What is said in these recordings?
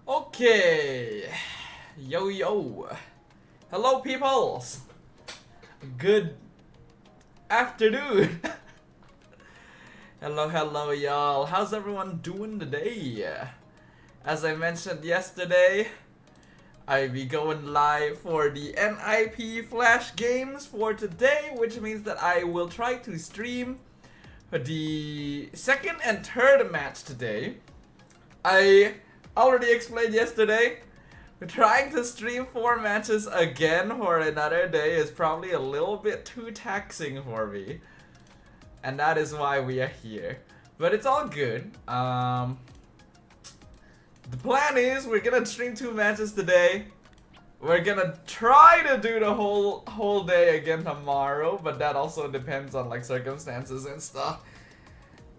Okay, yo, hello peoples, good afternoon. Hello y'all, how's everyone doing today? As I mentioned yesterday, I be going live for the NIP Flash games for today, which means that I will try to stream the second and third match today. I already explained yesterday, trying to stream 4 matches again for another day is probably a little bit too taxing for me. And that is why we are here. But it's all good. The plan is we're gonna stream 2 matches today. We're gonna try to do the whole day again tomorrow, but that also depends on like circumstances and stuff.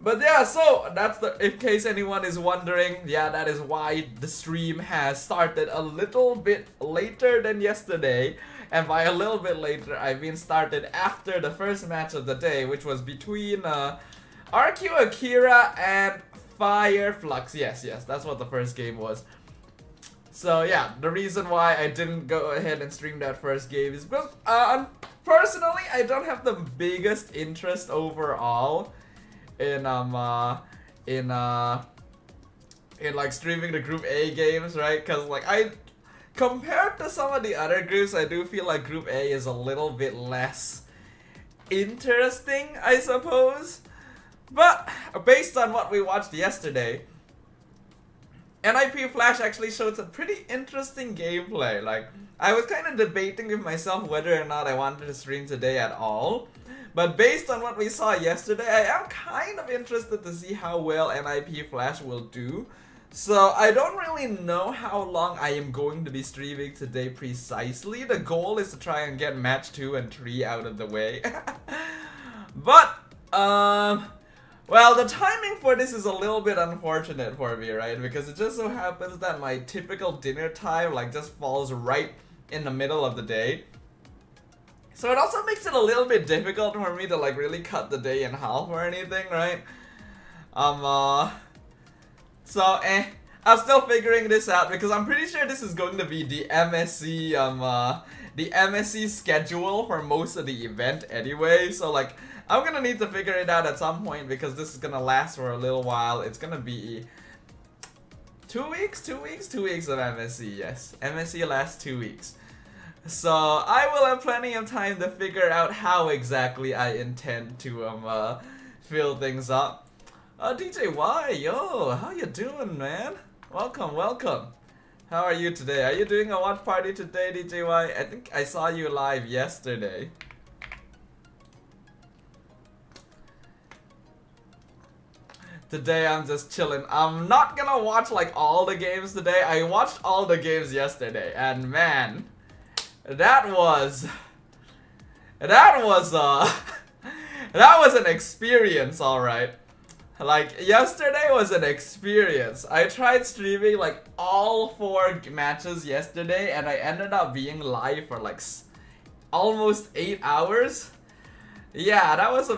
But yeah, so that's in case anyone is wondering, yeah, that is why the stream has started a little bit later than yesterday. And by a little bit later, I mean started after the first match of the day, which was between RQ Akira and Fire Flux. Yes, that's what the first game was. So yeah, the reason why I didn't go ahead and stream that first game is because personally, I don't have the biggest interest overall in like streaming the Group A games, right? Because like compared to some of the other groups, I do feel like Group A is a little bit less interesting, I suppose. But based on what we watched yesterday, NIP Flash actually showed some pretty interesting gameplay. Like, I was kind of debating with myself whether or not I wanted to stream today at all. But based on what we saw yesterday, I am kind of interested to see how well NIP Flash will do. So I don't really know how long I am going to be streaming today precisely. The goal is to try and get match 2 and 3 out of the way. But, well, the timing for this is a little bit unfortunate for me, right? Because it just so happens that my typical dinner time like just falls right in the middle of the day. So it also makes it a little bit difficult for me to like really cut the day in half or anything, right? So I'm still figuring this out because I'm pretty sure this is going to be the MSC schedule for most of the event anyway. So like I'm gonna need to figure it out at some point because this is gonna last for a little while. It's gonna be 2 weeks? 2 weeks? 2 weeks of MSC, yes. MSC lasts 2 weeks. So I will have plenty of time to figure out how exactly I intend to fill things up. DJ Y, yo, how you doing, man? Welcome, welcome. How are you today? Are you doing a watch party today, DJ Y? I think I saw you live yesterday. Today I'm just chilling. I'm not gonna watch like all the games today. I watched all the games yesterday, and man, that was that was an experience, alright. Like, yesterday was an experience. I tried streaming like all 4 matches yesterday, and I ended up being live for like almost 8 hours. Yeah, that was a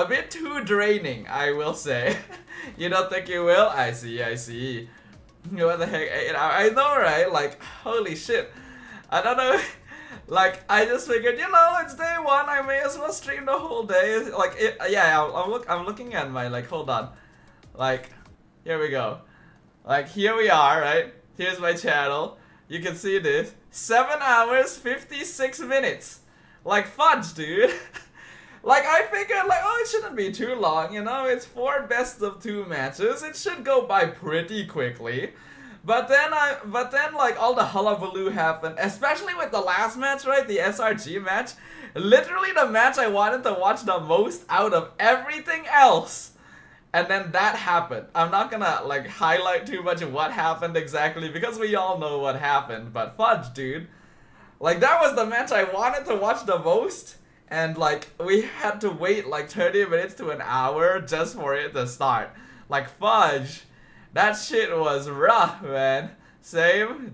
bit too draining, I will say. You don't think you will? I see, I see. What the heck, 8 hours? I know, right? Like, holy shit. I don't know. Like, I just figured, you know, it's day 1, I may as well stream the whole day. Like, yeah, I'm looking at my, like, hold on. Like, here we go. Like, here we are, right? Here's my channel. You can see this. 7 hours, 56 minutes. Like, fudge, dude. Like, I figured, like, oh, it shouldn't be too long, you know? It's 4 best of 2 matches. It should go by pretty quickly. But then, like, all the hullabaloo happened, especially with the last match, right? The SRG match. Literally the match I wanted to watch the most out of everything else. And then that happened. I'm not gonna, like, highlight too much of what happened exactly, because we all know what happened. But fudge, dude. Like, that was the match I wanted to watch the most. And, like, we had to wait, like, 30 minutes to an hour just for it to start. Like, fudge. That shit was rough, man. Same,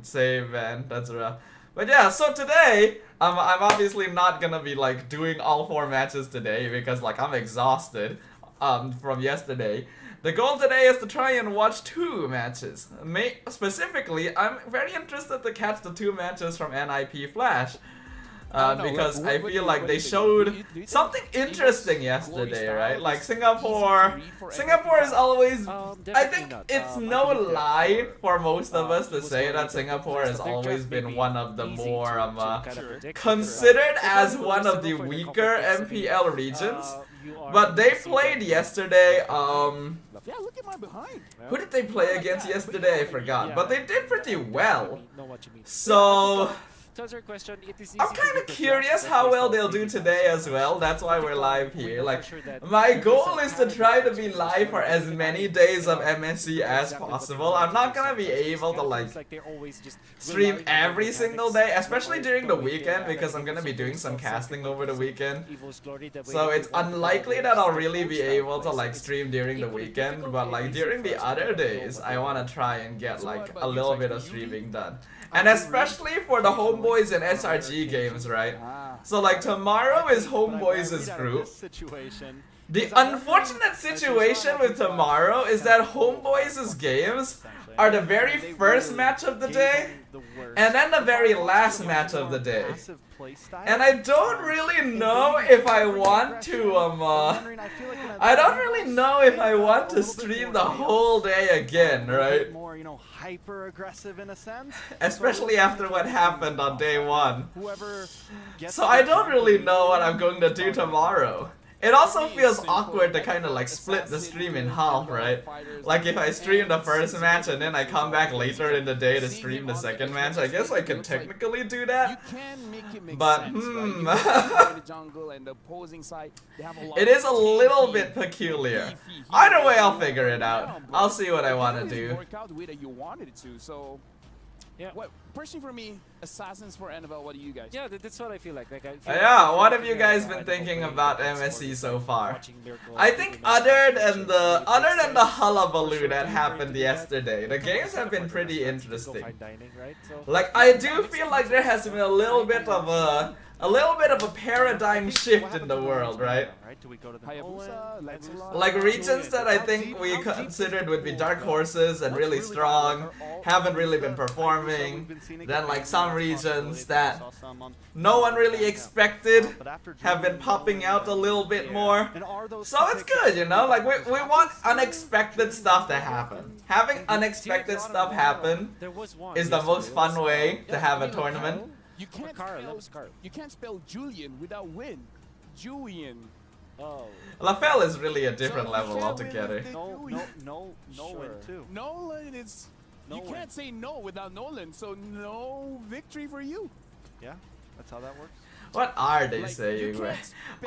man. That's rough. But yeah, so today, I'm obviously not gonna be, like, doing all 4 matches today because, like, I'm exhausted from yesterday. The goal today is to try and watch 2 matches. Specifically, I'm very interested to catch the 2 matches from NIP Flash. Because I feel like they showed something interesting yesterday, right? Like Singapore is always, I think it's no lie for most of us to say that Singapore has always been one of the more, considered as one of the weaker MPL regions. But they played yesterday, who did they play against yesterday? I forgot. But they did pretty well. So I'm kind of curious how well they'll do today as well. That's why we're live here. Like, my goal is to try to be live for as many days of MSC as possible. I'm not gonna be able to, like, stream every single day, especially during the weekend, because I'm gonna be doing some casting over the weekend. So it's unlikely that I'll really be able to, like, stream during the weekend. But, like, during the other days, I wanna try and get, like, a little bit of streaming done. And especially for the Homeboys and SRG games, right? So, like, tomorrow is Homeboys' group. The unfortunate situation with tomorrow is that Homeboys' games are the very first match of the day, and then the very last match of the day. And I don't really know if I want to, I don't really know if I want to stream the whole day again, right? Hyper aggressive in a sense, especially after what happened on day 1. So I don't really know what I'm going to do tomorrow. it also feels awkward to kind of like split the stream in half, right? Like if I stream the first match and then I come back later in the day to stream the second match, I guess I can technically do that. But it is a little bit peculiar. Either way, I'll figure it out. I'll see what I want to do. Yeah. What, personally for me, Assassins for NFL, what do you guys? Yeah, that's what I feel like. Yeah, what have you guys been thinking about MSC so far? I think other than the hullabaloo that happened yesterday, the games have been pretty interesting. Like, I do feel like there has been a little bit of a paradigm shift in the world, right? Like regions that I think we considered would be dark horses and really strong haven't really been performing. Then like some regions that no one really expected have been popping out a little bit more. So it's good, you know, like we want unexpected stuff to happen. Having unexpected stuff happen is the most fun way to have a tournament. You can't spell Julian without win. Julian. Oh. LaFell is really a different level altogether. No win too. Nolan is. You can't say no without Nolan, so no victory for you. Yeah, that's how that works. What are they saying?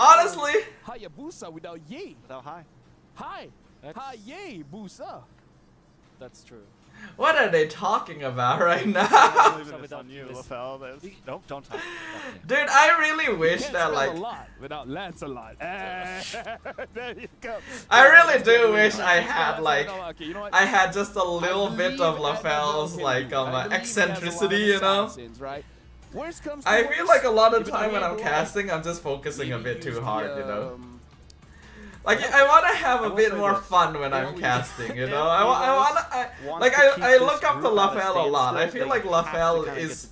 Honestly, Hayabusa without Ye. Without high. Hi. Haye Busa. That's true. what are they talking about right now? On you, LaFell. Nope, don't talk. Dude, I really wish that like without Lancelot. There you go. I really do wish I had like I had just a little bit of LaFell's like eccentricity, you know? I feel like a lot of time when I'm casting, I'm just focusing a bit too hard, you know? Like I want to have a bit more fun when I'm casting, you know. I look up to LaFell a lot. I feel like LaFell is.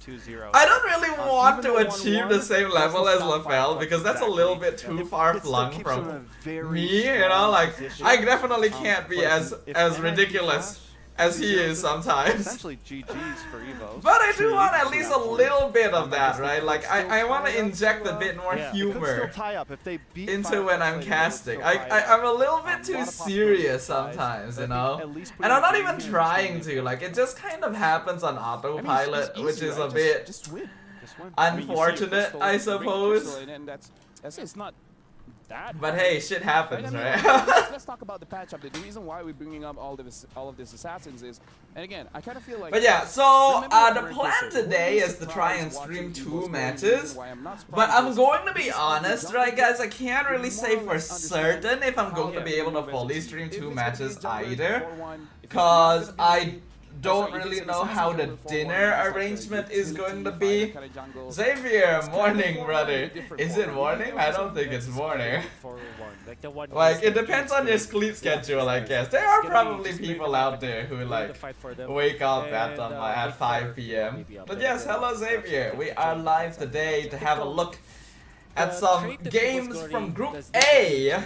I don't really want to achieve the same level as LaFell because that's a little bit too far flung from me, you know. Like I definitely can't be as ridiculous as he is sometimes. Essentially GG's for Evo. But I do want at least a little bit of that, right? Like I want to inject a bit more humor into when I'm casting. I'm a little bit too serious sometimes, you know? And I'm not even trying to, like it just kind of happens on autopilot, which is a bit unfortunate, I suppose. It's not that. But hey, shit happens, right? Let's talk about the patch update. The reason why we're bringing up all of this Assassins is, and again, I kind of feel like. But yeah, so the plan today is to try and stream 2 matches. But I'm going to be honest, right, guys? I can't really say for certain if I'm going to be able to fully stream 2 matches either, cause I don't really know how the dinner arrangement is going to be. Xavier, morning, brother. Is it morning? I don't think it's morning. Like, it depends on your sleep schedule, I guess. There are probably people out there who, like, wake up at 5 p.m. But yes, hello, Xavier. We are live today to have a look at some games from Group A.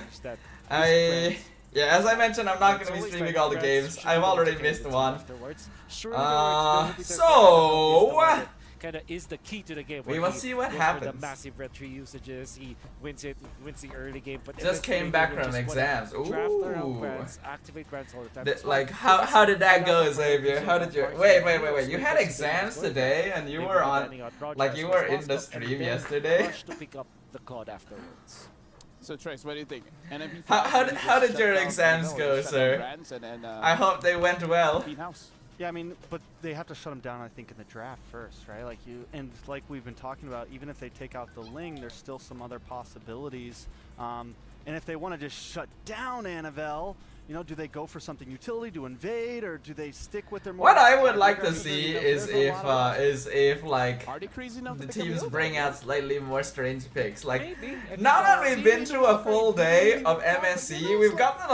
Yeah, as I mentioned, I'm not going to be streaming all the games. I've already missed one. So kinda is the key to the game. We will see what happens. The massive red tree usages, he wins the early game, but just came back from exams. Ooh. Activate grants all the time. Like how did that go, Xavier? How did you wait? You had exams today and you were on you were in the stream yesterday? To pick up the cloud afterwards. So Trace, what do you think? How did your exams go, sir? I hope they went well. Yeah, I mean, but they have to shut them down, I think, in the draft first, right? And like we've been talking about, even if they take out the Ling, there's still some other possibilities. And if they want to just shut down Anavel, you know, do they go for something utility to invade, or do they stick with their more? What I would like to see is if like the teams bring out slightly more strange picks. Like now that we've been through a full day of MSC, we've gotten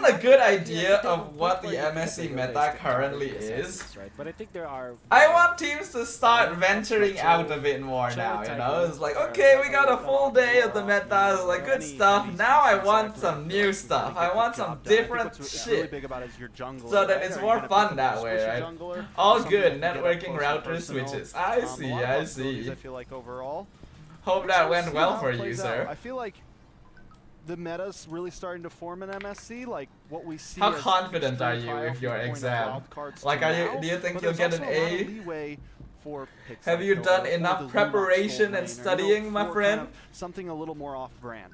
a good idea of what the MSC meta currently is. But I think there are. I want teams to start venturing out a bit more now. You know, it's like okay, we got a full day of the meta, it's like good stuff. Now I want some new stuff. I want some different shit, so that it's more fun that way, right? All good, networking router switches. I see. I feel like overall, hope that went well for you, sir. I feel like the meta's really starting to form in MSC, like what we see. How as confident are you three with your point of exam? wild cards Like, to now, do you think but you'll there's get an also a lot of A? leeway for picks Have like you Nova done or enough the Lunox preparation gold and laner, you know, studying, my for friend? kind of something a little more off-brand.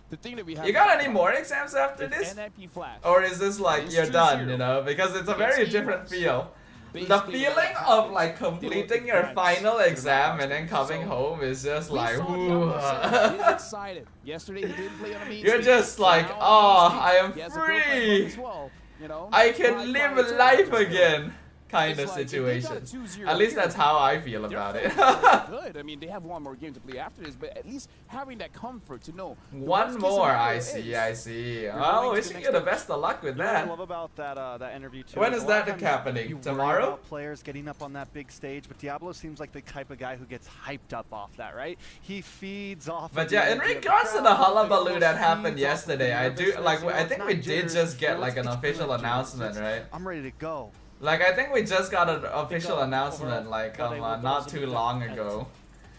The thing that we have You got any more exams after is this? NIP Flash. Or is this like It's you're done, 2-0. you know? Because it's a very Against different Esports. feel. The Basically, feeling what of happens, like they will completing your advance final to the exam knockout and then stage. coming So, home is just we like, saw ooh. Diablo He's excited. Yesterday he didn't play on a main You're stage, just so like, now oh, on main I stage, am he has a profile free. as well, you know? I High can live quality life turnover. again, kind of It's like, if they got a situation. 2-0 At least here, that's how I feel they're about it. feeling good. I mean, they have one more game to play after this, but at least having that comfort to know. the One worst case more, I scenario see, is I see. going Well, to the wishing next you the stage. best of luck with You know what I that. love about that interview too. When is is a lot of that times happening? you worry Tomorrow? about players getting up on that big stage, but Diablo seems like the type of guy who gets hyped up off that, right? He feeds off. But of the yeah, in energy of the regards to the crowd, hullabaloo almost that happened feeds off of the yesterday, I do nervousness, like. you know, I it's think not we did jitters, just you get know, like an it's official good jitters. announcement, It's, right? I'm ready to go. Like I think we just got an official overall, announcement like what I would not also too look long at ago.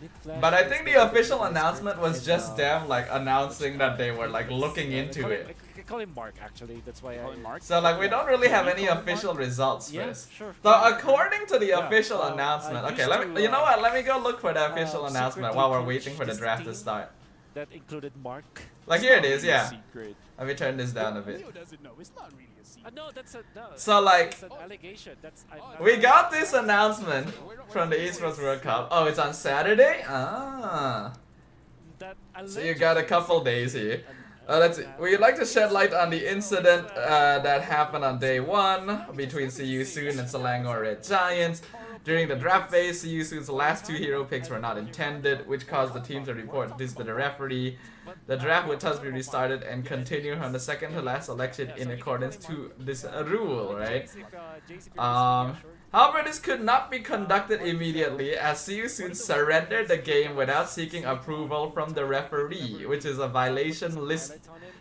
Nick Flash But I is think the the official best announcement was and, just them like announcing that they were like looking I into call him- it. I call him Mark actually. That's why Call I him Mark? So like we don't really have Yeah, any you call him official Mark? results Yeah, first. sure. So according to the Yeah, official I announcement, okay, used let me. to, You know what? Let me go look for the official announcement secretly while we're coach waiting for the this draft to team. start. That included Mark. Like here it is, yeah. Secret. Let me turn this down a bit. Leo doesn't know. It's not really a secret. No, that's a no. So, like, it's an allegation. That's We got this announcement from the Esports World Cup. Oh, it's on Saturday? Ah. that. So you got a couple days here. Let's see. We'd like to shed light on the incident that happened on day 1 between See You Soon and Selangor Red Giants. During the draft phase, See You Soon's last 2 hero picks were not intended, which caused the team to report this to the referee. The draft would thus be restarted and continue on the second to last selection in accordance to this rule, right? However, this could not be conducted immediately as See You Soon surrendered the game without seeking approval from the referee, which is a violation listed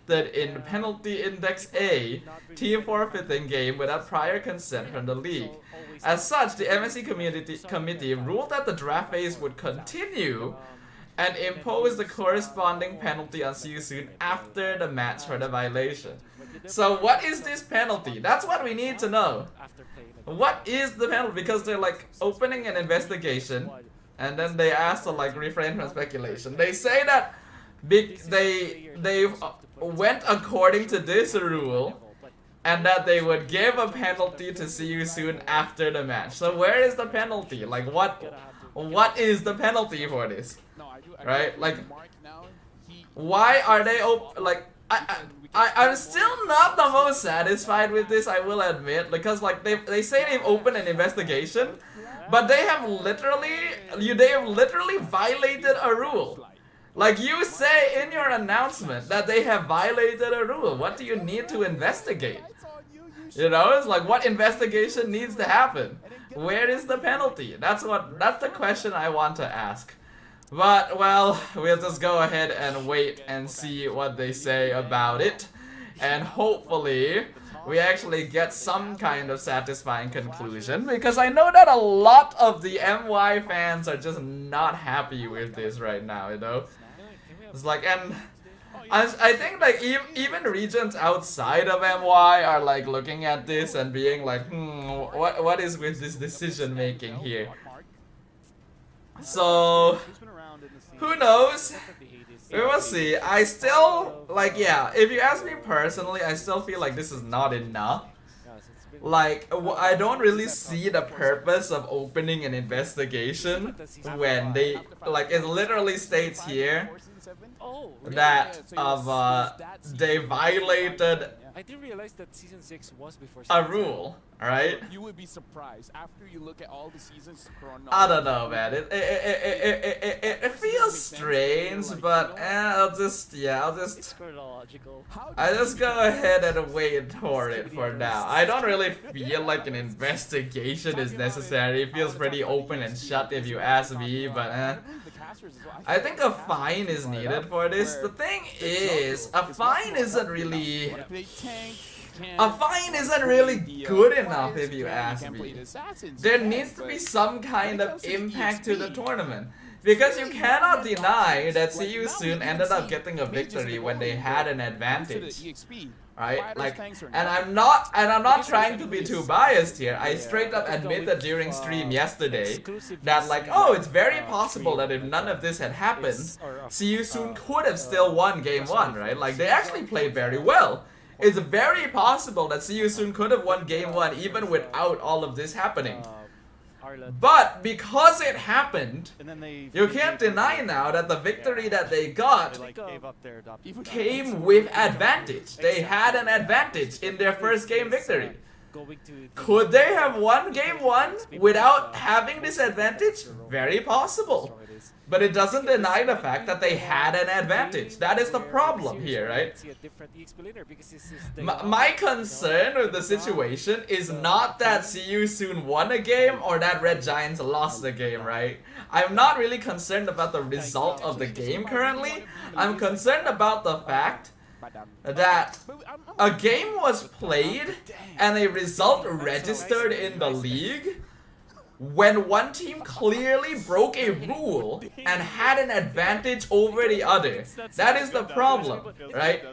in Penalty Index A, team forfeiting game without prior consent from the league. As such, the MSC committee ruled that the draft phase would continue and impose the corresponding penalty on See You Soon after the match for the violation. So what is this penalty? That's what we need to know. What is the penalty? Because they're like opening an investigation and then they ask to like refrain from speculation. They say that they went according to this rule and that they would give a penalty to See You Soon after the match. So where is the penalty? Like what is the penalty for this? No, I do. Right? Like, Mark now, why are they like I'm still not the most satisfied with this, I will admit, because like they say they've opened an investigation, but they have literally violated a rule. Like you say in your announcement that they have violated a rule. What do you need to investigate? You know, it's like what investigation needs to happen? Where is the penalty? That's the question I want to ask. But, well, we'll just go ahead and wait and see what they say about it. And hopefully, we actually get some kind of satisfying conclusion. Because I know that a lot of the MY fans are just not happy with this right now, you know? It's like, and I think like even regions outside of MY are like looking at this and being like, what is with this decision making here? So, who knows? We will see. I still, like, yeah, if you ask me personally, I still feel like this is not enough. Like, I don't really see the purpose of opening an investigation when they, like, it literally states here that they violated I didn't realize that season 6 was before a rule, right? You would be surprised after you look at all the seasons. I don't know, man. It feels strange, but I'll just It's chronological. I just go ahead and wait for it for now. I don't really feel like an investigation is necessary. It feels pretty open and shut if you ask me, but I think a fine is needed for this. The thing is, a fine isn't really good enough if you ask me. There needs to be some kind of impact to the tournament. Because you cannot deny that CU soon ended up getting a victory when they had an advantage. Right? Like, and I'm not trying to be too biased here. I straight up admitted during stream yesterday that like, oh, it's very possible that if none of this had happened, CU soon could have still won game 1, right? Like, they actually played very well. It's very possible that CU soon could have won game 1 even without all of this happening. But because it happened, you can't deny now that the victory that they got came with advantage. They had an advantage in their first game victory. Could they have won game 1 without having this advantage? Very possible. But it doesn't deny the fact that they had an advantage. That is the problem here, right? My concern with the situation is not that CU soon won a game or that Red Giants lost the game, right? I'm not really concerned about the result of the game currently. I'm concerned about the fact that a game was played and a result registered in the league when one team clearly broke a rule and had an advantage over the other. That is the problem, right?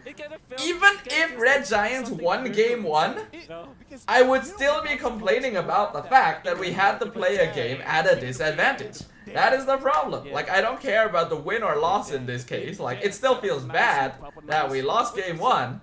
Even if Red Giants won game 1, I would still be complaining about the fact that we had to play a game at a disadvantage. That is the problem. Like, I don't care about the win or loss in this case. Like, it still feels bad that we lost game 1,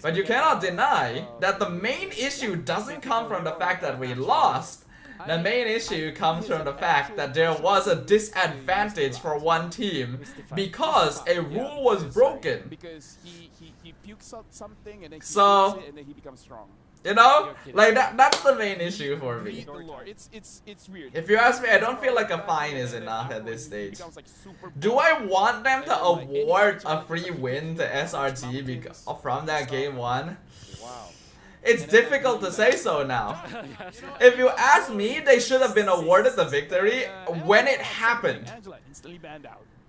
but you cannot deny that the main issue doesn't come from the fact that we lost. The main issue comes from the fact that there was a disadvantage for one team because a rule was broken. Because he pukes out something and then he becomes strong. You know, like that's the main issue for me. It's weird. If you ask me, I don't feel like a fine is enough at this stage. Do I want them to award a free win to SRG because from that game 1? Wow. It's difficult to say so now. If you ask me, they should have been awarded the victory when it happened.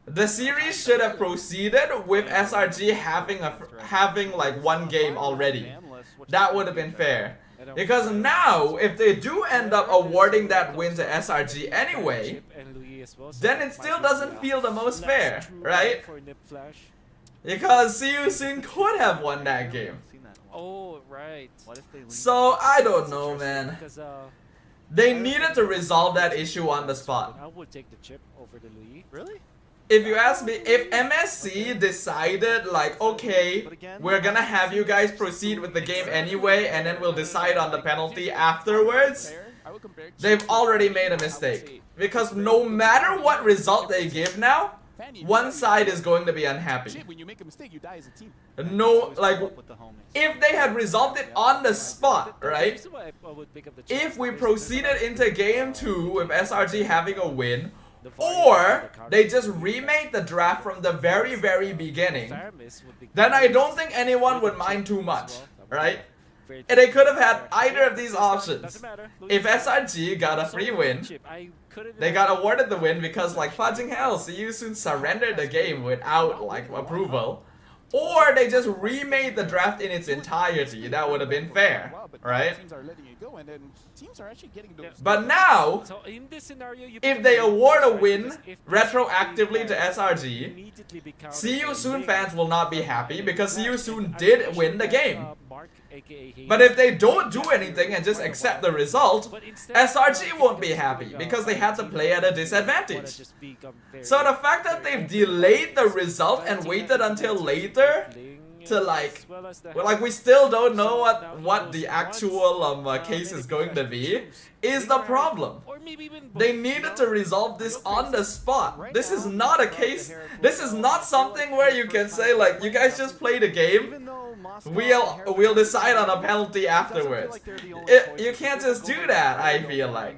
The series should have proceeded with SRG having like one game already. That would have been fair. Because now, if they do end up awarding that win to SRG anyway, then it still doesn't feel the most fair, right? Because CU soon could have won that game. Oh, right. So, I don't know, man. They needed to resolve that issue on the spot. I would take the chip over the Louis. Really? If you ask me, if MSC decided like, okay, we're gonna have you guys proceed with the game anyway and then we'll decide on the penalty afterwards, they've already made a mistake. Because no matter what result they give now, one side is going to be unhappy. When you make a mistake, you die as a team. No, like, if they had resolved it on the spot, right? If we proceeded into game 2 with SRG having a win, or they just remade the draft from the very, very beginning, then I don't think anyone would mind too much, right? And they could have had either of these options. If SRG got a free win, they got awarded the win because like fudging hell, CU soon surrendered the game without like approval. Or they just remade the draft in its entirety. That would have been fair, right? But now, if they award a win retroactively to SRG, CU soon fans will not be happy because CU soon did win the game. But if they don't do anything and just accept the result, SRG won't be happy because they had to play at a disadvantage. So the fact that they've delayed the result and waited until later to like, well, like we still don't know what the actual case is going to be is the problem. They needed to resolve this on the spot. This is not a case, this is not something where you can say like, you guys just play the game, we'll decide on a penalty afterwards. You can't just do that, I feel like.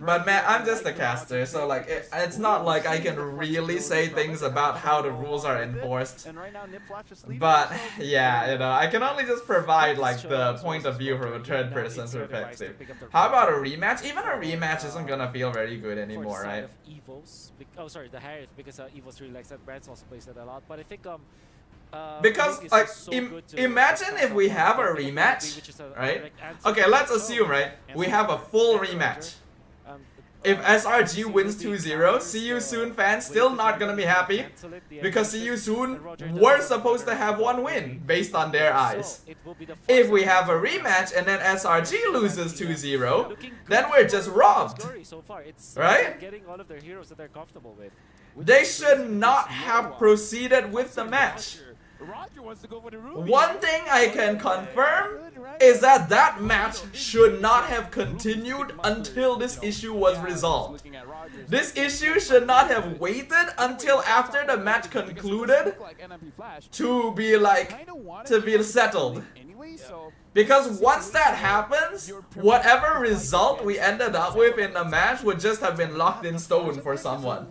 But man, I'm just a caster, so like it's not like I can really say things about how the rules are enforced. But yeah, you know, I can only just provide like the point of view from a third person perspective. How about a rematch? Even a rematch isn't gonna feel very good anymore, right? Oh, sorry, the Harith, because Evos really likes that. Brands also plays that a lot, but I think because like imagine if we have a rematch, right? Okay, let's assume, right, we have a full rematch. if SRG wins 2-0, see you soon fans still not gonna be happy because see you soon were supposed to have one win based on their eyes. If we have a rematch and then SRG loses 2-0, then we're just robbed, right? They should not have proceeded with the match. One thing I can confirm is that that match should not have continued until this issue was resolved. This issue should not have waited until after the match concluded to be settled. Because once that happens, whatever result we ended up with in the match would just have been locked in stone for someone.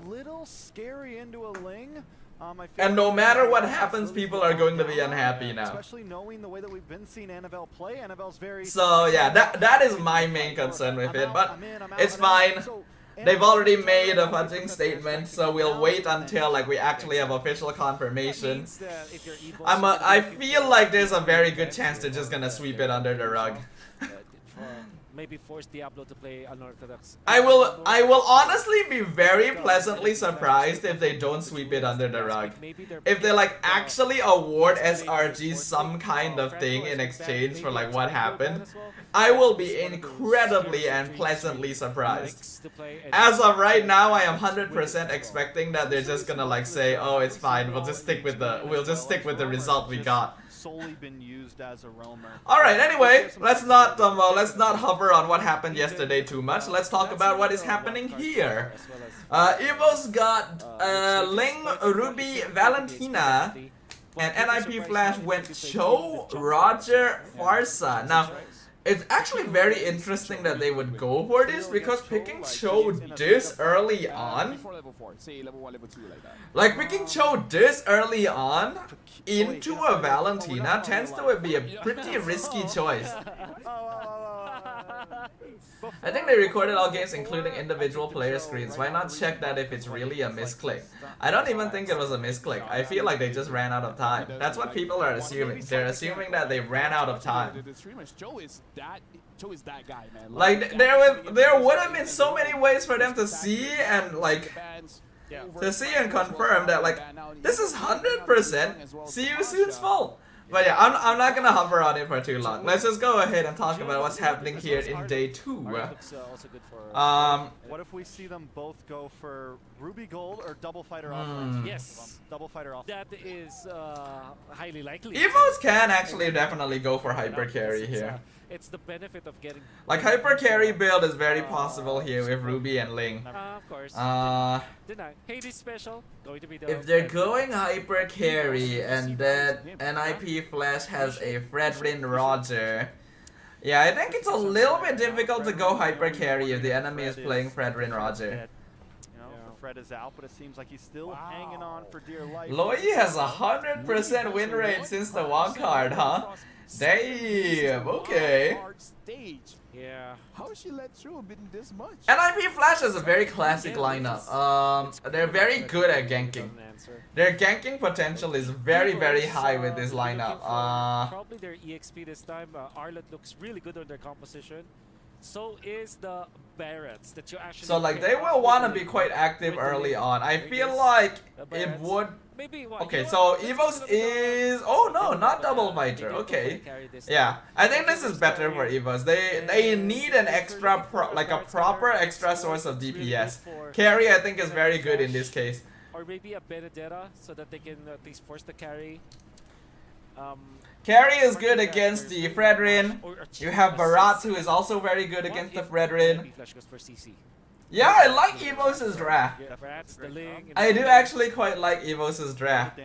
And no matter what happens, people are going to be unhappy now. Especially knowing the way that we've been seeing Annabelle play. Annabelle's very... So yeah, that is my main concern with it, but it's fine. They've already made a punching statement, so we'll wait until like we actually have official confirmation. I feel like there's a very good chance they're just gonna sweep it under the rug. Maybe force Diablo to play unorthodox. I will honestly be very pleasantly surprised if they don't sweep it under the rug. If they like actually award SRG some kind of thing in exchange for like what happened, I will be incredibly and pleasantly surprised. As of right now, I am 100% expecting that they're just gonna like say, oh, it's fine, we'll just stick with the result we got. Solely been used as a roamer. All right. Anyway, let's not hover on what happened yesterday too much. Let's talk about what is happening here. Evo's got Ling, Ruby, Valentina, and NIP Flash went Cho, Roger, Farsa. Now, it's actually very interesting that they would go for this because picking Cho this early on, like picking Cho this early on into a Valentina tends to be a pretty risky choice. I think they recorded all games including individual player screens. Why not check that if it's really a misclick? I don't even think it was a misclick. I feel like they just ran out of time. That's what people are assuming. They're assuming that they ran out of time. Like there would have been so many ways for them to see and like confirm that like this is 100% See You Soon's fault. But yeah, I'm not gonna hover on it for too long. Let's just go ahead and talk about what's happening here in day 2. What if we see them both go for Ruby Gold or Double Fighter offense? Yes. Double Fighter offense. That is highly likely. Evos can actually definitely go for hyper carry here. It's the benefit of getting like hyper carry build is very possible here with Ruby and Ling. of course. Deny. Hades special going to be the if they're going hyper carry and then NIP Flash has a Fredrin Roger, yeah, I think it's a little bit difficult to go hyper carry if the enemy is playing Fredrin Roger. You know, Fred is out, but it seems like he's still hanging on for dear life. Loyi has 100% win rate since the wild card, huh? Damn, okay. Yeah. How is she let through this much? NIP Flash is a very classic lineup. They're very good at ganking. Their ganking potential is very, very high with this lineup. Probably their EXP this time. Arlet looks really good on their composition. So is the Barretts that you actually. So like they will want to be quite active early on. I feel like it would. Okay, so Evos is not double fighter. Okay, yeah, I think this is better for Evos. They need an extra proper extra source of DPS. Carry I think is very good in this case. Or maybe a Benedetta so that they can at least force the carry. Carry is good against the Fredrin. You have Barat who is also very good against the Fredrin. Yeah, I like Evos' draft. I do actually quite like Evos' draft.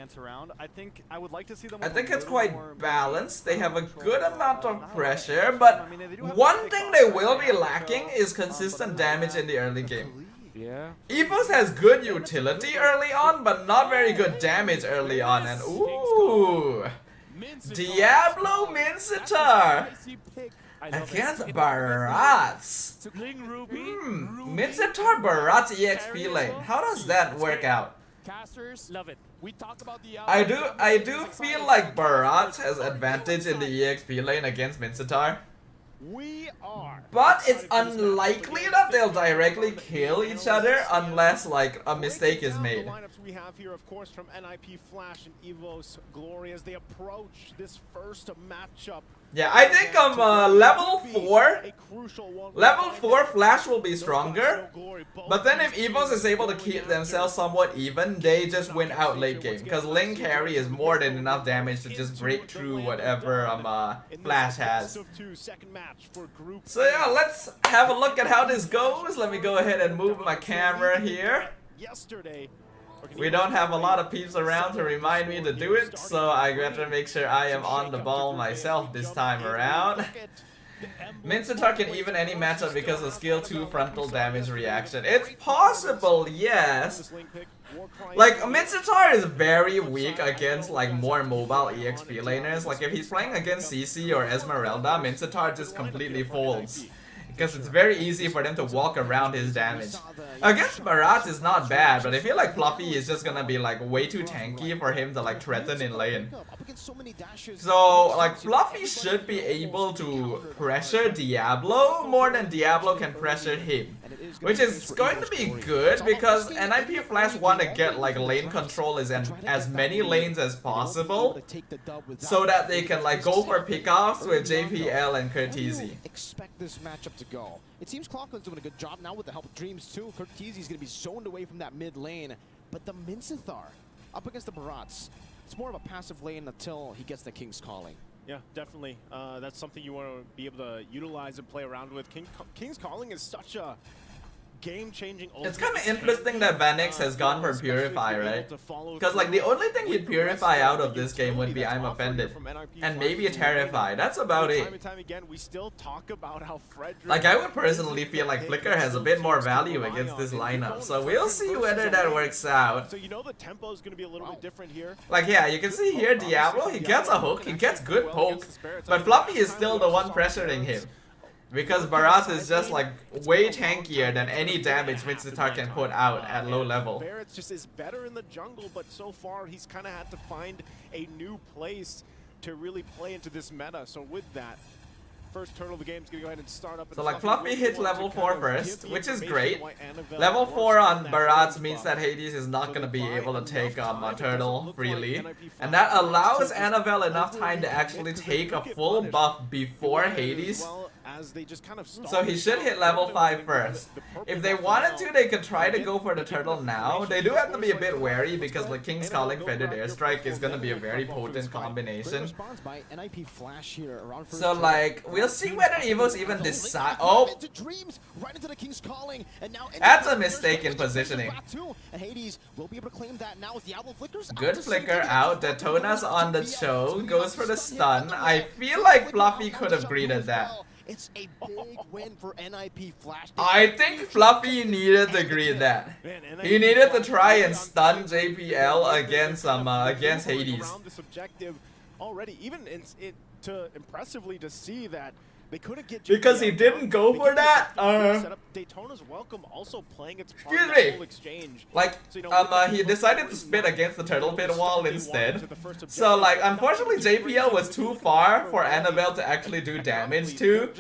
I think I would like to see them. I think it's quite balanced. They have a good amount of pressure, but one thing they will be lacking is consistent damage in the early game. Yeah. Evos has good utility early on, but not very good damage early on. And ooh, Diablo Mincetar against Barat's. Mincetar Barat's EXP lane. How does that work out? Love it. I do feel like Barat has advantage in the EXP lane against Mincetar. We are. But it's unlikely that they'll directly kill each other unless like a mistake is made. The lineups we have here, of course, from NIP Flash and Evo's Glory as they approach this first matchup. Yeah, I think level 4. Level 4 Flash will be stronger. But then if Evos is able to keep themselves somewhat even, they just win out late game. Because Ling carry is more than enough damage to just break through whatever Flash has. So yeah, let's have a look at how this goes. Let me go ahead and move my camera here. We don't have a lot of peeps around to remind me to do it, so I better make sure I am on the ball myself this time around. Mincetar can even any matchup because of skill 2 frontal damage reaction. It's possible, yes. Like, Mincetar is very weak against like more mobile EXP laners. Like if he's playing against CC or Esmeralda, Mincetar just completely folds. Because it's very easy for them to walk around his damage. Against Barat is not bad, but I feel like Fluffy is just gonna be like way too tanky for him to like threaten in lane. So like Fluffy should be able to pressure Diablo more than Diablo can pressure him. Which is going to be good because NIP Flash want to get like lane control as many lanes as possible so that they can like go for pickoffs with JPL and Curtizi. Expect this matchup to go. It seems Clockland's doing a good job now with the help of Dreams too. Curtizi's going to be zoned away from that mid lane, but the Mincetar up against the Barats, it's more of a passive lane until he gets the King's Calling. Yeah, definitely. That's something you want to be able to utilize and play around with. King's Calling is such a game-changing. It's kind of interesting that Vanix has gone for Purify, right? Because like the only thing he'd Purify out of this game would be I'm Offended and maybe a Terrify. That's about it. Like I would personally feel like Flicker has a bit more value against this lineup, so we'll see whether that works out. So you know the tempo is going to be a little bit different here. Like yeah, you can see here Diablo, he gets a hook, he gets good poke, but Fluffy is still the one pressuring him. Because Barat is just like way tankier than any damage Mincetar can put out at low level. Barrett's just is better in the jungle, but so far he's kind of had to find a new place to really play into this meta. So with that, first turtle of the game is going to go ahead and start up. So like Fluffy hits level 4 first, which is great. Level 4 on Barat means that Hades is not going to be able to take a turtle freely. And that allows Annabelle enough time to actually take a full buff before Hades. So he should hit level 5 first. If they wanted to, they could try to go for the turtle now. They do have to be a bit wary because the King's Calling Feathered Airstrike is going to be a very potent combination. So like, we'll see whether Evos even decide. Oh! That's a mistake in positioning. Good flicker out. Detona's on the choke. Goes for the stun. I feel like Fluffy could have greeted that. It's a big win for NIP Flash. I think Fluffy needed to greet that. He needed to try and stun JPL against Hades. Already, even to impressively to see that they couldn't get because he didn't go for that. Daytona's welcome also playing its part excuse in that whole me. exchange. Like he decided to spit against the turtle pit wall instead. So like unfortunately JPL was too far for Annabelle to actually do damage to.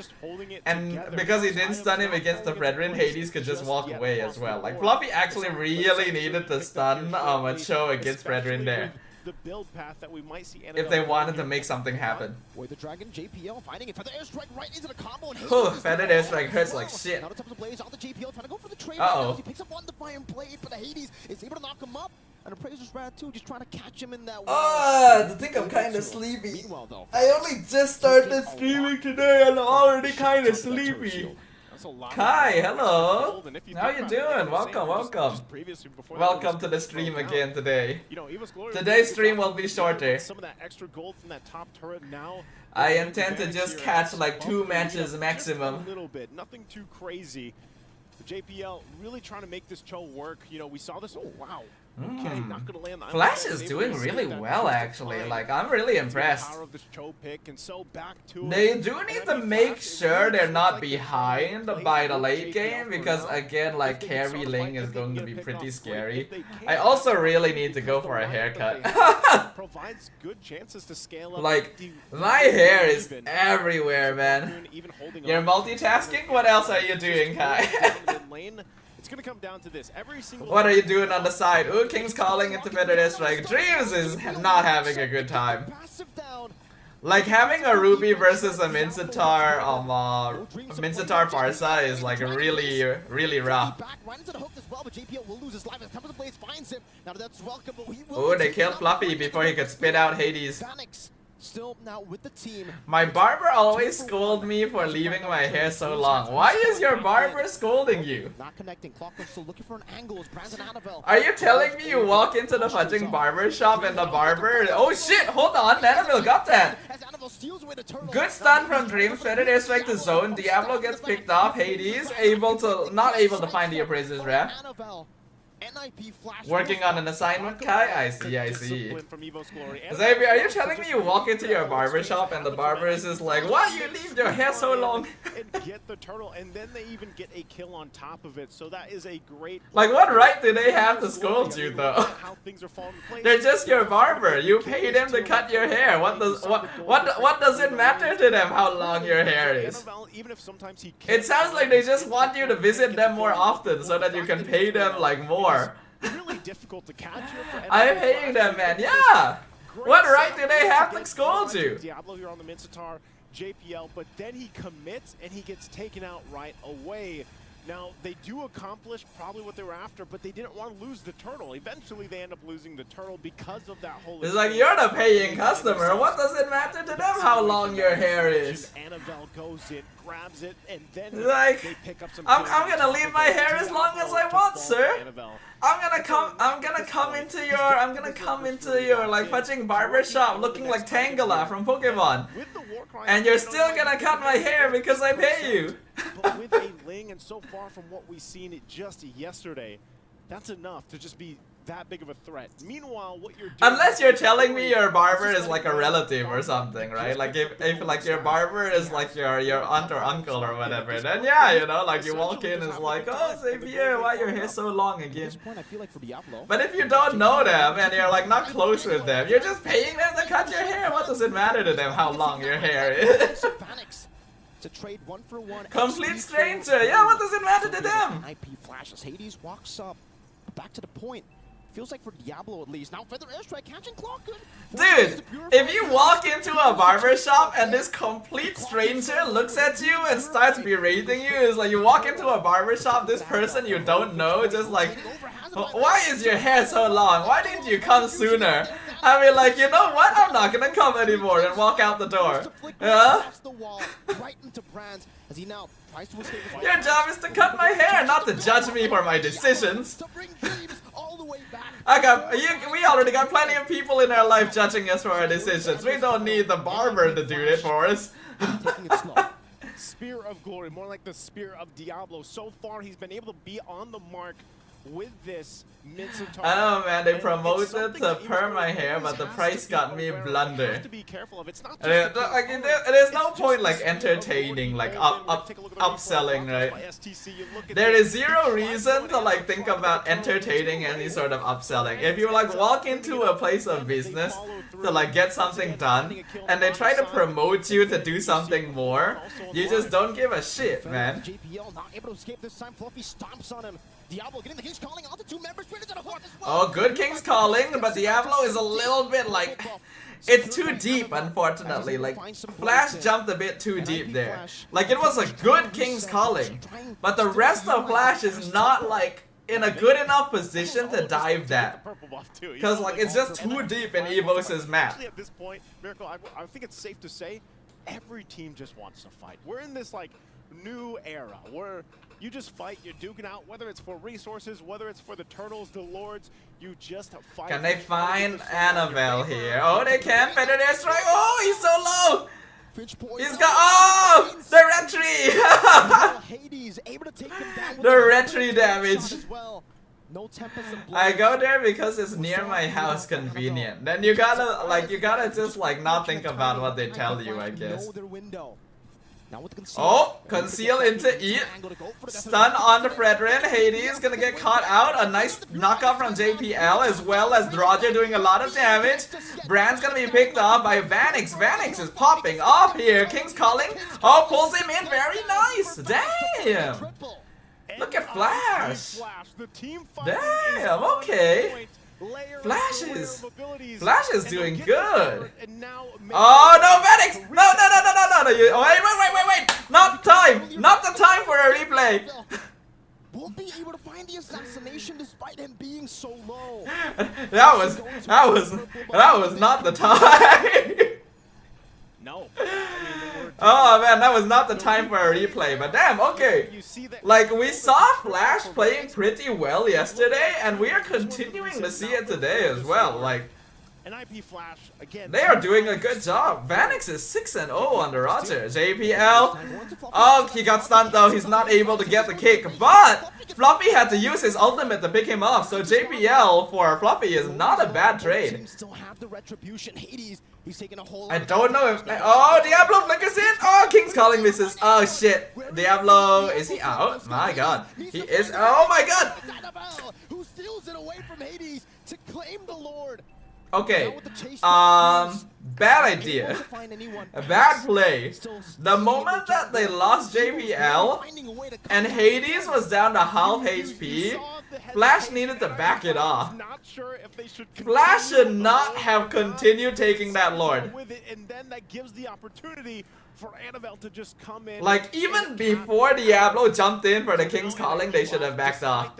And because he didn't stun him against the Fredrin, Hades could just walk away as well. Like Fluffy actually really needed to stun a show against Fredrin there. The build path that we might see if they wanted to make something happen. With the Dragon, JPL finding it for the airstrike right into the combo. Feathered Airstrike hurts like shit. Now the top of the blaze on the JPL trying to go for the trade. Uh-oh. He picks up one Defiant Blade, but the Hades is able to knock him up. And the Appraiser's Rat too, just trying to catch him in that I think I'm kind of sleepy. Meanwhile, though, I only just started streaming today and I'm already kind of sleepy. Kai, hello. How you doing? Welcome. Welcome to the stream again today. Today's stream will be shorter. I intend to just catch like 2 matches maximum. A little bit, nothing too crazy. JPL really trying to make this Cho work. You know, we saw this. Oh wow. Okay, not gonna land the Flash Iron is Man, doing able to really escape that well, just actually. fine. Like, I'm really impressed. Power of this choke pick, and so back to They it. do And need I to mean, make Flash, it sure really they're looks not like they're behind trying to by play the with late JPL game for because, now. again, like, If they can carry start a lane fight, is if they going can to get be a pick pretty off, great. scary. If they can't, I also that's really fine, need to because go the for a ramp that they haircut. have provides good chances to scale up. Like, the- my hair is even. everywhere, man. Even holding You're on. multitasking? What else are you doing, Kai? It's gonna come down to this. Every single What are you doing on the side? Ooh, King's calling into Federer Strike. Dreams is not having a good time. Like, having a Ruby versus a Mincetar, Mincetar Farsa is like really, really rough. Ooh, they killed Fluffy before he could spit out Hades. Still now with the team. My barber always scolded me for leaving my hair so long. Why is your barber scolding you? Not connecting. Clockwork still looking for an angle. It's Brandon Annabelle. Are you telling me you walk into the fudging barber shop and the barber... Oh shit, hold on, Annabelle got that. Good stun from Dreams, Predator Strike to zone, Diablo gets picked off, Hades not able to find the appraiser's rep. Working on an assignment, Kai? I see. Xavier, are you telling me you walk into your barber shop and the barber is just like, why you leave your hair so long? And get the turtle, and then they even get a kill on top of it. So that is a great. Like, what right do they have to scold you though? How things are falling in place. They're just your barber. You pay them to cut your hair. What does it matter to them how long your hair is? Even if sometimes he It sounds like they just want you to visit them more often so that you can pay them like more. Really difficult to catch here. I'm paying them, man. Yeah. What right do they have to scold you? Diablo here on the Mincetar, JPL, but then he commits and he gets taken out right away. Now, they do accomplish probably what they were after, but they didn't want to lose the turtle. Eventually, they end up losing the turtle because of that whole... It's like, you're the paying customer. What does it matter to them how long your hair is? Annabelle goes in, grabs it, and then like, they pick up some... I'm gonna leave my hair as long as I want, sir. I'm gonna come into your like fudging barber shop looking like Tangela from Pokemon. And you're still gonna cut my hair because I pay you. But with a Ling, and so far from what we've seen it just yesterday, that's enough to just be that big of a threat. Meanwhile, what you're doing... Unless you're telling me your barber is like a relative or something, right? Like if like your barber is like your aunt or uncle or whatever, then yeah, you know, like you walk in and it's like, oh Xavier, why your hair so long again? But if you don't know them and you're like not close with them, you're just paying them to cut your hair. What does it matter to them how long your hair is? To trade 1-for-1. Complete stranger. Yeah, what does it matter to them? IP flashes. Hades walks up. Back to the point. Feels like for Diablo at least. Now Feather Airstrike catching clock. Dude, if you walk into a barber shop and this complete stranger looks at you and starts berating you, it's like you walk into a barber shop, this person you don't know, just like, why is your hair so long? Why didn't you come sooner? I mean, like, you know what? I'm not gonna come anymore and walk out the door. Yeah? Your job is to cut my hair, not to judge me for my decisions. We already got plenty of people in our life judging us for our decisions. We don't need the barber to do it for us. Spear of Glory, more like the Spear of Diablo. So far, he's been able to be on the mark with this Mincetar. I know, man, they promoted to perm my hair, but the price got me blunder. There's no point like entertaining, like upselling, right? There is zero reason to like think about entertaining any sort of upselling. If you like walk into a place of business to like get something done, and they try to promote you to do something more, you just don't give a shit, man. JPL not able to escape this time. Fluffy stomps on him. Diablo getting the King's Calling onto two members. Oh, good King's Calling, but Diablo is a little bit like... It's too deep, unfortunately. Like, Flash jumped a bit too deep there. Like, it was a good King's Calling, but the rest of Flash is not like in a good enough position to dive that. Because like, it's just too deep in Evos' map. At this point, Miracle, I think it's safe to say every team just wants to fight. We're in this like new era where you just fight, you're duking out, whether it's for resources, whether it's for the turtles, the lords, you just fight. Can they find Annabelle here? Oh, they can. Feather Airstrike. Oh, he's so low. He's got, oh, the retry. The retry damage. No Tempest and I Blades. go there because it's near my house, convenient. Then you gotta just like not think about what they tell you, I guess. Know their window. Now with the conceal. Oh, conceal into eat. Stun on the Fredrin. Hades gonna get caught out. A nice knockout from JPL as well as Roger doing a lot of damage. Brand's gonna be picked up by Vanix. Vanix is popping off here. King's calling. Oh, pulls him in. Very nice. Damn. Look at Flash. Damn, okay. Flash is doing good. Oh no, Vanix! No. Wait. Not time. Not the time for a replay. Won't be able to find the assassination despite him being so low. That was not the time. No. Oh man, that was not the time for a replay, but damn, okay. Like, we saw Flash playing pretty well yesterday, and we are continuing to see it today as well. Like, Flash, again, they are doing a good job. Vanix is 6-0 on the Roger. JPL, oh, he got stunned though, he's not able to get the kick, but Fluffy had to use his ultimate to pick him up, so JPL for Fluffy is not a bad trade. He's taking a whole I don't know if... Oh, Diablo flickers in! Oh, King's calling misses. Oh, shit. Diablo, is he out? My god. He is... Oh, my god! Who steals it away from Hades to claim the Lord? Okay. Bad idea. A bad play. The moment that they lost JBL and Hades was down to half HP, Flash needed to back it off. Flash should not have continued taking that Lord. And then that gives the opportunity for Annabelle to just come in. Like, even before Diablo jumped in for the King's Calling, they should have backed off.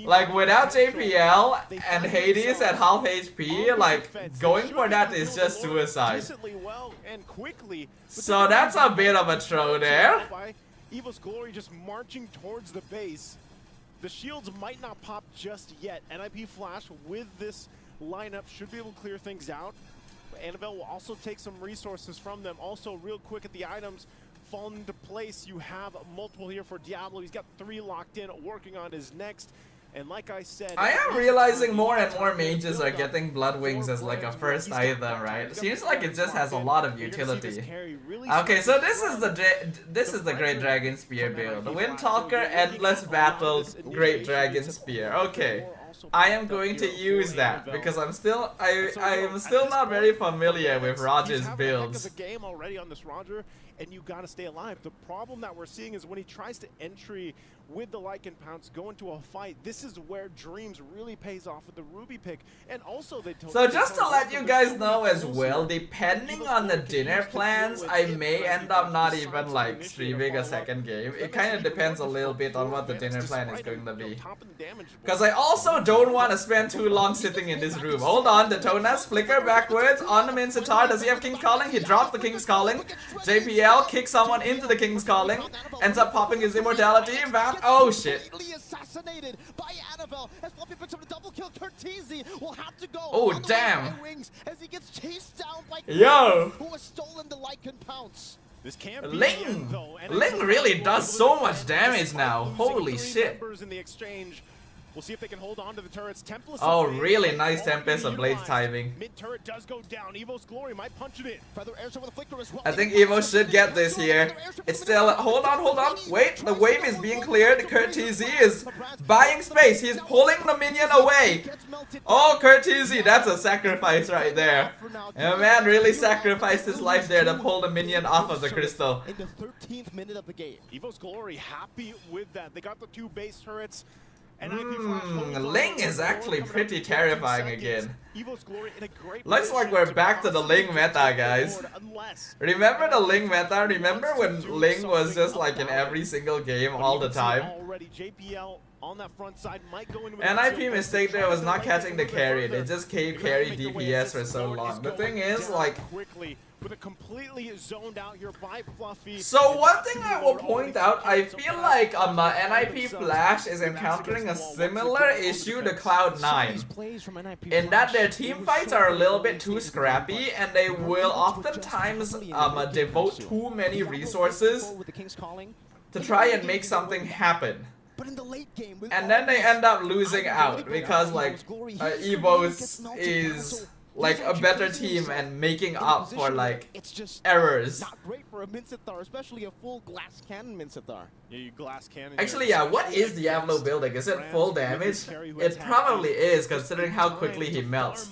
Like, without JPL and Hades at half HP, like, going for that is just suicide. So that's a bit of a throw there. Evo's Glory just marching towards the base. The shields might not pop just yet. NIP Flash with this lineup should be able to clear things out. Annabelle will also take some resources from them. Also, real quick at the items falling into place. You have multiple here for Diablo. He's got 3 locked in, working on his next. And like I said, I am realizing more and more mages are getting Blood Wings as like a first item, right? Seems like it just has a lot of utility. Okay, so this is the Great Dragon Spear build. Windtalker, Endless Battle, Great Dragon Spear. Okay. I am going to use that because I am still not very familiar with Roger's builds. A game already on this Roger, and you gotta stay alive. The problem that we're seeing is when he tries to entry with the Lycan Pounce, go into a fight. This is where Dreams really pays off with the Ruby pick, and also they. So just to let you guys know as well, depending on the dinner plans, I may end up not even like streaming a second game. It kind of depends a little bit on what the dinner plan is going to be. Because I also don't want to spend too long sitting in this room. Hold on, the Tonas flicker backwards on the Mincetar. Does he have King's Calling? He drops the King's Calling. JPL kicks someone into the King's Calling. Ends up popping his immortality. Oh shit. Assassinated by Annabelle as Fluffy picks up a double kill. Curtizi will have to go. Oh damn. As he gets chased down by who has stolen the Lycan Pounce. This can't be Ling really does so much damage now. Holy shit. We'll see if they can hold on to the turrets. Tempest. Oh, really nice Tempest and Blade's timing. Mid turret does go down. Evo's Glory might punch it in. I think Evo should get this here. It's still. Hold on. Wait, the wave is being cleared. Curtizi is buying space. He's pulling the minion away. Oh, Curtizi, that's a sacrifice right there. And man really sacrificed his life there to pull the minion off of the crystal. In the 13th minute of the game. Evo's Glory happy with that. They got the 2 base turrets. Ling is actually pretty terrifying again. Looks like we're back to the Ling meta, guys. Remember the Ling meta? Remember when Ling was just like in every single game all the time? NIP mistake there was not catching the carry. They just carried DPS for so long. The thing is, like, with a completely zoned out here by Fluffy. So one thing I will point out, I feel like NIP Flash is encountering a similar issue to Cloud9. In that their team fights are a little bit too scrappy and they will oftentimes devote too many resources to try and make something happen. But in the late game, with And then they end up losing out unbelievable because like Evo's glory, he just Evo's gets melted down. is So like he's a actually better placing team himself and making in a up for position where like it's just errors. not great for a Minsithar, especially a full glass cannon Minsithar. Yeah, you glass cannon. Actually, yeah, what is Diablo building? Is it full damage? It probably is, considering how quickly he melts.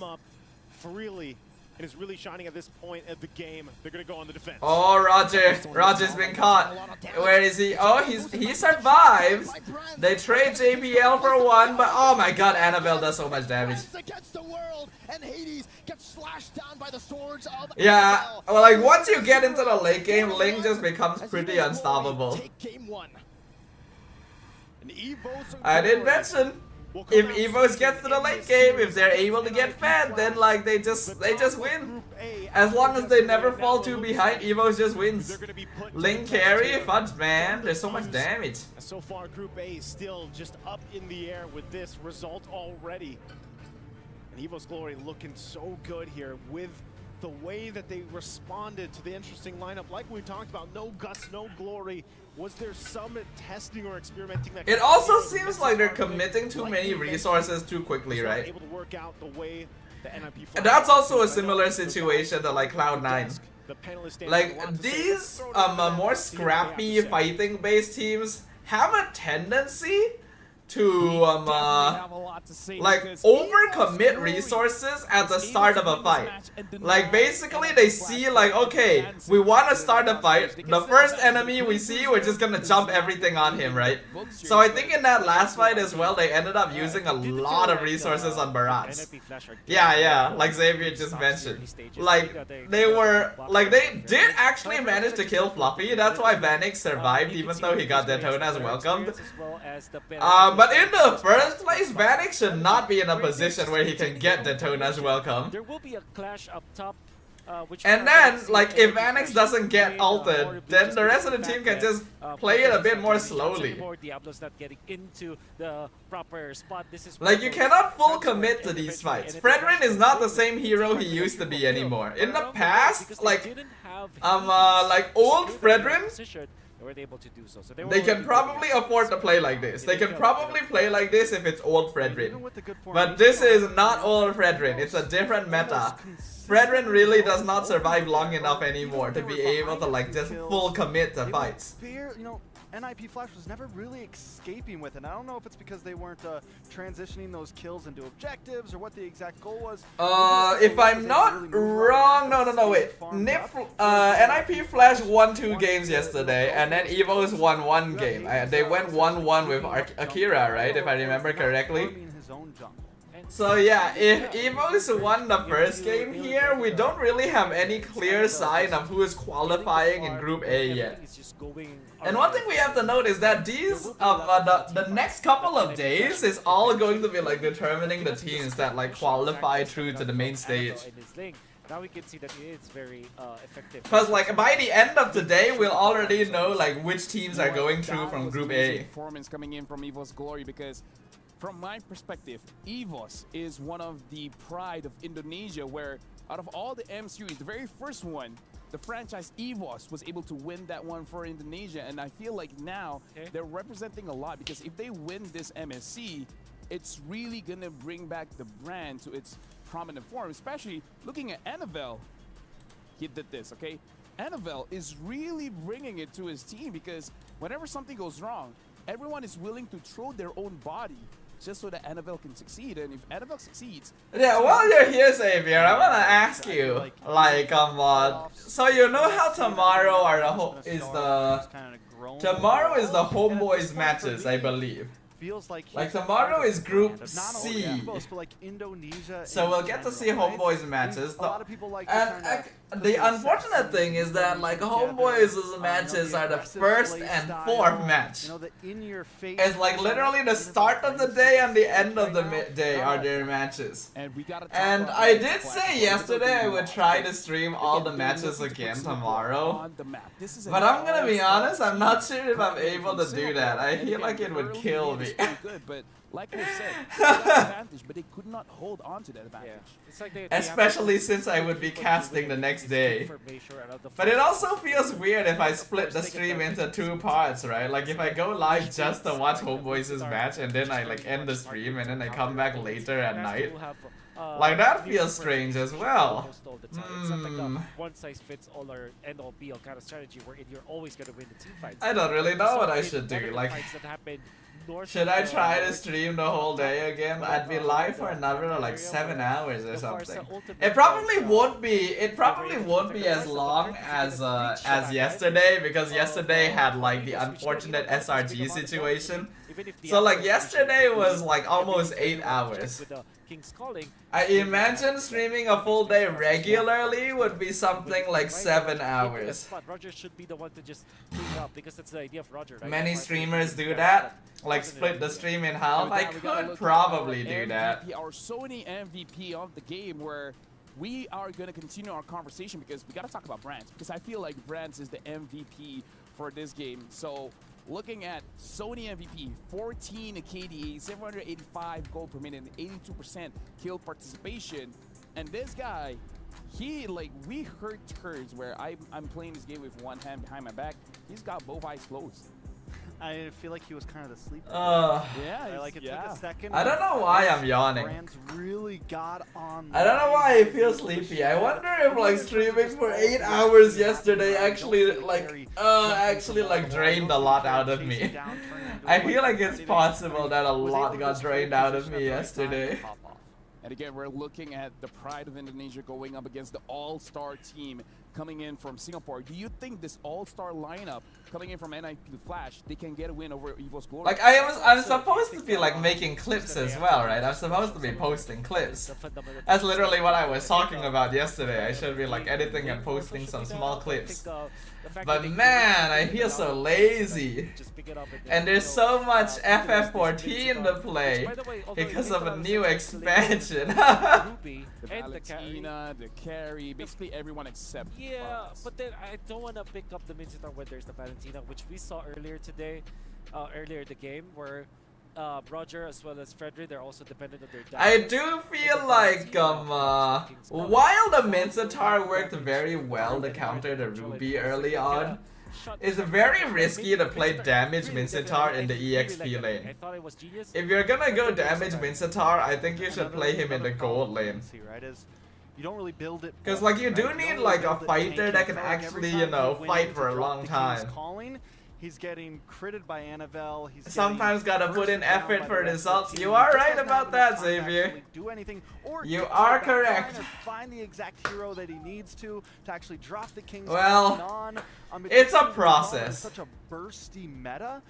Freely, and is really shining at this point of the game. They're gonna go on the defense. Oh, Roger's been caught. Where is he? Oh, he survives. They trade JBL for one, but oh my god, Annabelle does so much damage. Against the world, and Hades gets slashed down by the swords of Yeah, Annabelle. well, like once you get into the late game, Ling just becomes pretty As Evo's glory unstoppable. take game 1. And Evo's I did mention, if Evos gets to the late game, if they're able to get fed, then like they just win. As long as they never fall too behind, Evos just wins. Ling carry, fudge man, there's so much damage. So far, Group A is still just up in the air with this result already. And Evo's Glory looking so good here with the way that they responded to the interesting lineup. Like we talked about, no guts, no glory. Was there some testing or experimenting that It also seems like they're committing too many resources too quickly, right? Able to work out the way the NIP And that's also a similar situation to like Cloud9. Like these more scrappy fighting based teams have a tendency to like overcommit resources at the start of a fight. Like basically they see like, okay, we want to start a fight, the first enemy we see, we're just gonna jump everything on him, right? So I think in that last fight as well, they ended up using a lot of resources on Barats. Yeah, like Xavier just mentioned. Like they did actually manage to kill Fluffy. That's why Vanix survived even though he got Daytona's welcomed. But in the first place, Vanix should not be in a position where he can get Daytona's welcome. There will be a clash up top. And then, like, if Vanix doesn't get ulted, then the rest of the team can just play it a bit more slowly. Diablo's not getting into the proper spot. This is Like, you cannot full commit to these fights. Fredrin is not the same hero he used to be anymore. In the past, like old Fredrin, able to do so. they can probably afford to play like this. They can probably play like this if it's old Fredrin. But this is not old Fredrin. It's a different meta. Fredrin really does not survive long enough anymore to be able to like just full commit to fights. You know, NIP Flash was never really escaping with it. I don't know if it's because they weren't transitioning those kills into objectives or what the exact goal was. If I'm not wrong, no, wait. NIP Flash won 2 games yesterday, and then Evo's won 1 game. They went 1-1 with Akira, right? If I remember correctly. So yeah, if Evo's won the first game here, we don't really have any clear sign of who is qualifying in Group A yet. And one thing we have to note is that these the next couple of days is all going to be like determining the teams that like qualify through to the main stage. Now we can see that it's very effective. Because like by the end of today, we'll already know like which teams are going through from Group A. Performance coming in from Evo's Glory, because from my perspective, EVOS is one of the pride of Indonesia, where out of all the MSUs, the very first one, the franchise EVOS was able to win that one for Indonesia. And I feel like now they're representing a lot, because if they win this MSC, it's really gonna bring back the brand to its prominent form, especially looking at Annabelle. He did this, okay? Annabelle is really bringing it to his team, because whenever something goes wrong, everyone is willing to throw their own body just so that Annabelle can succeed. And if Annabelle succeeds... Yeah, while you're here, Xavier, I wanna ask you, like, so you know how tomorrow tomorrow is the homeboys matches, I believe. Feels like tomorrow is Group C. Indonesia, So we'll get to see homeboys matches. A lot of people like And the unfortunate thing is that like homeboys' matches are the first and fourth match. You know, the in-your-face. It's like literally the start of the day and the end of the day are their matches. And I did say yesterday I would try to stream all the matches again tomorrow. But I'm gonna be honest, I'm not sure if I'm able to do that. I feel like it would kill me. like we said, they got an advantage, but they could not hold on to that advantage. Yeah. It's like Especially since I would be casting the next day. But it also feels weird if I split the stream into 2 parts, right? Like if I go live just to watch Homeboys' match and then I like end the stream and then I come back later at night. Like that feels strange as well. It's not like a one size fits all or end all be all kind of strategy wherein you're always gonna win the team fights. I don't really know what I should do. Like, should I try to stream the whole day again? I'd be live for another like 7 hours or something. It probably won't be. It probably won't be as long as yesterday, because yesterday had like the unfortunate SRG situation. So like yesterday was like almost 8 hours. I imagine streaming a full day regularly would be something like 7 hours. Roger should be the one to just clean up, because that's the idea of Roger, right? Many streamers do that, like split the stream in half. I could probably do that. Our Sony MVP of the game, where we are going to continue our conversation because we got to talk about Brands, because I feel like Brands is the MVP for this game. So looking at Sony MVP, 14 KDA, 785 gold per minute, 82% kill participation. And this guy, he like, we heard turds where I'm playing this game with one hand behind my back. He's got both eyes closed. I feel like he was kind of the sleeper. Yeah, Like it took a second. I don't know why I'm yawning. Brands really got on. I don't know why I feel sleepy. I wonder if like streaming for 8 hours yesterday actually like drained a lot out of me. I feel like it's possible that a lot got drained out of me yesterday. And again, we're looking at the pride of Indonesia going up against the all-star team coming in from Singapore. Do you think this all-star lineup coming in from NIP Flash, they can get a win over Evo's Glory? Like I'm supposed to be like making clips as well, right? I'm supposed to be posting clips. That's literally what I was talking about yesterday. I should be like editing and posting some small clips. But man, I feel so lazy. And there's so much FF14 to play because of a new expansion. The Valentina, the carry, basically everyone except us. But then I don't want to pick up the Mincetar when there's the Valentina, which we saw earlier today, earlier in the game, where Roger as well as Frederick, they're also dependent on their dash. I do feel like while the Mincetar worked very well to counter the Ruby early on, it's very risky to play damage Mincetar in the EXP lane. If you're gonna go damage Mincetar, I think you should play him in the gold lane. You don't really build it. Because like you do need like a fighter that can actually, you know, fight for a long time. He's getting critted by Annabelle. He's sometimes gotta put in effort for results. You are right about that, Xavier. You are correct. Find the exact hero that he needs to actually drop the King's well, it's a process. Such a bursty meta.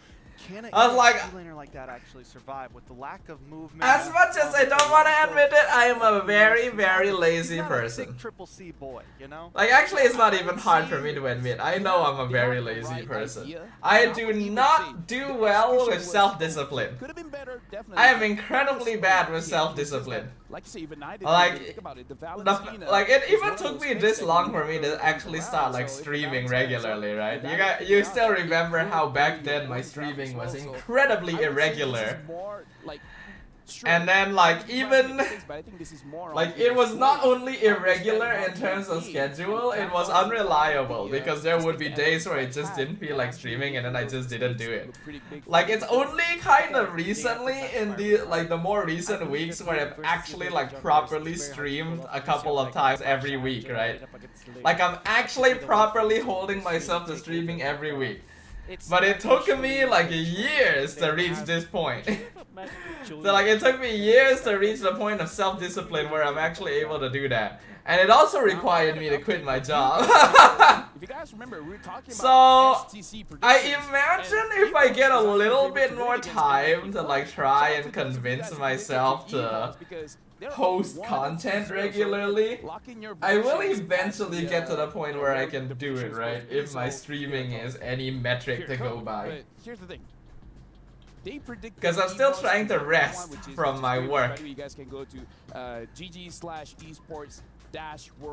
Can a laner like that actually survive with the lack of movement? As much as I don't want to admit it, I am a very, very lazy person. Triple C boy, you know? Like actually, it's not even hard for me to admit. I know I'm a very lazy person. I do not do well with self-discipline. I am incredibly bad with self-discipline. Like it even took me this long for me to actually start like streaming regularly, right? You still remember how back then my streaming was incredibly irregular. And then like even like it was not only irregular in terms of schedule, it was unreliable because there would be days where I just didn't feel like streaming and then I just didn't do it. Like it's only kind of recently in the more recent weeks where I've actually like properly streamed a couple of times every week, right? Like I'm actually properly holding myself to streaming every week. But it took me like years to reach this point. So like it took me years to reach the point of self-discipline where I'm actually able to do that. And it also required me to quit my job. So I imagine if I get a little bit more time to like try and convince myself to post content regularly, I will eventually get to the point where I can do it, right? If my streaming is any metric to go by. Here's the thing. Because I'm still trying to rest from my work. You guys can go to GG/esports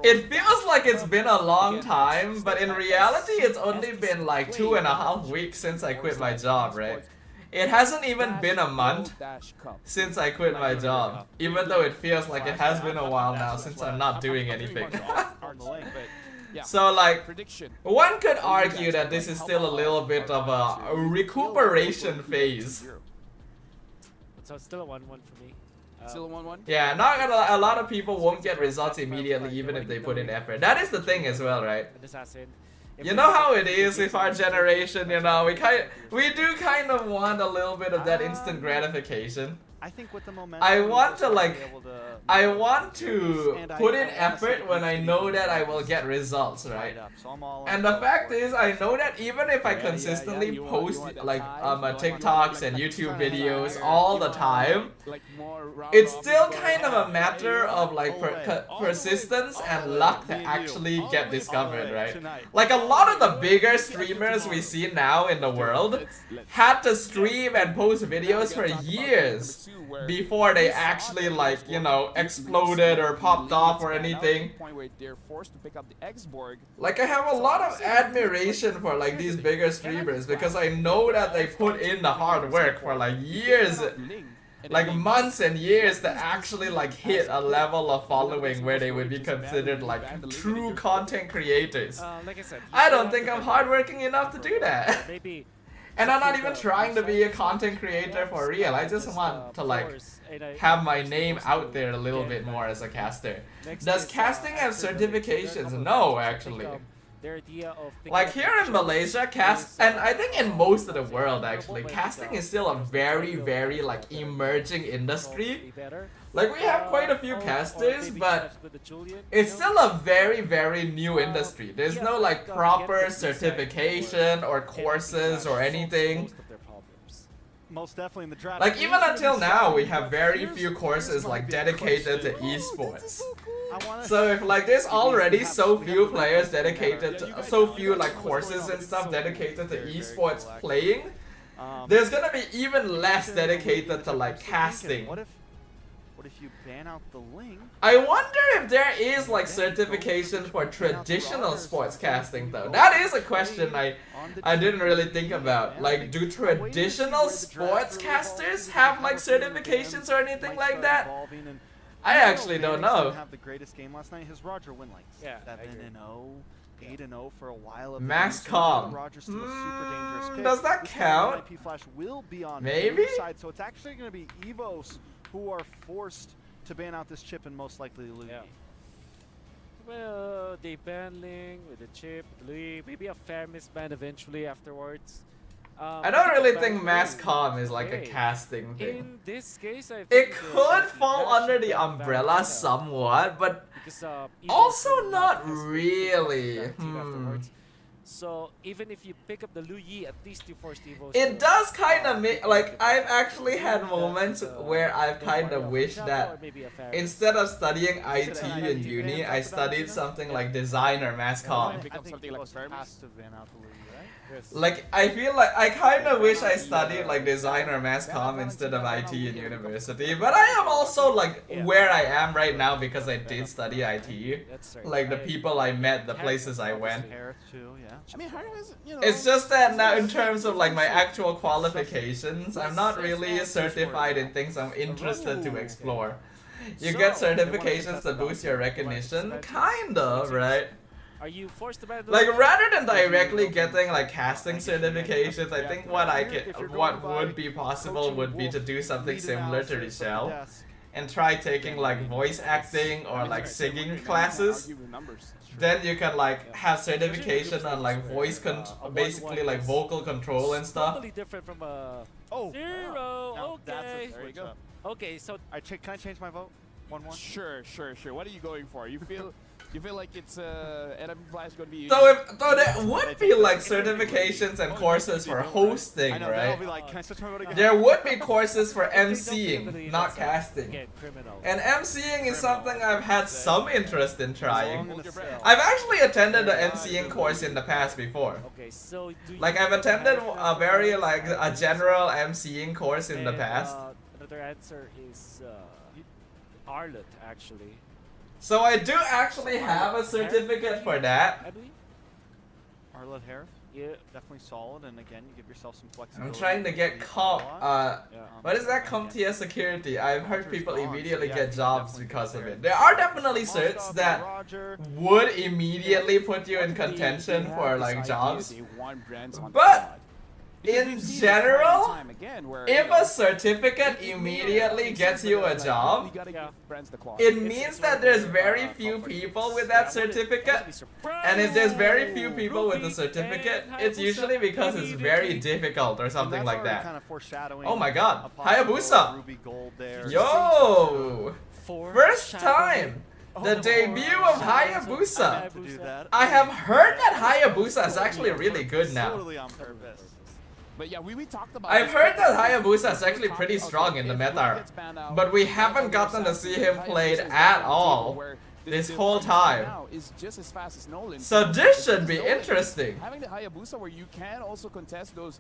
It feels like it's been a long time, but in reality it's only been like 2.5 weeks since I quit my job, right? It hasn't even Dash been a World month Dash Cup. since I quit my job, even though it feels like it has been a while now since I'm not doing I'm anything. pretty much on the lane, but yeah. So like, Prediction. one could argue that this is still a little bit of a recuperation phase. So it's still a 1-1 for me. Still a 1-1. Yeah, not gonna. A lot of people won't get results immediately, even if they put in effort. That is the thing as well, right? An assassin. You know how it is with our generation. You know, we do kind of want a little bit of that instant gratification. I think with the momentum, I want to we'll like, be able to I want to And put in I effort when I honestly know think that I it's will get results, right? tied up, so I'm all And in the for fact it. is, I know that even if I Yeah, consistently you post want that like tie, TikToks and YouTube videos all the time, Like more it's round still robin kind of going a matter of like All the way. persistence All and the way. luck to Me and you. actually All get the way. discovered, All the way. right? Tonight. Like a lot of the All bigger way. streamers we Tomorrow. see now in the world Let's had to stream and post videos for years before they actually like, you know, exploded or popped off or anything. Point where they're forced to pick up the X-Borg. Like I have a lot of admiration for like these bigger streamers because I know that they put in the hard work for like years, like months and years to actually like hit a level of following where they would be considered like true content creators. Like I said, you I still don't have think to I'm bet hardworking enough to do that. Maybe. And I'm not even trying to be a content creator for real. I just want to like have my name out there a little bit more as a caster. Does casting have certifications? No, actually. Like here in Malaysia, and I think in most of the world actually, casting is still a very, very like emerging industry. Like we have quite a few casters, but it's still a very, very new industry. There's no like proper certification or courses or anything. Most definitely in the draft. Like even until now, we have very few courses like dedicated to esports. So if like there's already so few players dedicated to, so few like courses and stuff dedicated to esports playing, there's gonna be even less dedicated to like casting. What if you ban out the link? I wonder if there is like certification for traditional sports casting though. That is a question I didn't really think about. Like, do traditional sports casters have like certifications or anything like that? I actually don't know. Have the greatest game last night. His Roger win like 7-0, 8-0 for a while. Max Com. Roger's still a super dangerous pick. Does that This time count? IP Flash will be on Maybe? the side, so it's actually going to be Evos who are forced to ban out this chip and most likely Louis. Yeah. Well, they ban Ling with the chip, Louis, maybe a fair misban eventually afterwards. I don't really think Mass Com is like a casting thing. In this case, I think It could fall under the umbrella somewhat, but also not really. So even if you pick up the Lu Yi, at least you force the Evo. It does kind of make, like, I've actually had moments where I've kind of wished that instead of studying IT in uni, I studied something like design or mass comm. I think Evos has to ban out the Louis, right? Like, I feel like I kind of wish I studied like design or mass comm instead of IT in university, but I am also like where I am right now because I did study IT. Like the people I met, the places I went. I mean, how is it, you know, It's just that now in terms of like my actual qualifications, I'm not really certified in things I'm interested to explore. You get certifications to boost your recognition? Kind of, right? Are you forced to ban the Like rather than directly getting like casting certifications, I think what would be possible would be to do something similar to Richelle and try taking like voice acting or like singing classes. Then you can like have certification on like basically like vocal control and stuff. Totally different from a Oh, zero. Okay. There you go. Okay, so Can I change my vote? 1-1. Sure. What are you going for? You feel like it's NMP Flash going to be? Though there would be like certifications and courses for hosting, I know, right? that'll be like, can I switch my vote again? There would be courses for MCing, not that's, casting. again, criminal. And MCing is something I've had some interest in trying. Hold your breath. I've actually attended an MCing course in the past before. Okay, so do you Like I've attended a very like a general MCing course in the and, past. Another answer is Arlet, actually. So I do actually have a certificate for that. I believe. Arlet Harris? Yeah. Definitely solid, and again, you give yourself some I'm flexibility. trying to get comp. What is that Again, CompTIA security? I've heard Roger's people gone, so immediately yeah, get he's jobs definitely because good of there. it. There are definitely certs Moscow, that Roger. would immediately put you in They- contention they for have this like idea jobs. they want brands on the But squad. Because in we've seen this general, time and time again where, if you know, a certificate it may immediately make gets sense, you but a then, like, job, we gotta Yeah. give brands the clause. it means that there's very few comfort. people with Yeah, that I wouldn't be certificate. surprised. And if there's very few people with the Ruby certificate, and it's Hayabusa usually because it's very immediately. difficult or And something that's like already that. kind of foreshadowing Oh my god, a possible Hayabusa! Ruby gold there. Yo! For First Shadow. time! The Oh, debut of Shadow. Hayabusa! To do that. I have heard that Hayabusa is actually really good now. Totally on purpose. But yeah, we talked about I've this heard that before. Hayabusa is actually We're pretty talking, strong okay, in the if meta, Ruby gets banned out, but we then haven't on the gotten to other see side, him Hayabusa played is at back on the all table where this the whole farm time. now is just as fast as Nolan. So this should Because be Nolan, interesting. Having the Hayabusa where you can also contest those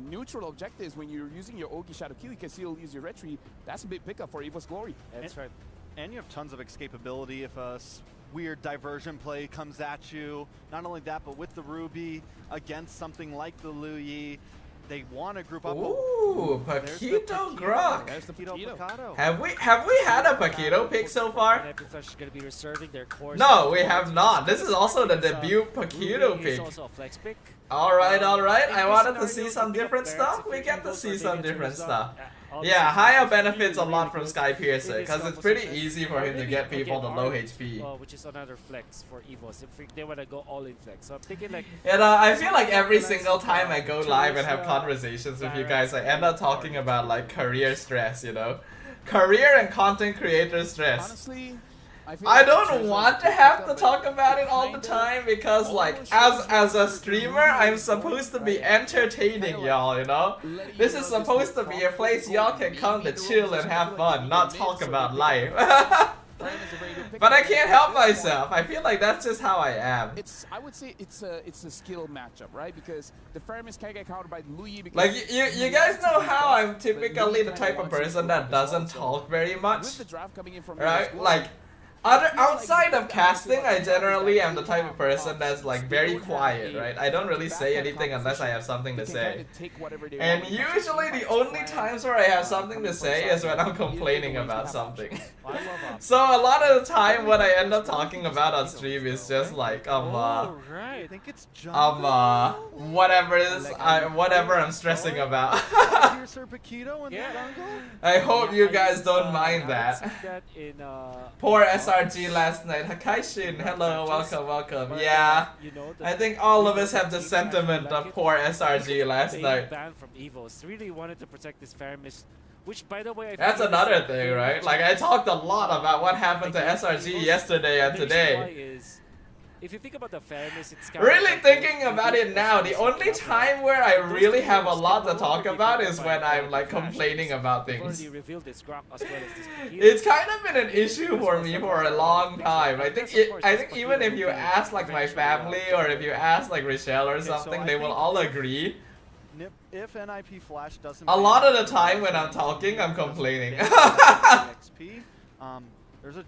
neutral objectives when you're using your Ogi Shadow Kill, you can still use your retreat. That's a big pickup for Evo's Glory. That's right. And you have tons of escapability if a weird diversion play comes at you. Not only that, but with the Ruby against something like the Luyi, they want to group up. Ooh, There's the Paquito Grok. There's the Paquito Paquito. Picado. Have we had a Paquito pick so far? And Epiflash is going to be reserving their cores. No, we have not. This is also the debut Paquito Ruby is pick. also a flex pick. Alright, alright. In I this wanted to scenario, see you some pick up different Barretts stuff. if We you get to go see for some David different Turzon. stuff. Obviously, Yeah, Haya it's benefits a really, lot really from good. Sky Piercer It is because it's composition. pretty easy for him to Maybe get people to again, low Art, HP. which is another flex for Evos if they want to go all in flex. So I'm thinking like And I feel like every single time I go live and have Teresa, conversations with you Barretts, guys, I end up talking and about like career stress, you know? Career and content creator stress. Honestly, I feel I like don't Terzon's want to a good have pickup, to but talk about it all the kinda time because like almost as a shows streamer Ruby I'm is supposed to going, be right? entertaining Kinda y'all, you know? letting This you is know this supposed to new be a place confidence y'all goal, can come to maybe the chill role and have position, I feel fun, like not he talk mid, so about they life. pick up Fran is a very good pickup, But I and can't at help this point, myself. I feel like that's just how I am. I would say it's a skill matchup, right? Because the Faramis can get countered by Luyi because Like you guys know how I'm typically Luyi the kinda type of wants to person improve that as well, doesn't so talk very much. with the draft coming in from Right? Evo's Like Glory, outside of casting, I generally am the type of person that's like very quiet, right? I don't really say anything unless I have something to say. And usually the only times where I have something to say is when I'm complaining about something. I love So a lot of the time what I end up talking about on stream is just like Oh, I right. think it's jungle. whatever I'm stressing about. Piercer Paquito in Yeah. the jungle. I hope you guys don't I mind haven't that. seen that in Poor SRG last night. Hakaishin, hello, welcome. but, Yeah. you know, the I think all of us Evo have the teams actually sentiment like of it. poor SRG last Being night. banned from Evos really wanted to protect this Faramis, which by the way I That's feel is another like thing, very right? much Like I talked a lot about what happened to like SRG Evos. yesterday and The reason why today. is, if you think about the Faramis, it's kind of Really like thinking the about it now, the only time where I really have a lot to talk about is when I'm like complaining about They've things. already revealed this Grok as well as this Paquito. It's kind of been an issue for me for a long time. I think even if you ask like my family or if you ask like Rochelle or Okay, so something, I they will think all if- agree. If NIP Flash doesn't. A lot of the time when I'm talking, I'm complaining. XP,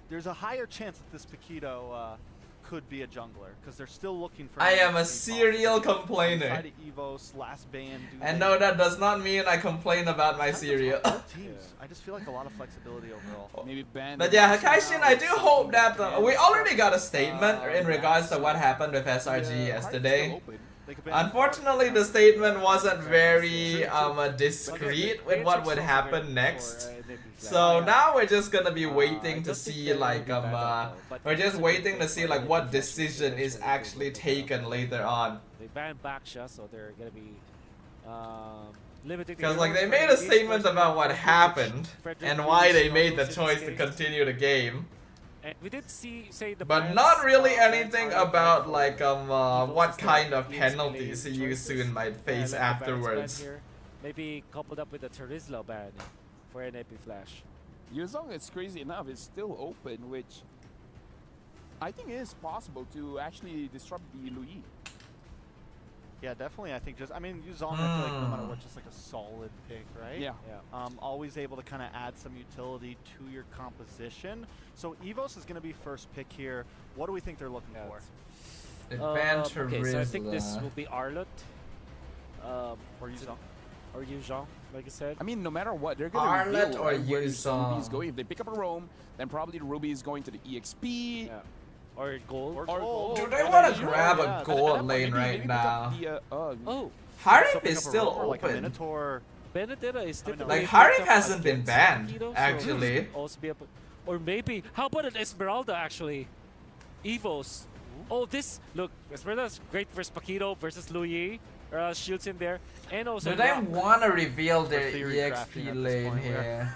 there's a higher chance that this Paquito could be a jungler because they're still looking for. I an am a XP serial possible. complainer. Inside of Evos, last ban. And no, that does not mean I complain about my cereal. Teams. I just feel like a lot of flexibility overall. maybe ban. But yeah, Hakaishin, I do hope that we already got a statement in regards to what happened with SRG yesterday. They could ban Unfortunately, the statement wasn't very discreet with what would happen next. So now we're just gonna be waiting to see like we're just waiting to see like what decision is actually taken later on. They banned Baksha, so they're gonna be limiting. Because like they made a statement about what happened and why they made the choice to continue the game. And we did say the But bans, not really bans anything are about for like Evos what instead kind of being penalties escalated you choices. soon might face Like the Barretts afterwards. ban here, maybe coupled up with the Terizla ban for NAP Flash. Yuzong, it's crazy enough, is still open, which I think is possible to actually disrupt the Luyi. Yeah, definitely. I think I mean, Yuzong, I feel like no matter what, just like a solid pick, right? Yeah. Yeah. Always able to kind of add some utility to your composition. So Evos is going to be first pick here. What do we think they're looking Yeah, for? Adventure Okay, so I think this Rizla. will be Arlott. Or you don't. Or Yuzhong, like I said. I mean, no matter what, they're going to Arlott reveal or right, where these Yuzhong. rubies going. If they pick up a roam, then probably the ruby is going to the EXP. Yeah. Or gold. Or gold. Do they And want then to you- grab yeah, a at gold that point, lane maybe right pick up now? the, Oh, Harif So pick is up a still roam or like a open. Minotaur. Benedetta is typically Like, picked Harif up hasn't been against banned, Mosquito, so actually. it could also be or maybe, how about an Esmeralda actually? Evos. Oh, this, look, Esmeralda's great versus Paquito versus Louis. Shields in there. And also Do they Rock. want to reveal their theory crafting EXP at this lane point, here?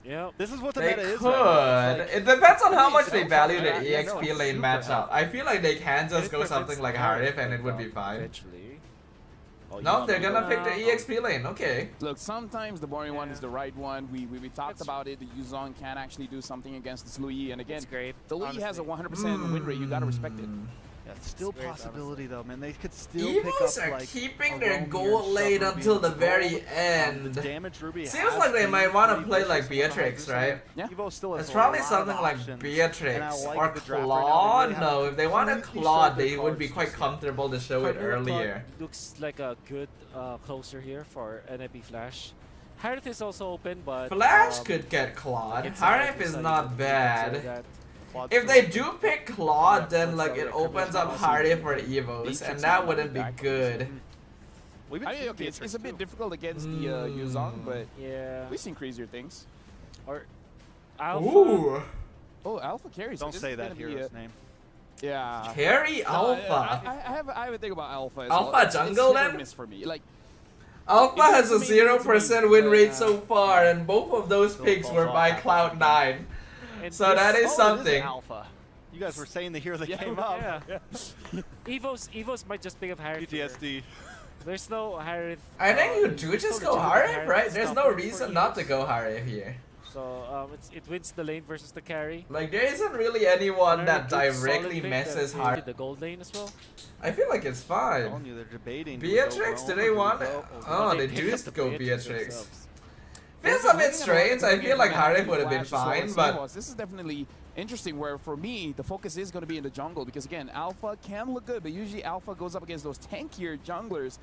Yeah. This is what the They meta is right now. It's could. like- It depends on how much they It's value also- their yeah, no, EXP it's lane super matchup. helpful. I feel like they can just It go something prevents like Harif Harif and it would be from fine. Eventually. Oh, No, you they're want gonna to pick the EXP lane. Okay. Look, sometimes the boring one is Yeah. the right one. We talked It's- about it. The Yuzong can actually do something against this Louis. And again, It's great. the Louis has a honestly. 100% win rate. You gotta respect it. Yeah, it's still It's great, possibility though, man. They could still pick Evos up are like keeping a their roam here, gold shove lane Ruby until into the very gold. end. The damage Ruby Seems has like they been might want to pretty play vicious like with the Beatrix, Hayabusa. right? Yeah. Evo still has It's a probably lot something of like options, Beatrix and I like or the draft right now. They Claude. really have No, if they want a completely Claude, shuffled their they would be cards quite this comfortable to show it Carmilla Claude earlier. looks like a good closer here for NMB Flash. Harith is also open, but Flash could get Claude. it's Harif is you not can bad. consider that. Claude's If still they open. do pick Claude, Yeah, then let's like go it with opens up Carmilla. Harif for Evos, Beatrix and might that not wouldn't be be back, good. We've been I mean, seeing okay, it's Beatrix a bit too. difficult against the Yuzong, but Yeah. we've seen crazier things. Or Alpha. Ooh, Oh, Alpha carries. Don't This say is that gonna be hero's a- name. Yeah. carry No, Alpha. I have a thing about Alpha. As Alpha well. It's jungle hit or then? miss for me. Like Alpha It's has a amazing, 0% win but, rate so far, and both of those Still picks falls were off by half Cloud9. And So this- that is Oh, it something. Alpha. You guys were saying the hero that Yeah, came we- up. Yeah. Evos might just pick up Harith. here. PTSD. There's no Harith. I think you do still just go legitimate Harif, right? There's stop no for reason not to Evos. go Harif here. So it wins the lane versus the carry. Like, there isn't really anyone that Another good solid directly pick messes that Harif. did the gold lane as well. I feel like it's fine. Telling you, they're debating. do we go Beatrix, roam do or they we want go it? over? Oh, they picked do up the go Beatrix Beatrix. themselves. Feels a bit strange. I feel like Harif would have been fine, but this is definitely interesting. Where for me, the focus is going to be in the jungle because again, Alpha can look good, but usually Alpha goes up against those tankier junglers.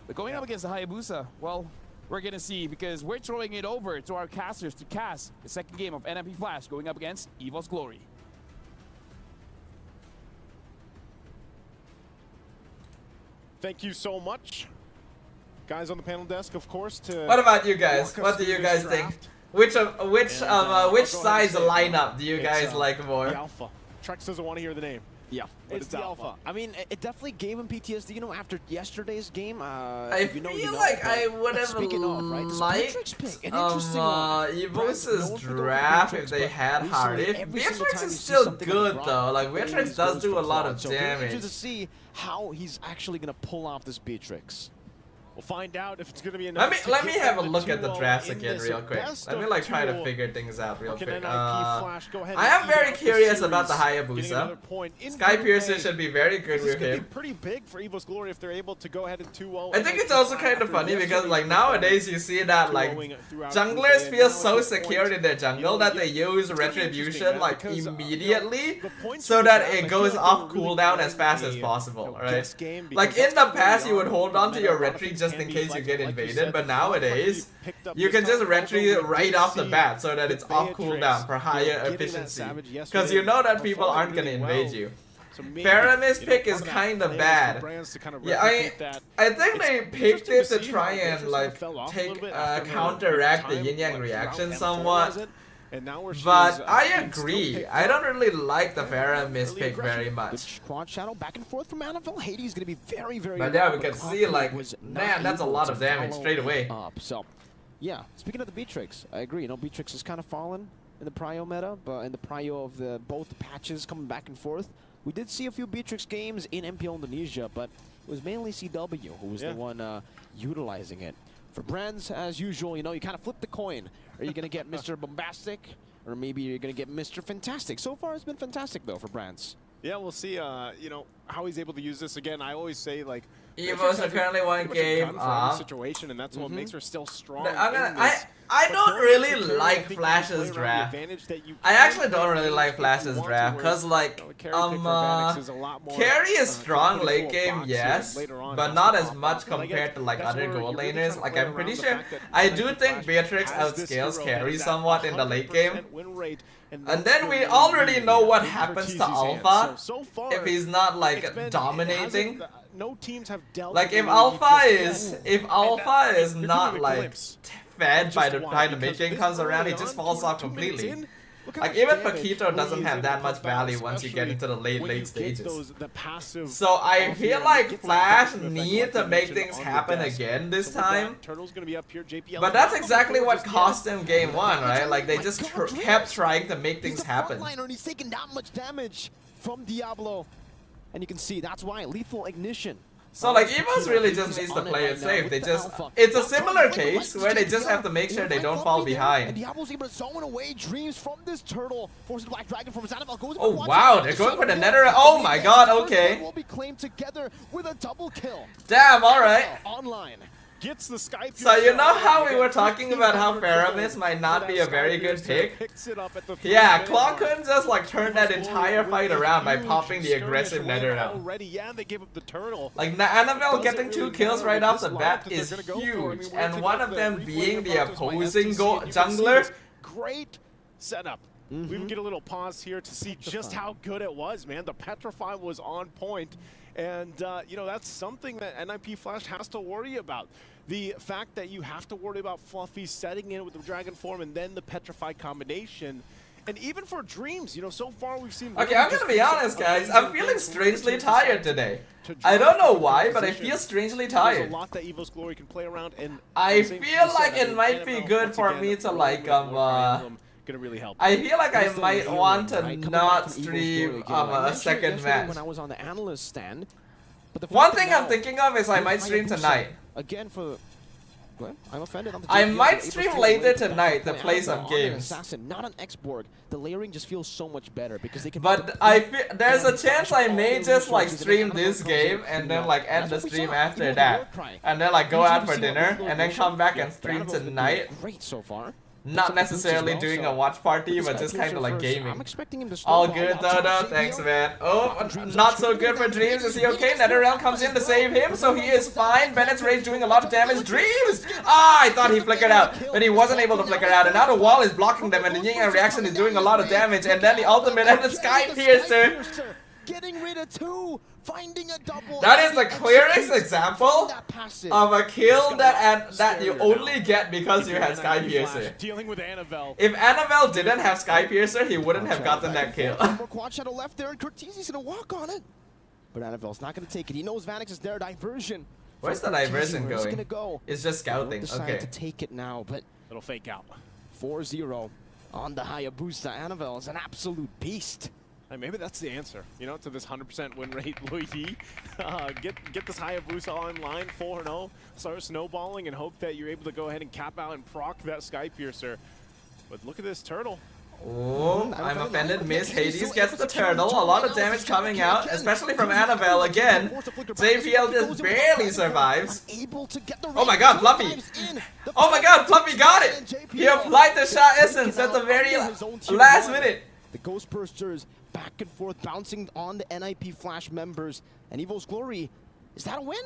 But going up against the Hayabusa, well, we're gonna see because we're throwing it over to our casters to cast the second game of NMP Flash going up against Evo's Glory. Thank you so much, guys on the panel desk, of course. To what about you guys? walk us What do through you this guys think? draft. Which And, I'll which go ahead size and say it now. lineup do you It's, guys like more? The Alpha. Trex doesn't want to hear the name. Yeah, But it's the alpha. I mean, it definitely gave him PTSD. You know, after yesterday's game. I if you know, feel you know, like but I would have speaking of, right, this liked Beatrix pick, an interesting one. Evos' Brand's known for going for draft Beatrix, if they but had recently, Harif. every single Beatrix time is you see still something good like though. Brock, Like always Beatrix does goes do for a lot Claude. of So very interested damage. to see how he's actually going to pull off this Beatrix. We'll find out if it's going to be Let enough. me have a look at the drafts again real quick. Let me like try to figure. figure things out real quick. Flash go ahead I and am eat very up the curious about the series, getting Hayabusa. another point in Sky Group Piercer A. should be very good This is with gonna him. be pretty big for Evo's Glory if they're able to go ahead and 2-0. I think it's also kind of funny because like nowadays you see that like junglers feel so secure in their jungle that they use retribution like immediately so that it goes off cooldown as fast as possible, right? Like in the past you would hold on to your retreat just in case you get invaded, but nowadays you can just retreat right off the bat so that it's off cooldown for higher efficiency. Because you know that people aren't gonna invade you. Faramis pick is kind of bad. Yeah, I think they picked it to try and like counteract the yin yang reaction somewhat. But I agree. I don't really like the Faramis pick very much. Quad Shadow back and forth from Annabelle. Hades going to be very, very. But yeah, we low, can see Concrete like, was not man, that's a able lot to of damage follow straight away. up. So, yeah. Speaking of the Beatrix, I agree. You know, Beatrix has kind of fallen in the prio meta, but in the prio of the both patches coming back and forth. We did see a few Beatrix games in MPL Indonesia, but it was mainly CW who was the one utilizing it. For Brands, as usual, you know, you kind of flip the coin. Are you going to get Mr. Bombastic, or maybe you're going to get Mr. Fantastic? So far, it's been fantastic, though, for Brands. Yeah, we'll see. You know how he's able to use this again. I always say like. Evos are currently one game off. Situation, and that's what makes her still strong. I don't really like Flash's draft. I actually don't really like Flash's draft because like carry is strong late game, yes, but not as much compared to like other gold laners. Like I'm pretty sure I do think Beatrix outscales carry somewhat in the late game. And then we already know what happens to Alpha if he's not like dominating. No teams have dealt like if Alpha is not like fed by the time the mid game comes around, he just falls off completely. Like even Paquito doesn't have that much value once you get into the late stages. So I feel like Flash needs to make things happen again this time. But that's exactly what cost him game 1, right? Like they just kept trying to make things happen. He's taking that much damage from Diablo. And you can see that's why lethal ignition. So like Evos really just needs to play it safe. They just it's a similar case where they just have to make sure they don't fall behind. And Diablo's able to zone away Dreams from this turtle. Forces Black Dragon from Zanabel goes. Oh wow, they're going for the nether. Oh my god, okay. Will be claimed together with a double kill. Damn, alright. Online. Gets the Skype. So you know how we were talking about how Faramis might not be a very good pick? Yeah, Claw couldn't just like turn that entire fight around by popping the aggressive nether out. Like Annabelle getting 2 kills right off the bat is huge, and one of them being the opposing jungler. Great setup. We would get a little pause here to see just how good it was, man. The Petrify was on point. And, you know, that's something that NIP Flash has to worry about. The fact that you have to worry about Fluffy setting in with the Dragon form and then the Petrify combination. And even for Dreams, you know, so far we've seen... Okay, I'm gonna be honest, guys. I'm feeling strangely tired today. I don't know why, but I feel strangely tired. There's a lot that Evo's Glory can play around, and I feel like it might be good for me to, like, gonna really help. I feel like I might want to not stream a second match. When I was on the analyst stand, but one thing I'm thinking of is I might stream tonight. Again for I'm offended. I might stream later tonight to play some games. Assassin, not an X-Borg. The layering just feels so much better because they can. But I feel there's a chance I may just like stream this game and then like end the stream after that, and then like go out for dinner and then come back and stream tonight. Great so far. Not necessarily doing a watch party, but just kind of like gaming. I'm expecting him to all good, Dodo. Thanks, man. Oh, not so good for Dreams. Is he okay? NetherRealm comes in to save him, so he is fine. Bennett's Rage doing a lot of damage. Dreams! Ah, I thought he flickered out, but he wasn't able to flicker out. And now the wall is blocking them, and the Yin Yang reaction is doing a lot of damage. And then the ultimate and the Sky Piercer. Getting rid of 2, finding a double. That is the clearest example of a kill that you only get because you had Sky Piercer. Dealing with Annabelle. If Annabelle didn't have Sky Piercer, he wouldn't have gotten that kill. More quad shadow left there, and Cortese's gonna walk on it. But Annabelle's not gonna take it. He knows Vanix is there. Diversion. Where's the diversion going? It's just scouting. Okay. To take it now, but it'll fake out. 4-0 on the Hayabusa. Annabelle is an absolute beast. Maybe that's the answer, you know, to this 100% win rate, Luigi. Get this Hayabusa online, 4-0, start snowballing, and hope that you're able to go ahead and cap out and proc that Sky Piercer. But look at this turtle. Oh, I'm offended. Miss Hades gets the turtle. A lot of damage coming out, especially from Annabelle again. JPL just barely survives. Oh my god, Fluffy! Oh my god, Fluffy got it! He applied the shot essence at the very last minute. The Ghost Bursters back and forth, bouncing on the NIP Flash members. And Evo's Glory, is that a win?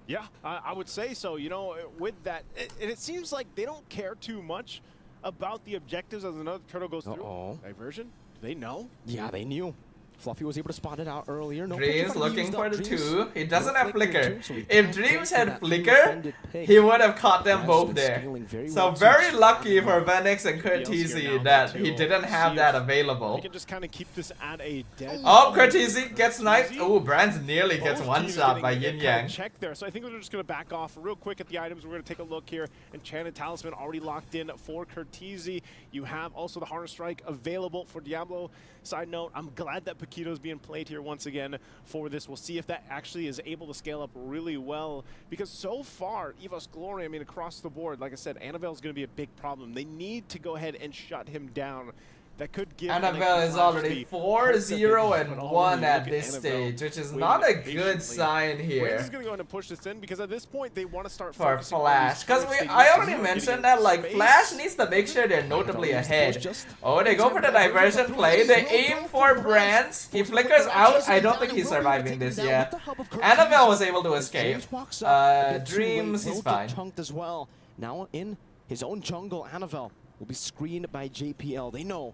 Yeah, I would say so. You know, with that, it seems like they don't care too much about the objectives as another turtle goes through. Diversion? Do they know? Yeah, they knew. Fluffy was able to spot it out earlier. No Dreams looking for the 2. He doesn't have Flicker. If Dreams had Flicker, he would have caught them both there. So very lucky for Vanix and Cortese that he didn't have that available. He can just kind of keep this at a dead. Oh, Cortese gets sniped. Oh, Brands nearly gets one-shot by Yin Yang. Check there. So I think we're just going to back off real quick at the items. We're going to take a look here. Enchanted Talisman already locked in for Cortese. You have also the Harness Strike available for Diablo. Side note, I'm glad that Paquito's being played here once again for this. We'll see if that actually is able to scale up really well, because so far, Evo's Glory, I mean, across the board, like I said, Annabelle's going to be a big problem. They need to go ahead and shut him down. that could give Annabelle is already 4-0-1 at this stage, which is not a good sign Raze here is going to go ahead and push this in because at this point they want to start for focusing on Flash. these Because first stages I to already start mentioned getting that like space. Flash needs to make sure they're notably ahead. Oh, they go for the diversion play. They aim for Brands. He flickers out. I don't think he's surviving this yet. Annabelle was able to escape. Dreams, he's fine. Chunked as well. Now in his own jungle, Annabelle will be screened by JPL. They know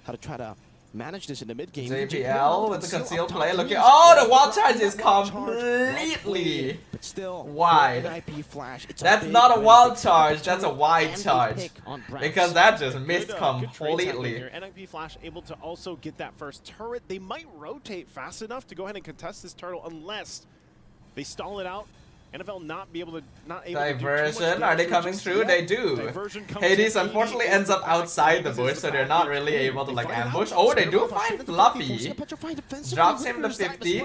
how to try to manage this in the mid game. JPL with the concealed play looking. Oh, the wall charge is completely but still wide. NIP Flash, it's That's big not a win. wild They charge, took that's a turret wide and charge. pick on Brax. Because that just missed Good trades happening completely. here. NIP Flash able to also get that first turret. They might rotate fast enough to go ahead and contest this turtle unless they stall it out. NFL not able to Diversion, are they coming through? They do. Diversion comes Hades in. unfortunately ends up outside the bush, so they're not really able to like ambush. Oh, they do find Fluffy. Drops him to 50.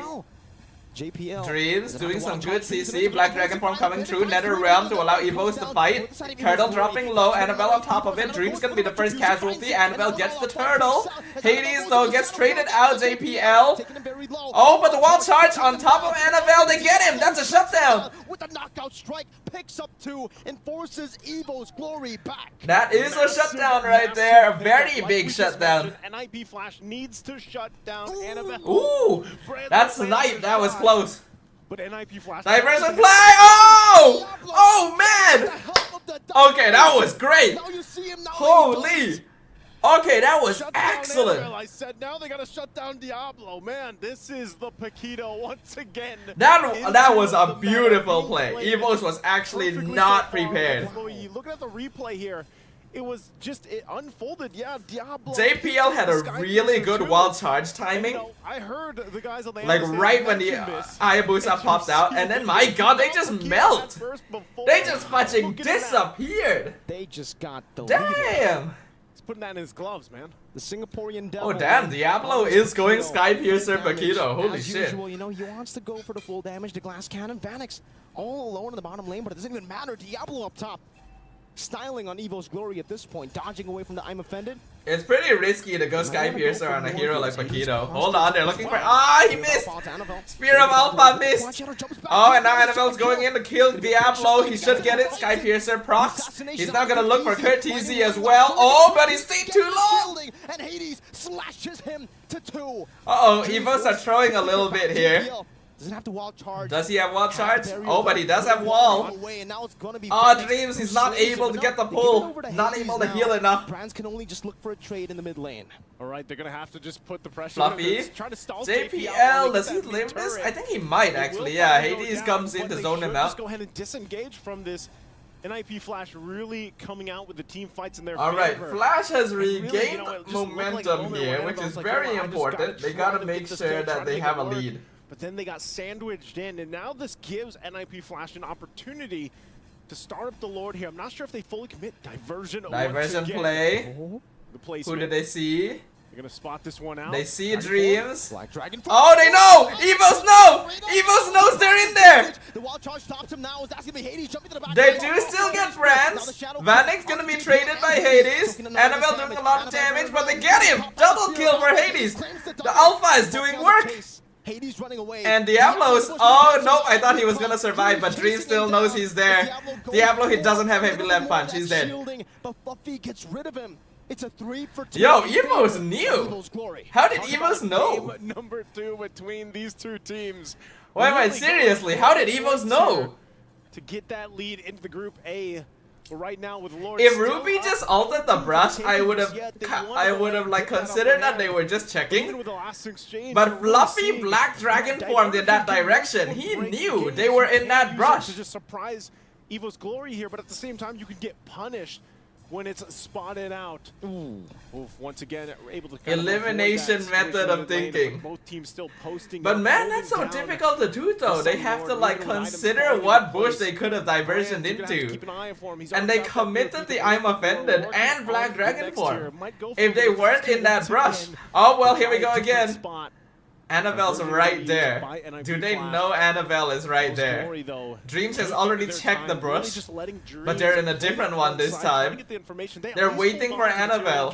JPL. Dreams doing some good CC. Black Dragon form coming through. Nether Realm to allow Evos to fight. Turtle dropping low. Annabelle on top of it. Dreams gonna be the first casualty. Annabelle gets the turtle. Hades though gets traded out. JPL. Oh, but the wall charge on top of Annabelle. They get him. That's a shutdown. With a knockout strike, picks up 2 and forces Evo's glory back. That is a shutdown right there. A very big shutdown. NIP Flash needs to shut down Annabelle. Ooh, that's a knife. That was close. But NIP Flash. Diversion play. Oh! Oh man! Okay, that was great. Holy! Okay, that was excellent. I said now they gotta shut down Diablo. Man, this is the Paquito once again. That was a beautiful play. Evos was actually Perfectly not so far. prepared. Looking at the replay here, it was just it unfolded. Yeah, Diablo. JPL had a really good wall charge And, timing. I heard the guys on the Like analyst right when the mentioned this. Hayabusa popped out, and then my god, they just melt. They just fucking disappeared. They just got deleted. Damn. He's putting that in his gloves, man. The Singaporean devil. Oh damn, Diablo is going Sky Piercer Damage. Paquito. Holy As shit. usual, you know, he wants to go for the full damage. The glass cannon. Vanix all alone in the bottom lane, but it doesn't even matter. Diablo up top. Styling on Evo's glory at this point, dodging away from the I'm offended. It's pretty risky to go Sky Piercer on a hero like Paquito. Hold on, they're looking for. He missed! Spear of Alpha missed! Oh, and now Annabelle's going in to kill Diablo. He should get it. Sky Piercer procs. He's now gonna look for Kurt TZ as well. Oh, but he stayed too low! And Hades slashes him to 2. Uh-oh, Evos are throwing a little bit here. Doesn't have to wall charge. Does he have wall charge? Oh, but he does have wall. Oh, Dreams, he's not able to get the pull. Not able to heal enough. Brands can only just look for a trade in the mid lane. All right, they're gonna have to just put the pressure. Fluffy. Try to stall JPL, does he live this? I think he might actually, yeah. Hades comes in to zone him out. Just go ahead and disengage from this. NIP Flash really coming out with the team fights in their Alright, favor. Flash has Really, regained it just looked like a momentum moment here, where which is Annabelle's like, very "Oh, I just important. They try gotta to make beat this sure kill, try that to they make have it a work." lead. But then they got sandwiched in, and now this gives NIP Flash an opportunity to start up the Lord here. I'm not sure if they fully commit. Diversion Diversion once again. play. The placement. Who did they see? They're gonna spot this one out. They see Dreams. Black Dragon. Oh, they know! Evos know! Evos knows they're in there! The wall charge stops him now. That's gonna be Hades jumping to the back. They do still get Brands. Vanix gonna be traded by Hades. Annabelle doing a lot of damage, but they get him! Double kill for Hades! The Alpha is doing work! Hades running away. And Diablo's, oh nope, I thought he was gonna survive, but Dream still knows he's there. Diablo, he doesn't have heavy left punch, he's dead. But Fluffy gets rid of him. It's a 3 for 2. Yo, Evos knew! How did Evos know? Game number 2 between these two teams. Wait, seriously, how did Evos know? To get that lead into the Group A. But right now with Lord If still Ruby up, just ulted the brush, I would have like considered that they were just even checking. with the last exchange, But we're really Fluffy seeing Black Dragon Diversion formed in that can really direction. He break knew games. they were You in that can't use it brush. to just surprise Evo's glory here, but at the same time you can get punished when it's spotted out. Oof, once again, able to kind of Elimination avoid that method situation of with Lane, thinking. but both teams still posting. But up, man, that's so holding down. difficult to do though. They have to like consider what bush they could have diversioned into. And they committed the I'm offended and Black Dragon form. If they weren't in that brush. Oh well, here we go again. Annabelle's right there. Do they know Annabelle is right there? Dreams has already checked the brush, but they're in a different one this time. They're waiting for Annabelle.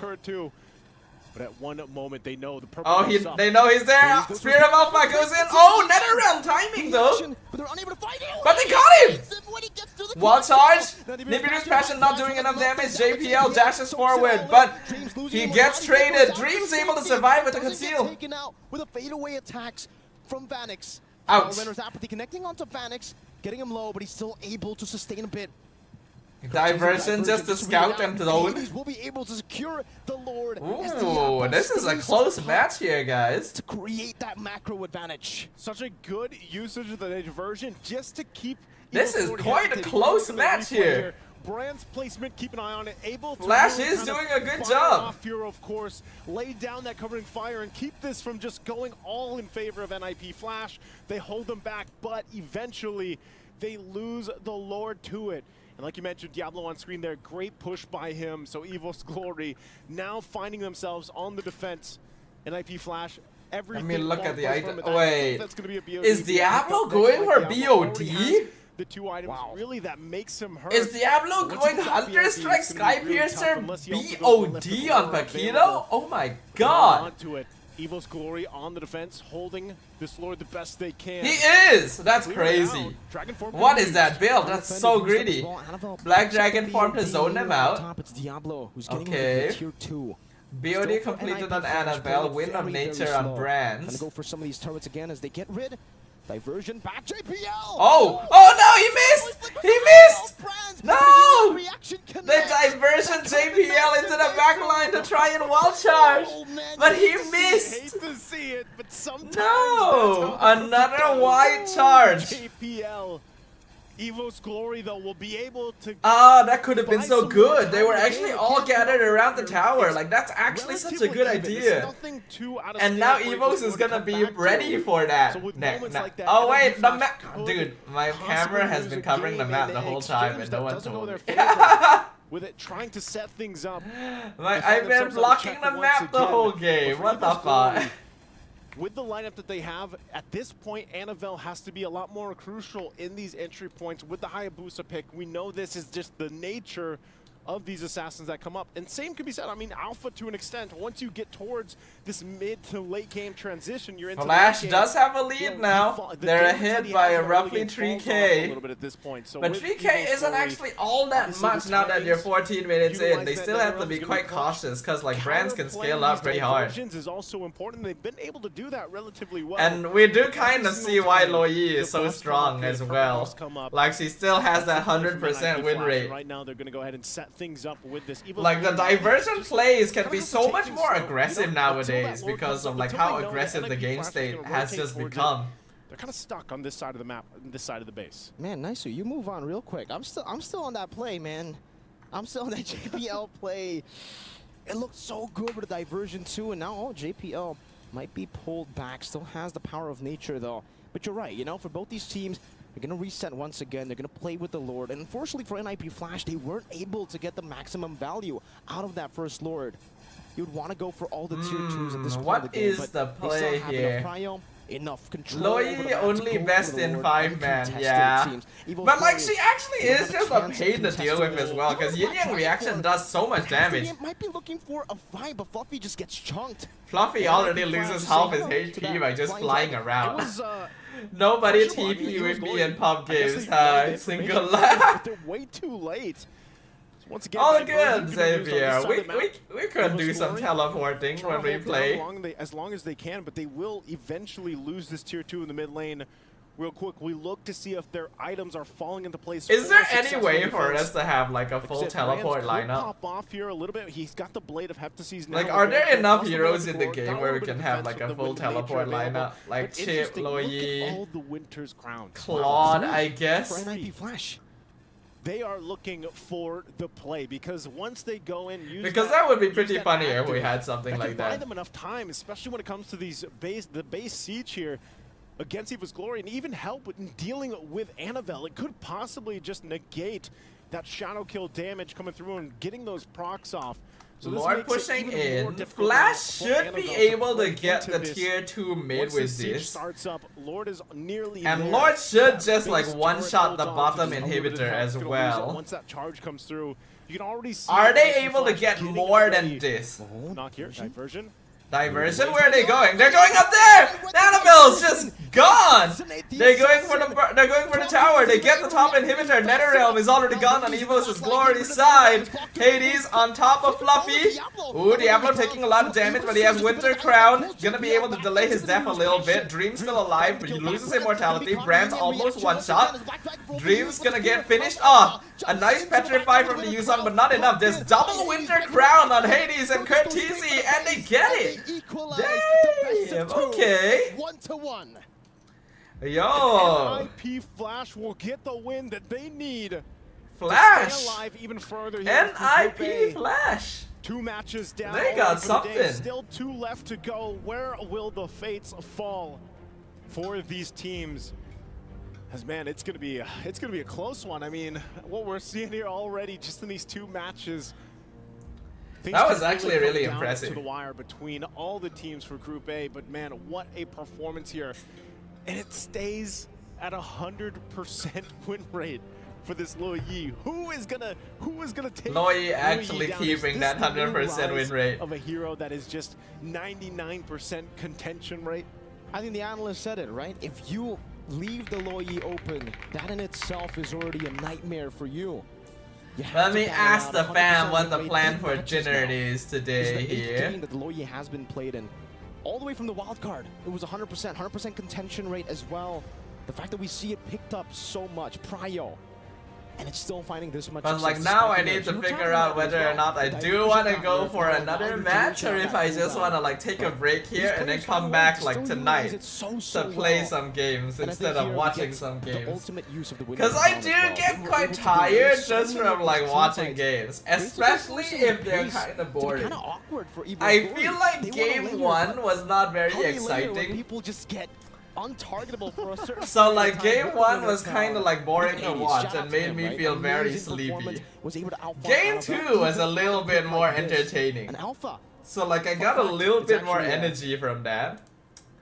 But at one moment, they know the purple. Oh, they know he's there. Spirit of Alpha goes in. Oh, NetherRealm timing though. But they're unable to fight him. But they got him. When he gets to the Wall charge. Nibiru's passion not doing enough damage. JPL dashes forward, but he gets traded. Dream's able to survive with the conceal. Taken out with a fadeaway attacks from Vanix. Ouch. Renner's apathy connecting onto Vanix, getting him low, but he's still able to sustain a bit. Diversion just to scout and zone. Will be able to secure the Lord. Ooh, this is a close match here, guys. To create that macro advantage. Such a good usage of the diversion just to keep. This is quite a close match here. Brand's placement, keep an eye on it. Able to Flash really is kind of doing a good fire job. off Hero, of course, lay down that covering fire and keep this from just going all in favor of NIP Flash. They hold them back, but eventually they lose the Lord to it. And like you mentioned, Diablo on screen there, great push by him. So Evil's Glory now finding themselves on the defense. NIP Flash, everything. Let me look at the item. from it. Wait, That's gonna be a BOD. is Diablo going for BOD? The two items really that makes him hurt. Is Diablo Once going you get Hunter BOD, Strike it's gonna be really tough Skypiercer unless you also go for the BOD on left Paquito? Oh my god. Onto it. Evil's Glory on the defense, holding this Lord the best they can. He is! That's crazy. What is that build? That's so greedy. Black Dragon form to zone them out. It's Diablo who's getting Okay. tier 2. BOD completed on Annabelle, Wind of Nature on Gonna Brands. go for some of these turrets again as they get rid. Diversion back JPL. Oh! Oh no, he missed! He missed! No! The diversion JPL into the back line to try and wall charge! But he missed! Hate to see it, but sometimes No! that's how the Another cookie white goes. charge! JPL. Evo's Glory though will be able to. Ah, that could have been so good. They were actually all gathered around the tower. Like, that's actually such a good idea. And now Evos is gonna be ready for that. Oh wait, the map. Dude, my camera has been covering the map the whole time and no one told me. With it trying to set things up. I've been blocking the map the whole game. What the fuck? With the lineup that they have, at this point, Annabelle has to be a lot more crucial in these entry points with the Hayabusa pick. We know this is just the nature of these assassins that come up. And same could be said, I mean, Alpha to an extent, once you get towards this mid to late game transition, you're into Flash the late does game. have a lead now. They're ahead by roughly 3k. A little bit at this point. So But with 3k Evo's isn't Glory, actually all that obviously much the now that you're timings, 14 minutes in. utilize They that still have to NetherRealm be is quite gonna clutch. cautious because like brands can Counterplaying scale up these pretty hard. diversions is also important. They've been able to do that relatively well. And we do kind of Every see single why time Loyi the is so buffs come strong up, as the well. buffs come up. Like she still has that From 100% win Flash. rate. Right now, they're going to go ahead and set things up with this. Evil's Like the Glory diversion plays can kind of be has to so take much things more slow, aggressive you know, until that nowadays Lord because comes of up, like until how they know that aggressive the NIP game Flash is state gonna has rotate just towards it. become. They're kind of stuck on this side of the map, on this side of the base. Man, nice. So you move on real quick. I'm still on that play, man. I'm still on that JPL play. It looked so good with the diversion too, and now JPL might be pulled back. Still has the power of nature though. But you're right, you know, for both these teams, they're gonna reset once again. They're gonna play with the Lord, and unfortunately for NIP Flash, they weren't able to get the maximum value out of that first Lord. You'd want to go for all the tier 2s at this point What of the game, is but the they play still have here? enough prio, enough control. Loyi over the map to only go for best the in Lord 5-man, uncontested, yeah. it seems. Evil's But like Glory she actually don't is have a just a chance pain to contest deal the with as Lord. well Even because though Yin Yang Black reaction Dragon does so much damage. might be looking for a fight, but Fluffy just gets chunked. Fluffy Yeah, already NIP loses Flash half his saying to HP that by just flying flying dragon. around. It was, Nobody Actually, I mean, TP Evil's with me Glory, in pub I guess games. they wanted the Single information, lap. but they're way too late. So once again, All diversion good, can be used on this Xavier. side of the map. We could do Evil's some Glory, teleporting try when to we hold play. down as long as they can, but they will eventually lose this tier 2 in the mid lane. Real quick, we look to see if their items are falling into place. Is for there any successful way for defense. us to have like a Like I full said, teleport Brands could lineup? Pop off here a little bit. He's got the Blade of Heptases now. Like, are there enough Plus the heroes Blade in the of game Gore, where we got a can little have bit of like a defense full with the nature teleport available. lineup? Like But Chip, interesting, look at Loyi, all the Winter's Crowns. Claude, I For guess. NIP Flash. They are looking for the play because once they go in, use Because that would be pretty that funny if active, we had something that like can buy that. them enough time, especially when it comes to these the base siege here against Eva's Glory, and even help with dealing with Annabelle. It could possibly just negate that shadow kill damage coming through and getting those procs off. So this Lord makes it pushing even more in. difficult Flash for should be Annabelle able to break get into the this. tier 2 mid Once the with siege this. starts up, Lord is nearly And there. Lord should That just base like turret one-shot holds the on to bottom just a little bit of inhibitor health. as Gonna lose it well. Once that charge comes through, You can already see. Are they MSC able to Flash get getting more ready. than this? Knock here, diversion. Diversion? Where are they going? They're going up there! Annabelle's just gone! They're going for the tower. They get the top inhibitor. NetherRealm is already gone on Evos' Glory side. Hades on top of Fluffy. Ooh, Diablo taking a lot of damage, but he has Winter Crown. Gonna be able to delay his death a little bit. Dream's still alive, but he loses immortality. Brand's almost one shot. Dream's gonna get finished off. A nice Petrify from the Yuzong, but not enough. There's double Winter Crown on Hades and Curtisi, and they get it! Damn, okay. 1-1. Yo, NIP Flash will get the win that they need to Flash. stay alive even further here for Group A. NIP Flash. 2 matches down. They got already for the day. something. Still 2 left to go. Where will the fates fall for these teams? As man, it's gonna be a close one. I mean, what we're seeing here already, just in these 2 matches. That was actually come really down impressive. To the wire between all the teams for Group A, but man, what a performance here! And it stays at 100% win rate for this Luoyi. Who is gonna take Luoyi actually down? keeping Is that this the new 100% win rise rate? of a hero that is just 99% contention rate? I think the analyst said it, right? If you leave the Luoyi open, that in itself is already a nightmare for you. Let me ask the fam what the win rate plan in for matches dinner now. is This today is the 8th here. game that the Luoyi has been played in. All the way from the wild card, it was 100% contention rate as well. The fact that we see it picked up so much, Prio, and it's still finding this much. But like success now I despite the need to nerfs. figure out whether or not I do want to go for another match or if I just want to like take a break here and then come back like tonight to play some games instead of watching some games. Because I do get quite tired just from like watching games, especially if they're kind of boring. I feel like game 1 was not very exciting. People just get untargetable for a certain So like game 1 was kind of like boring to watch and made me feel very sleepy. Game 2 was a little bit more entertaining. An alpha. So like I got a little bit more energy from that.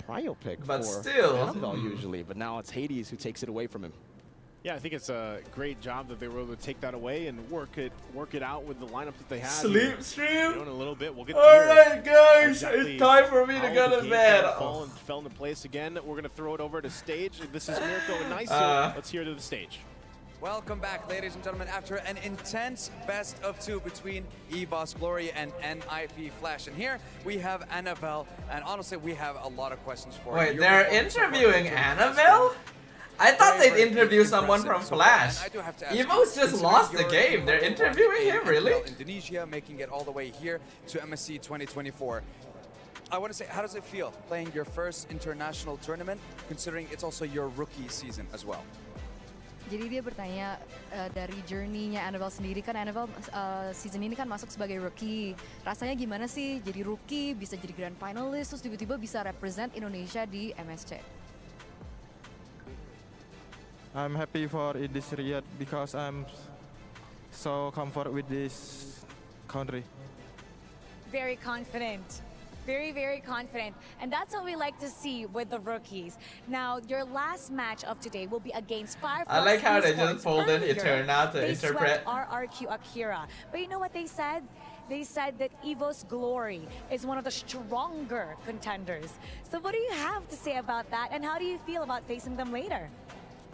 Prio pick But for still. Annabelle usually, but now it's Hades who takes it away from him. Yeah, I think it's a great job that they were able to take that away and work it out with the lineup that they had. Sleep stream? In a little bit, we'll get Alright guys, exactly it's time for me to how go the to game bed. plan fell into place again. We're gonna throw it over to stage. This is Mirko and Nice. Let's hear to the stage. Welcome back, ladies and gentlemen, after an intense best of 2 between Evos Glory and NIP Flash. And here we have Annabelle, and honestly, we have a lot of questions for you. Wait, they're interviewing Annabelle? I thought they'd interview someone from Flash. Evos just lost the game. They're interviewing him, really? Indonesia, making it all the way here to MSC 2024. I want to say, how does it feel playing your first international tournament, considering it's also your rookie season as well? Jadi dia bertanya dari journey-nya Annabelle sendiri, kan Annabelle season ini kan masuk sebagai rookie. Rasanya gimana sih jadi rookie, bisa jadi grand finalist, terus tiba-tiba bisa represent Indonesia di MSC? I'm happy for in this Riyadh because I'm so comfort with this country. Very confident. Very confident. And that's what we like to see with the rookies. Now, your last match of today will be against Firefly. I like how they just Esports. pulled in Earlier, Eterna to they interpret. swept RRQ Akira. But you know what they said? They said that Evos Glory is one of the stronger contenders. So what do you have to say about that? And how do you feel about facing them later?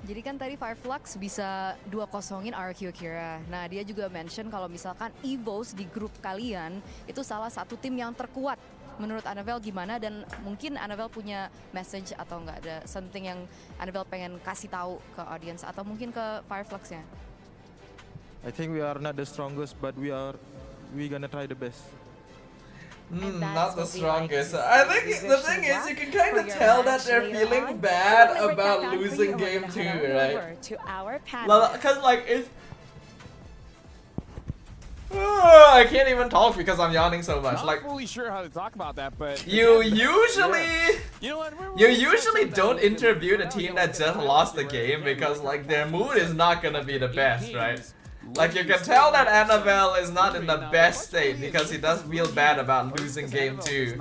Jadi kan tadi Fireflux bisa 2-0-in RRQ Akira. Nah dia juga mention kalau misalkan Evos di grup kalian itu salah satu tim yang terkuat. Menurut Annabelle gimana, dan mungkin Annabelle punya message atau nggak ada something yang Annabelle pengen kasih tahu ke audience atau mungkin ke Fireflux-nya? I think we are not the strongest, but we gonna try the best. Not the strongest. I think the thing is you can kind of tell that they're feeling bad about losing game 2, right? Because like it's... I can't even talk because I'm yawning so much. Not Like, fully sure how to talk about that, but you usually you know what? you usually don't interview the team that just lost the game because like their mood is not gonna be the best, right? Like you can tell that Annabelle is not in the best state because he does feel bad about losing game 2.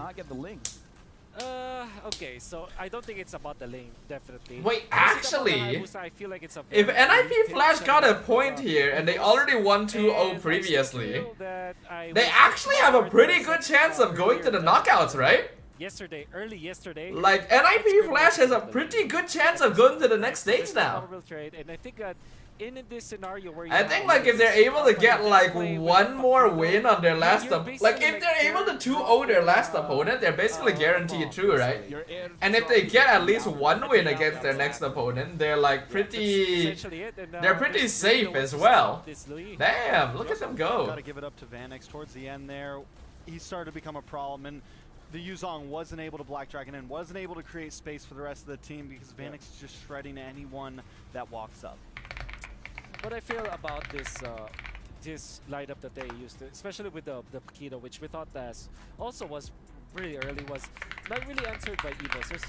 Okay, so I don't think it's about the lane, definitely. Wait, Is it about the actually, Hayabusa? I feel like it's a if very NIP early Flash pick got a coming point from, here and they Evos. already won And 2-0 I still previously, feel that I they was actually have a smart pretty to good set chance of going to the earlier that, knockouts, right? early yesterday. Like, NIP Flash has a pretty good chance of going to the next stage now. Trade, and I think that in this scenario where you I have think like if this they're able to get like play with one more Pakido, win on their last you're like basically if they're able to like 2-0 their last they're, opponent, they're basically guaranteed through, right? Your air And if they drop get at is least down. one win against their next opponent, they're like That's pretty essentially it, and, they're pretty there's safe no one as to well. stop this Louis. Damn, look at them Got go. to give it up to Vanix towards the end there. He started to become a problem, and the Yuzong wasn't able to Black Dragon and wasn't able to create space for the rest of the team because Vanix is just shredding anyone that walks up. What I feel about this lineup that they used, especially with the Pakido, which we thought that also was really early, was not really answered by Evos.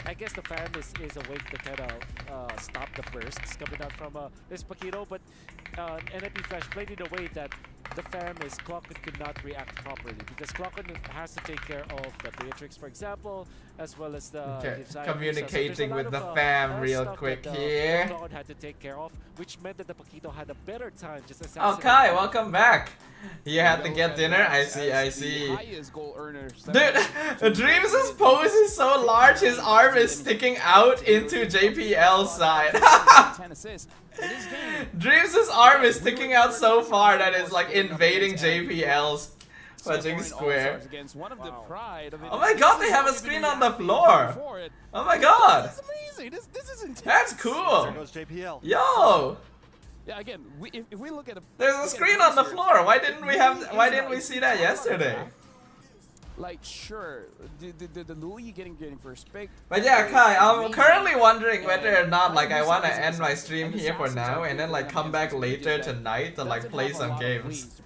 I guess the fan is awake to kind of stop the bursts coming out from this Pakido, but NIP Flash played in a way that the fan is Clockman could not react properly because Clockman has to take care of the Beatrix, for example, as well as the Okay, Divine communicating Musa. So with there's the a lot fam of, real stuff quick that, here. Clockman had to take care of, which meant that the Pakido had a better time just Okay, welcome back. You had to get dinner? I see, I As the see. highest goal earner, Dude, Dreams' pose is so large, his arm is sticking out into JPL's side. 10 assists. In this game, Dreams' arm is sticking out so far that it's like invading JPL's fudging square. against one of the pride of it. Oh my god, they have a screen on the floor! For it. Oh my god! This is amazing. This is intense. That's There cool! goes JPL. Yo! Yeah, again, if we look at the There's a screen on the floor. Why didn't we see that yesterday? Like, sure, the Louis getting first pick. But yeah, Kai, I'm currently wondering whether or not like I want to end my stream here for now and then like come back later tonight to like play some games.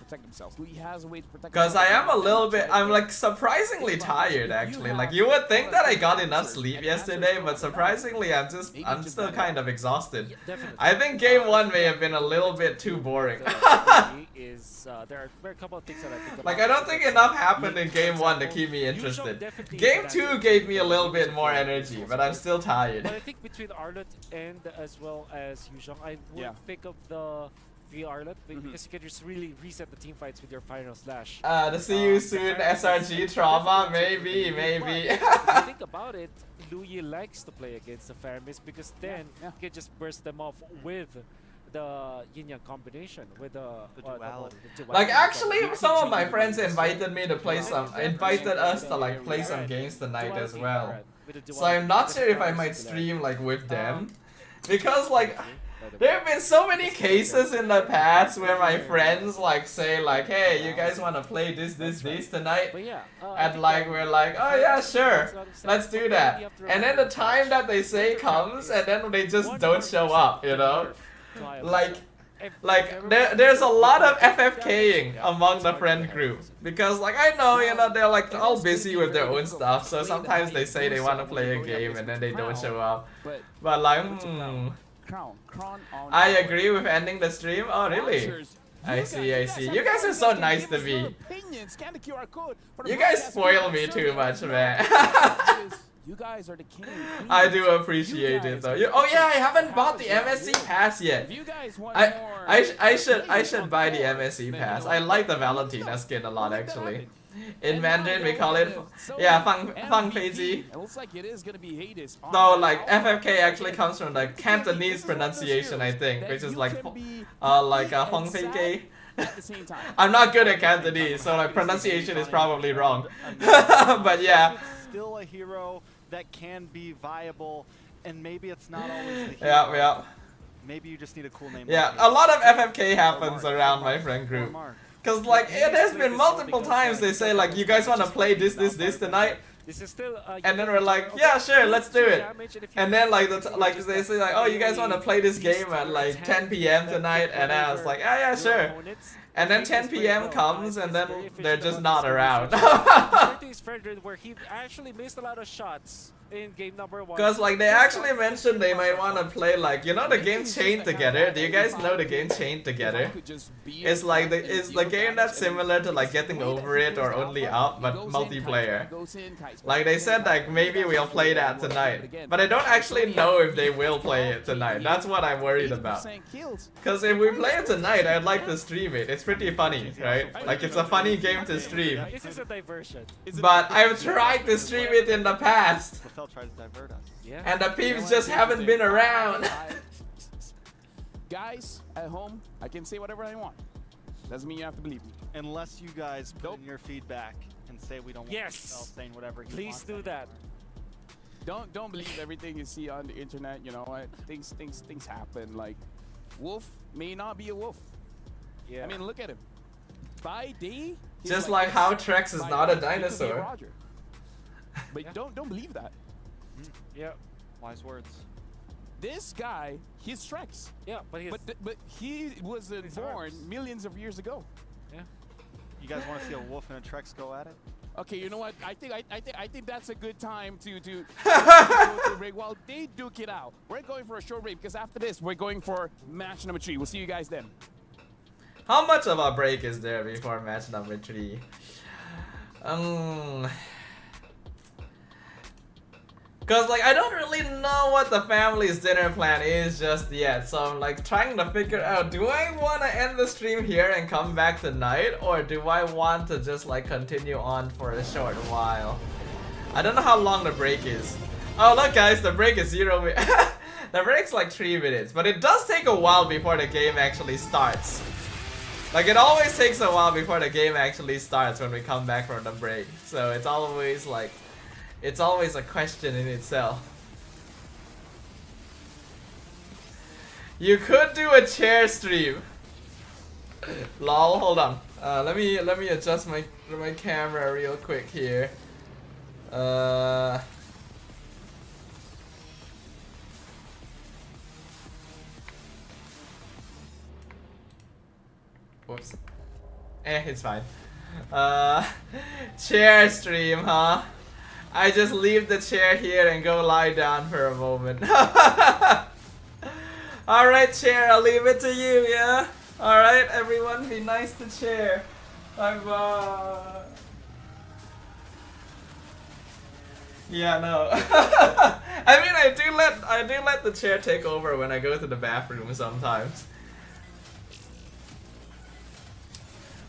Cause I am a little bit, I'm like surprisingly tired actually. Like you would think that I got enough sleep yesterday, but surprisingly I'm still kind of exhausted. I think game 1 may have been a little bit too boring. There are a couple of things that I think about. Like I don't think enough happened in game 1 to keep me interested. Game 2 gave me a little bit more energy, but I'm still tired. But I think between Arlet and as well as Yuzhong, I would pick up the Arlet because you can just really reset the team fights with your final slash. The see you soon SRG trauma, maybe. If you think about it, Louis likes to play against the Faramis because then you can just burst them off with the yin-yang combination, with the duality. Like actually, some of my friends invited me to play invited us to like play some games tonight as well. So I'm not sure if I might stream like with them, because like there have been so many cases in the past where my friends like say like, hey, you guys want to play this tonight? And like we're like, oh yeah, sure, let's do that. And then the time that they say comes, and then they just don't show up, you know? Like there's a lot of FFKing among the friend group because like I know, you know, they're like all busy with their own stuff, so sometimes they say they want to play a game and then they don't show up. But like, I agree with ending the stream. Oh really? I see. You guys are so nice to me. You guys spoil me too much, man. You guys are the king. I do appreciate it though. Oh yeah, I haven't bought the MSC pass yet. I should buy the MSC pass. I like the Valentina skin a lot actually. In Mandarin we call it Fang Feizi. It looks like it is gonna be Hades. Though like FFK actually comes from the Cantonese pronunciation, I think, which is like Fang Fei Gei. I'm not good at Cantonese, so like pronunciation is probably wrong. But yeah. Still a hero that can be viable, and maybe it's not always the hero. Yeah. Maybe you just need a cool name. Yeah, a lot of FFK happens around my friend group. Cause like it has been multiple times they say like, you guys want to play this tonight? This is still, and then we're like, yeah, sure, let's do it. And then like they say like, oh, you guys want to play this game at like 10 p.m. tonight? And I was like, oh yeah, sure. And then 10 p.m. comes and then they're just not around. Where he actually missed a lot of shots. in game number 1. Because like they Just actually like mentioned they 15 might want to points. play like, you know, the game Chained Together. Do you guys know the game Chained Together? It's like it's the game that's similar to like Getting Over It or Only Up, but multiplayer. Like they said like maybe we'll play that tonight, but I don't actually know if they will play it tonight. That's what I'm worried about. Because if we play it tonight, I'd like to stream it. It's pretty funny, right? Like it's a funny game to stream. This is a diversion. But I've tried to stream it in the past. They'll try to divert us. Yeah. And the peeps just haven't been around. Guys at home, I can say whatever I want. Doesn't mean you have to believe me. Unless you guys put in your feedback and say we don't want Yes. Michelle saying whatever he Please wants. do that. Don't believe everything you see on the internet. You know what? Things happen. Like Wolf may not be a wolf. Yeah. I mean, look at him. By day, he's Just like how this. Trex is By not a night, he could be dinosaur. Roger. But Yeah. don't believe that. Yeah. Wise words. This guy, he's Trex. Yeah, but he's But he was His born arms. millions of years ago. You guys want to see a wolf and a Trex go at it? Okay, you know what? I think that's a good time to go to a break while they duke it out. We're going for a short break because after this we're going for match number 3. We'll see you guys then. How much of a break is there before match number 3? Cause like I don't really know what the family's dinner plan is just yet, so I'm like trying to figure out, do I want to end the stream here and come back tonight, or do I want to just like continue on for a short while? I don't know how long the break is. Oh look guys, the break is 0 minutes. The break's like 3 minutes, but it does take a while before the game actually starts. Like it always takes a while before the game actually starts when we come back from the break, so it's always like, it's always a question in itself. You could do a chair stream. Lol, hold on. Let me adjust my camera real quick here. Whoops. It's fine. Chair stream, huh? I just leave the chair here and go lie down for a moment. Alright, chair, I'll leave it to you, yeah? Alright, everyone, be nice to chair. Bye-bye. Yeah, no. I mean, I do let the chair take over when I go to the bathroom sometimes.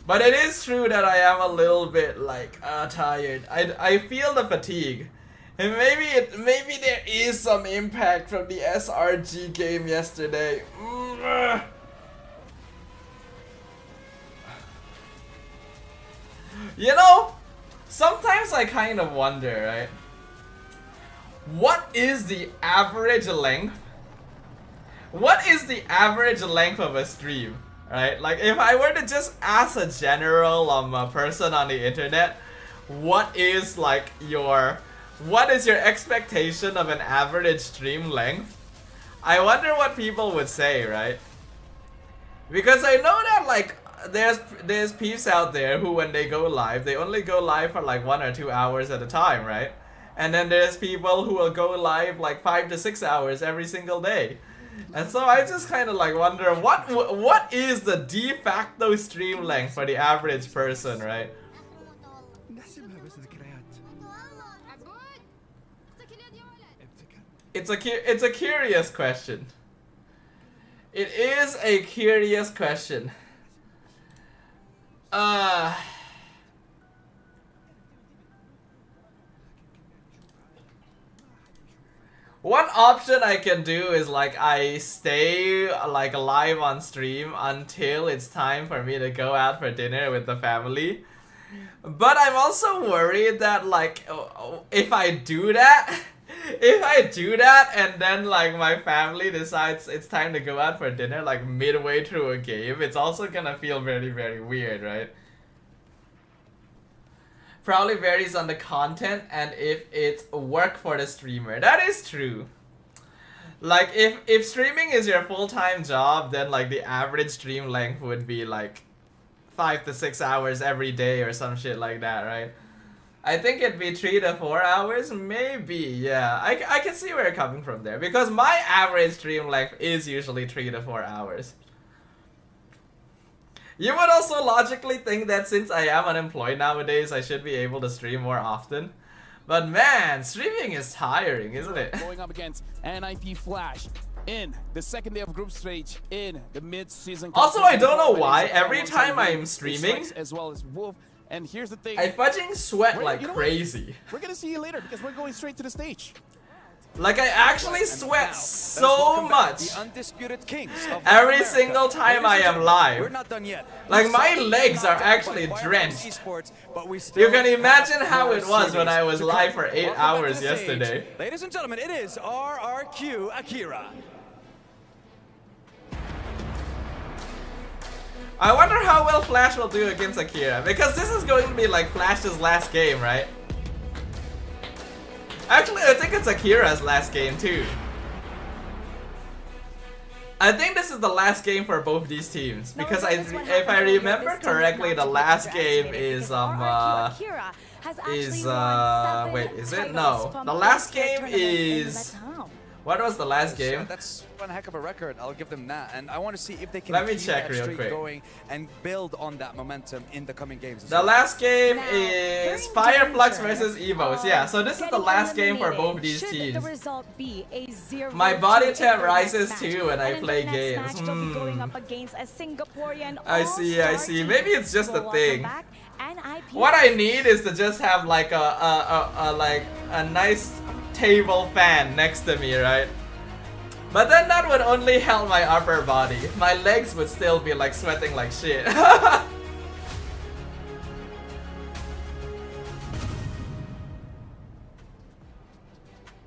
But it is true that I am a little bit like tired. I feel the fatigue, and maybe there is some impact from the SRG game yesterday. You know, sometimes I kind of wonder, right? What is the average length? What is the average length of a stream? Right, like if I were to just ask a general person on the internet, what is your expectation of an average stream length? I wonder what people would say, right? Because I know that like there's peeps out there who when they go live, they only go live for like 1 or 2 hours at a time, right? And then there's people who will go live like 5 to 6 hours every single day. And so I just kind of like wonder what is the de facto stream length for the average person, right? It's a curious question. It is a curious question. One option I can do is like I stay like live on stream until it's time for me to go out for dinner with the family. But I'm also worried that like if I do that and then like my family decides it's time to go out for dinner like midway through a game, it's also gonna feel very, very weird, right? Probably varies on the content and if it's work for the streamer. That is true. Like if streaming is your full-time job, then like the average stream length would be like 5 to 6 hours every day or some shit like that, right? I think it'd be 3 to 4 hours, maybe. Yeah, I can see where you're coming from there because my average stream length is usually 3 to 4 hours. You would also logically think that since I am unemployed nowadays, I should be able to stream more often. But man, streaming is tiring, isn't it? Going up against NIP Flash in the second day of group stage in the mid-season. Also, I don't know why every time I'm streaming, as well as Wolf. And here's the thing, I fudging sweat We're- like you know what? crazy. we're gonna see you later because we're going straight to the stage. Like I actually And sweat now, so welcome back, much The undisputed kings of every North single America. time I Ladies and am gentlemen, live. We're not done yet. Like, We my saw legs the are knockdown actually by Fireworks drenched. Esports, but we You still can imagine have how more it was when series I was to live come. for 8 Welcome back to hours the stage. yesterday. Ladies and gentlemen, it is RRQ Akira. I wonder how well Flash will do against Akira, because this is going to be like Flash's last game, right? Actually, I think it's Akira's last game too. I think this is the last game for both these teams, because if I remember correctly, the last game is wait, is it? No, the last game is. What was the last So game? that's one heck of a record. I'll give them that, and I want to see if they can Let me keep check that real streak quick. going and build on that momentum in the coming games. as The well. last game Now, is during Fireflux danger versus Evos. of Yeah, so this is the getting last game for eliminated, both these should teams. the result be a 0-2 My body in temp their rises next too match. when I And in play their next games. match, they'll be going up against a Singaporean I see, I all-star see. team. Maybe it's just So a welcome thing. back, NIP. What I need is to just have like a nice table fan next to me, right? But then that would only help my upper body. My legs would still be like sweating like shit.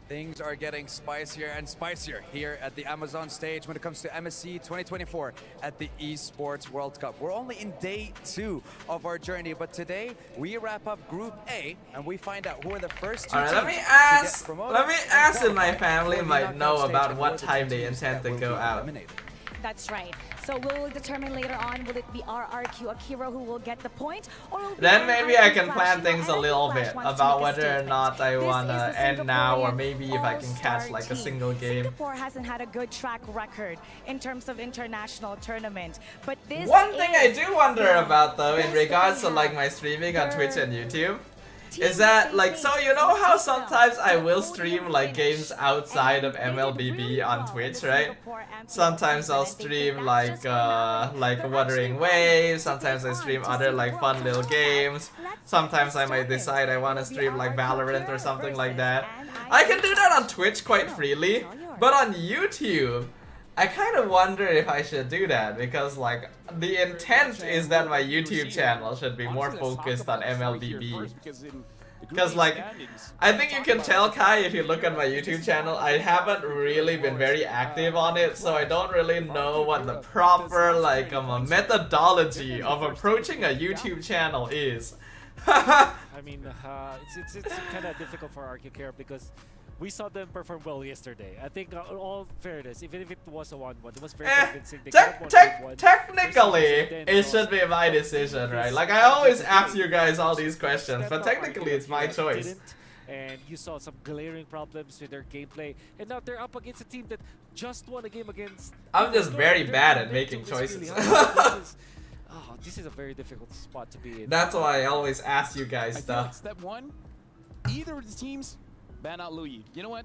Things are getting spicier and spicier here at the Amazon stage when it comes to MSC 2024 at the Esports World Cup. We're only in day 2 of our journey, but today we wrap up Group A and we find out who are the first 2 Alright, teams let me to get ask. promoted Let me and ask if my qualify family for the might knockout know stage about and what who are the time they teams intend that to will go be out. eliminated. That's right. So we'll determine later on, will it be RRQ Akira who will get the point, or will it be Then maybe NIP I can Flash? plan You know, things a NIP little Flash bit wants to about make a whether or statement. not I This wanna is the end now, or Singaporean maybe if I can catch all-star like a team. single game. Singapore hasn't had a good track record in terms of international tournament, but this One thing I is do wonder the about though, in best regards they to like have. my streaming on Twitch and YouTube, Team is that they like, face so you know how will take them sometimes I to will podium stream like finish. games outside of And they did MLBB really on well in Twitch, the right? Singapore MPL Sometimes season, I'll and they think stream that's like just what happened. They're Wuthering actually Waves, ready to sometimes I take stream on to other like Singapore. fun little How games. about that? Sometimes I Let's might get decide I want to started. stream like It'll be Valorant or RRQ something like versus that. NIP I can do that on Flash. Twitch quite No, freely, it's all yours. but on YouTube, I kind of wonder if I should do that, because like the intent is that my YouTube channel should be more focused on MLBB. Because like, I think you can tell, Kai, if you look at my YouTube channel, I haven't really been very active on it, so I don't really know what the proper like methodology of approaching a YouTube channel is. I mean, it's kind of difficult for RQ Care because we saw them perform well yesterday. I think all fairness, even if it was a 1-1, it was very convincing. They got one good one. Technically, Then it should be my decision, right? Like, I always ask you guys all these questions, but technically it's my choice. Didn't, and you saw some glaring problems with their gameplay, and now they're up against a team that just won a game against. I'm just very Their bad at momentum making is really choices. high. This is a very difficult spot to be in. That's why I always ask you guys I feel stuff. like step 1, either of the teams ban out Louis. You know what?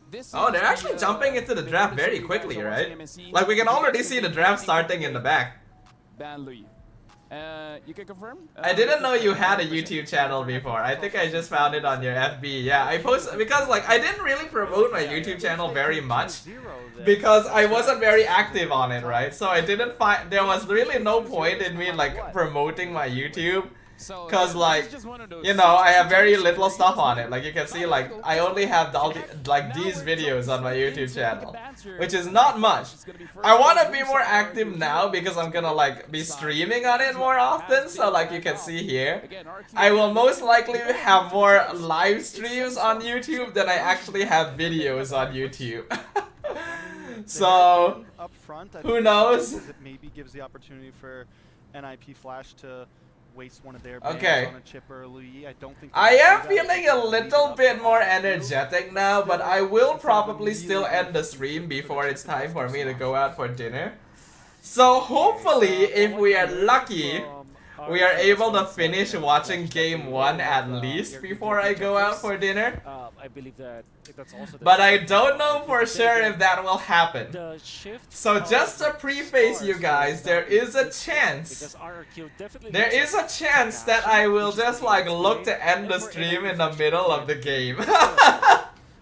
This Oh, is they're the, actually jumping into the the draft tradition very you guys quickly, are right? watching MSC. Like, we can If you already guys see think the you draft think starting in the back. ban Louis. You can confirm? I didn't know you had a YouTube channel before. I think I just found it on your FB. Yeah, I posted because like I didn't really promote my YouTube channel very much because I wasn't very active on it, right? So I didn't find there was really no point in me like promoting my YouTube. So, Cause this like, is just one of those you know, I have very situations little where stuff you on just it. Like you can see, like I only have all the, like these videos on my YouTube channel, which is not much. I want to be more active now because I'm gonna like be streaming on it more often. So like you can see here, I will most likely have more live streams on YouTube than I actually have videos on YouTube. So up front, I who think knows? it maybe gives the opportunity for NIP Flash to waste one of their bans Okay. on a Chip or a Lui. I don't think I they're am gonna do that. feeling They're a gonna leave it little up bit to more RQ. energetic now, but I will probably still end the really stream good before it's position time for me to slash. go out for dinner. So hopefully, if we are lucky, we are able to finish watching game 1 at least before I go out for dinner. I believe that that's also the But I shift don't of know RQ. for But then sure again, if that will happen. the shift So of just to the preface you stars guys, will there not be is a because chance. RRQ definitely There looks is a like chance that I will just like look to end the stream in the middle of the game.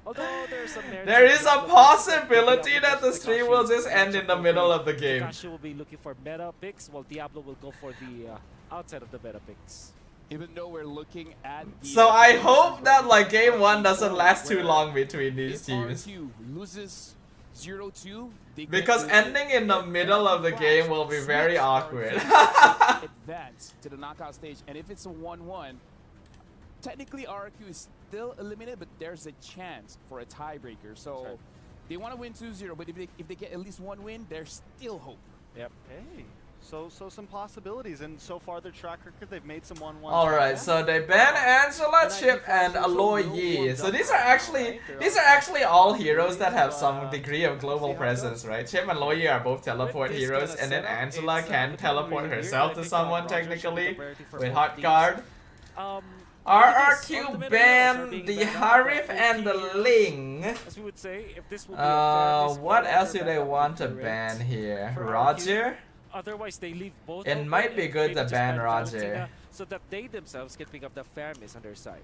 Although there's some merit There to is a Diablo, possibility because that the stream will just end in the middle of the game. Tekashi will be looking for meta picks, while Diablo will go for the outside of the meta picks. Even though we're looking at the So I hope that like game 1 doesn't last too long between these if teams. RQ loses 0-2, they get Because the ending in the middle of the game will be very Smash awkward. RQ advance to the knockout stage, and if it's a 1-1, technically RQ is still eliminated, but there's a chance for a tiebreaker. So Right. they want to win 2-0, but if they get at least one win, there's still hope. Yep. Hey, so some possibilities, and so far their track record, they've made some 1-1. Alright, so they ban Angela, Chip, and Aloy Yi. So these are actually all heroes that have some degree of global presence, right? Chip and Aloy Yi are both teleport heroes, and then Angela can teleport herself to someone technically with Hot Guard. RRQ banned the Harif and the Ling. As we would say, if this will be a fair What display, else do they're they back up want to into the ban ranks. here? For Roger? Otherwise, they leave both. It open might be and good maybe to just ban Valentina Roger. so that they themselves can pick up the fairness on their side.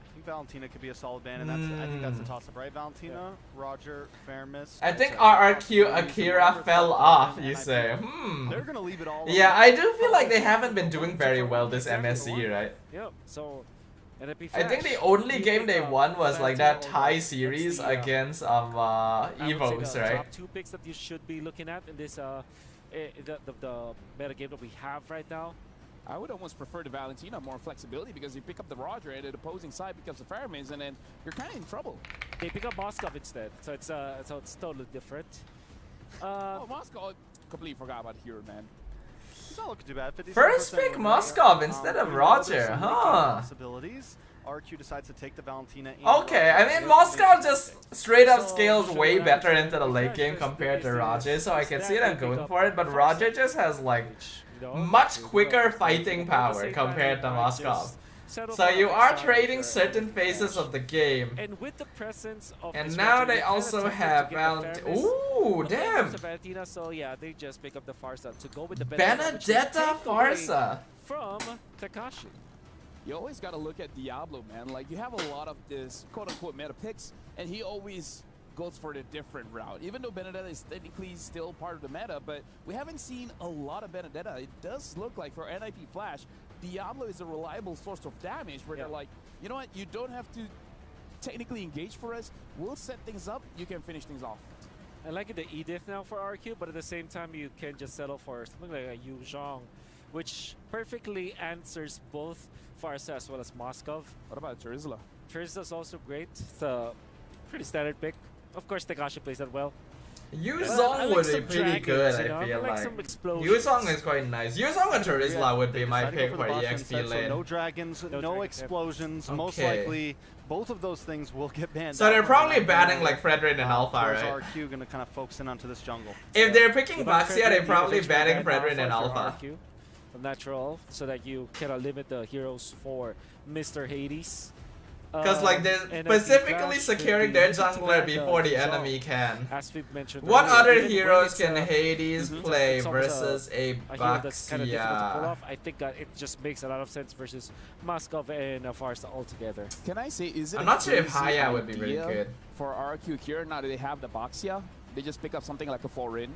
I think Valentina could be a solid ban, and I think that's a toss-up, right? Valentina, Roger, Fairness. I think RRQ Akira fell off, you say. They're gonna leave it all. Yeah, I do feel like they haven't been doing very well this MSC, right? Yep. So, and I think the only game they won was like that Thai series against Evos, right? Top 2 picks that you should be looking at in this the meta game that we have right now. I would almost prefer the Valentina, more flexibility, because you pick up the Roger and the opposing side picks up the Fairmans, and then you're kind of in trouble. They pick up Moskov instead, so it's totally different. Oh, Moscow, completely forgot about Hero, man. It's not looking too bad. 57% First pick win Moskov rate. instead of Even though Roger, there's some making huh? Possibilities. RQ decides to take the Valentina. in Okay, I Roger. mean Moskov just straight up So, scales should way we better actually into the late game refresh compared to this Roger, so I can see them pick going up for it, but first Roger just has like you know, much you quicker know, fighting at the power same time, compared to you might Moskov. just settle So for you a are side trading for certain a phases of the game. And with the presence of And this now Roger, they kinda also tempted to have get the Valentina. fairness Ooh, of the damn! Valentina, so yeah, they just pick up the Farsa to go with the Benedetta Farsa. from Tekashi. You always got to look at Diablo, man. Like, you have a lot of this quote-unquote meta picks, and he always goes for the different route. Even though Benedetta is technically still part of the meta, but we haven't seen a lot of Benedetta. It does look like for NIP Flash, Diablo is a reliable source of damage where they're like, you know what, you don't have to technically engage for us. We'll set things up. You can finish things off. I like the Edith now for RQ, but at the same time, you can just settle for something like a Yu Zhong, which perfectly answers both Farsa as well as Moskov. What about Charizla? Charizla's also great. It's a pretty standard pick. Of course, Tekashi plays that well. I Yuzong like would be some pretty dragons, good, you know? I feel like. like. Some explosions. Yuzong is quite nice. Yuzong and Charizla would be They my decided to pick go for the bot EXP instead, so lane. no dragons, No no dragons, explosions. Most Okay. likely, both of those things will get banned. So out they're from probably the banning meta. like Fredrin and Alpha, Whereas right? RQ gonna kind of focus in onto this jungle. If they're picking But Baxia, they're Fredrin, probably eventually banning ban Fredrin and for Alpha. RQ, natural, so that you cannot limit the heroes for Mr. Hades. Because like they're And specifically Flash securing could be their looking to jungler ban before the Zhong, enemy can. As we've mentioned What earlier. other Even when heroes it's can Hades play it's almost versus a a hero that's kind of difficult to pull Baxia? off? I think that it just makes a lot of sense versus Moskov and Farsa altogether. Can I say, is it I'm a not sure if crazy Haya would be really idea good. for RQ here, now that they have the Baxia, they just pick up something like a Foreign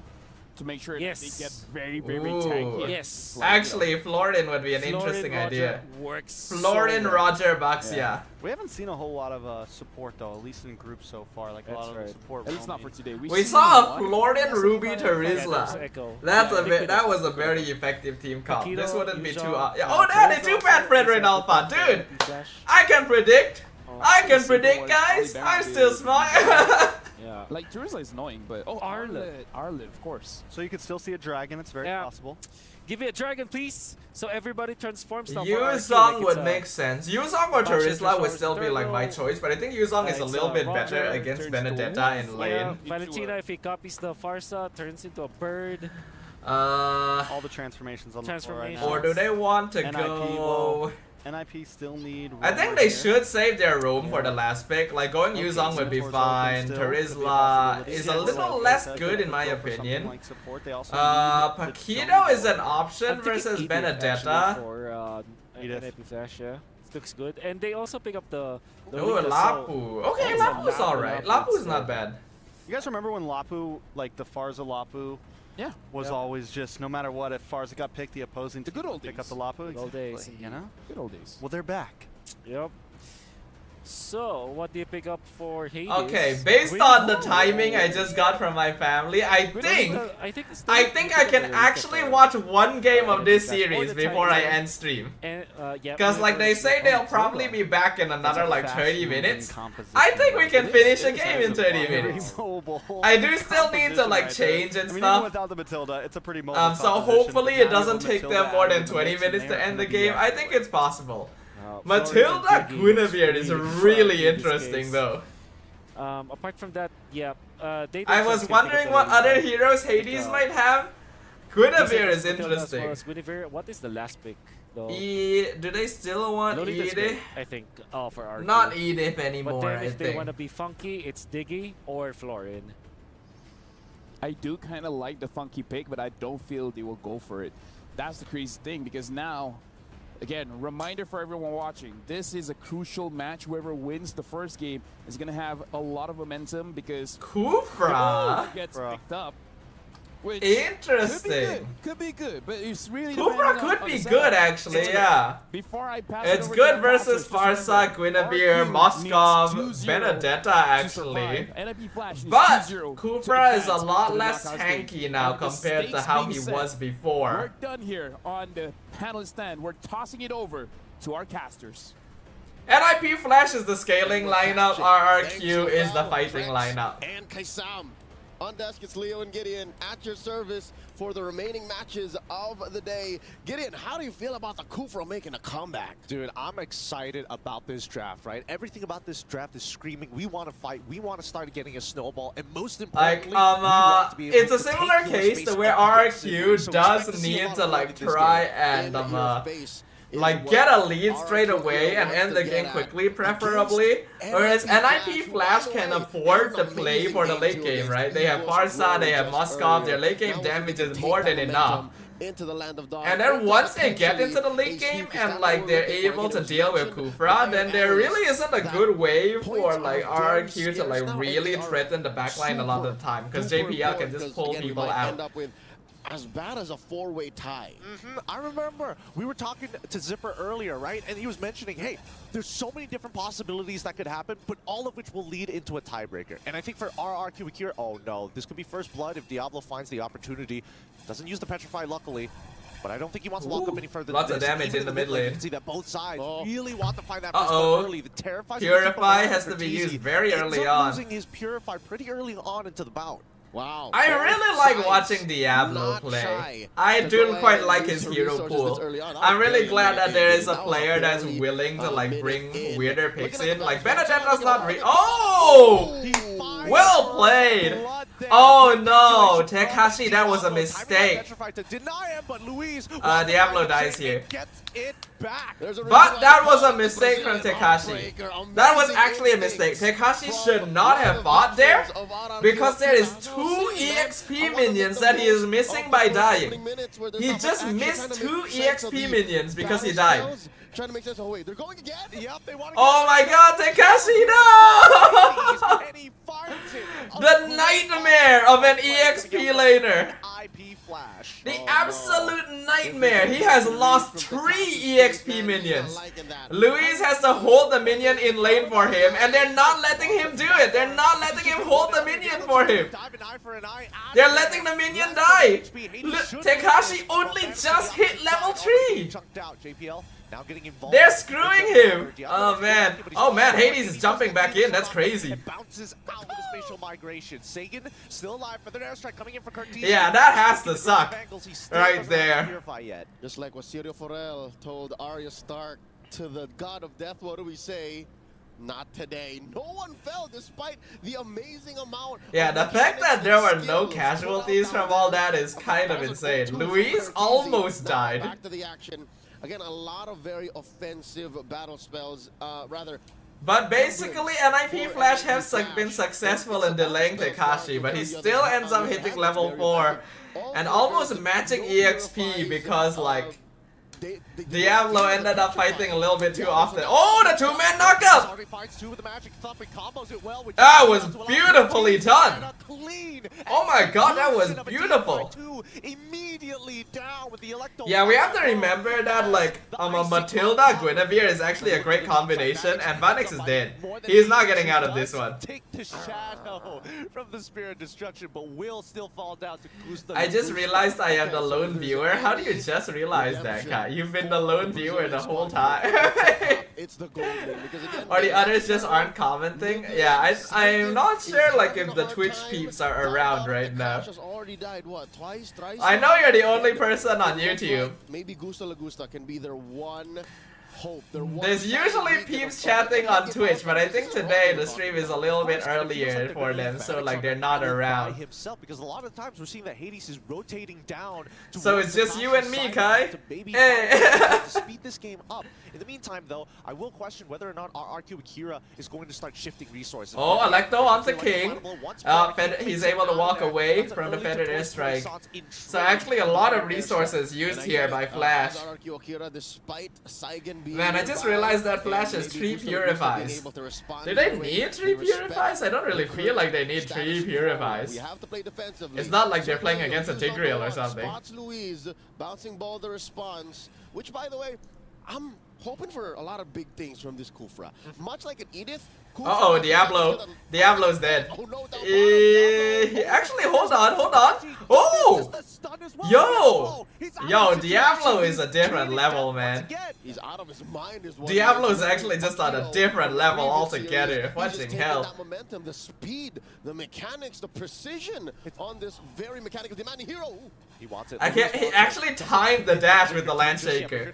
to make sure Yes. that they get very, very Ooh. tanky. Yes. Actually, Florin would be an Florin interesting Roger idea. works Florin, so well. Roger, Baxia. We haven't seen a whole lot of support though, at least in groups so far. Like a That's lot of right. the support. At least not roaming. for today. We saw a one. Florin, Ruby, Yeah, there's Terizla. Echo. That's Yeah, a bit. Liquid That was a very effective team comp. Paquito, This wouldn't be too. Yuzhong, Oh, damn! They Terizla, do ban Fredrin Terizla, Alpha, dude. Flash. I can predict. Oh, I can Seetheworld, predict, guys. Ollie I'm Barrett still is- smart. Yeah. Like, Jerusalem is annoying, but... Oh, Arlet. Arlet, of course. So you could still see a dragon. It's very Yeah. possible. Give me a dragon, please. So everybody transforms now. Yuzong would make sense. Yuzong or Terizla would still be like my choice, but I think Yuzong is a little bit better against Benedetta in lane. Yeah, Valentina, if he copies the Farsa, turns into a bird. All the transformations on the floor right now. Or do they want to NIP, go... well, NIP still need... I think they should save their room for the last pick. Like going Yuzong would be fine. Terizla is a little less good in my opinion. Paquito is an option versus Benedetta. For NIP Flash, yeah. It looks good. And they also pick up the Ooh, Lapu. Okay, Lapu's alright. Lapu's not bad. You guys remember when Lapu, like the Farza Lapu, was always just, no matter what, if Farza got picked, the opposing team would pick up the Lapu. Good old days. You know? Good old days. Well, they're back. Yep. So, what do you pick up for Hades? Okay, based on the timing I just got from my family, I think I can actually watch one game of this series before I end stream. Because like they say they'll probably be back in another like 30 minutes. I think we can finish a game in 30 minutes. I do still need to like change and stuff. Without the Matilda, it's a pretty mobile So hopefully it doesn't take them more than 20 minutes to end the game. I think it's possible. Matilda Guinevere is really interesting though. Apart from that, I was wondering what other heroes Hades might have. Guinevere is interesting. Guinevere, what is the last pick though? Do they still want Edith? I think for RQ. Not Edith anymore, But then if they want to be funky, it's Diggy or Florin. I do kind of like the funky pick, but I don't feel they will go for it. That's the crazy thing, because now, again, reminder for everyone watching, this is a crucial match. Whoever wins the first game is going to have a lot of momentum because Kufra gets picked up. Which interesting. Could be good, but it's really Kufra could be good actually, yeah. Before I pass it's good versus Farsa, Guinevere, Moskov, Benedetta actually. But Kufra is a lot less tanky now compared to how he was before. We're done here on the panel stand. We're tossing it over to our casters. NIP Flash is the scaling lineup, RRQ is the fighting lineup. And Kaisam. On desk, it's Leo and Gideon at your service for the remaining matches of the day. Gideon, how do you feel about the Kufra making a comeback? Dude, I'm excited about this draft, right? Everything about this draft is screaming, we want to fight, we want to start getting a snowball, and most importantly, we want to be able it's a to similar take case to where RRQ does need to like try and like get a lead straight away and end the game quickly, preferably. Whereas NIP Flash can afford to play for the late game, right? They have Farsa, they have Moskov, their late game damage is more than enough. And then once they get into the late game and like they're able to deal with Kufra, then there really isn't a good way for like RRQ to like really threaten the backline a lot of the time, because JPL can just pull people out. As bad as a four-way tie. I remember we were talking to Zipper earlier, right? And he was mentioning, hey, there's so many different possibilities that could happen, but all of which will lead into a tiebreaker. And I think for RRQ here, oh no, this could be first blood if Diablo finds the opportunity. Doesn't use the Petrify, luckily. But I don't think he wants to walk up any further. Lots of damage in the mid lane. You can see that both sides really want to find that first blood early. The Purify has to be used very early on. Using his Purify pretty early on into the bout. Wow. I really like watching Diablo play. I do quite like his hero pool. I'm really glad that there is a player that's willing to like bring weirder picks in. Like Benedetta's not Oh! Well played! Oh no! Tekashi, that was a mistake. Diablo dies here. But that was a mistake from Tekashi. That was actually a mistake. Tekashi should not have fought there, because there is 2 EXP minions that he is missing by dying. He just missed 2 EXP minions because he died. Trying to make sense. Oh wait, they're going again? Yep, they want to oh my god, Tekashi, no! The nightmare of an EXP laner. The absolute nightmare. He has lost 3 EXP minions. Luis has to hold the minion in lane for him, and they're not letting him do it. They're not letting him hold the minion for him. They're letting the minion die. Tekashi only just hit level 3. Now getting involved. They're screwing him! Oh man. Oh man, Hades is jumping back in. That's crazy. It bounces out with a spatial migration. Sagan still alive for the airstrike coming in for Curtis. Yeah, that has to suck. Right there. Just like what Sirio Forel told Arya Stark to the god of death, what do we say? Not today. No one fell despite the amazing amount. Yeah, the fact that there were no casualties from all that is kind of insane. Luis almost died. Back to the action. Again, a lot of very offensive battle spells, But basically, NIP Flash has been successful in delaying Tekashi, but he still ends up hitting level 4 and almost matching EXP because, like, Diablo ended up fighting a little bit too often. Oh, the two-man knockup! That was beautifully done! Oh my god, that was beautiful! Yeah, we have to remember that, like, Matilda Guinevere is actually a great combination, and Vanix is dead. He's not getting out of this one. Take the shadow from the Spirit Destruction, but will still fall down to Gustav. I just realized I am the lone viewer. How do you just realize that, Kai? You've been the lone viewer the whole time. Or the others just aren't commenting? Yeah, I'm not sure like if the Twitch peeps are around right now. I know you're the only person on YouTube. Maybe Gusta Lagusta can be their one hope. There's usually peeps chatting on Twitch, but I think today the stream is a little bit earlier for them, so like they're not around. Himself, because a lot of times we're seeing that Hades is rotating down. So it's just you and me, Kai. Hey. To speed this game up. In the meantime, though, I will question whether or not our RQ Akira is going to start shifting resources. Oh, Electo onto King. He's able to walk away from the Feathered Airstrike. So actually a lot of resources used here by Flash. Man, I just realized that Flash has 3 Purifies. Do they need 3 Purifies? I don't really feel like they need 3 Purifies. It's not like they're playing against a Tigreal or something. Louise bouncing ball the response, which by the way, I'm hoping for a lot of big things from this Kufra. Much like an Edith. Uh-oh, Diablo. Diablo's dead. Actually, hold on. Oh! Yo, Diablo is a different level, man. He's out of his mind. Diablo is actually just on a different level altogether. Watching hell. That momentum, the speed, the mechanics, the precision on this very mechanical demanding hero. He wants it. He actually timed the dash with the Landshaker.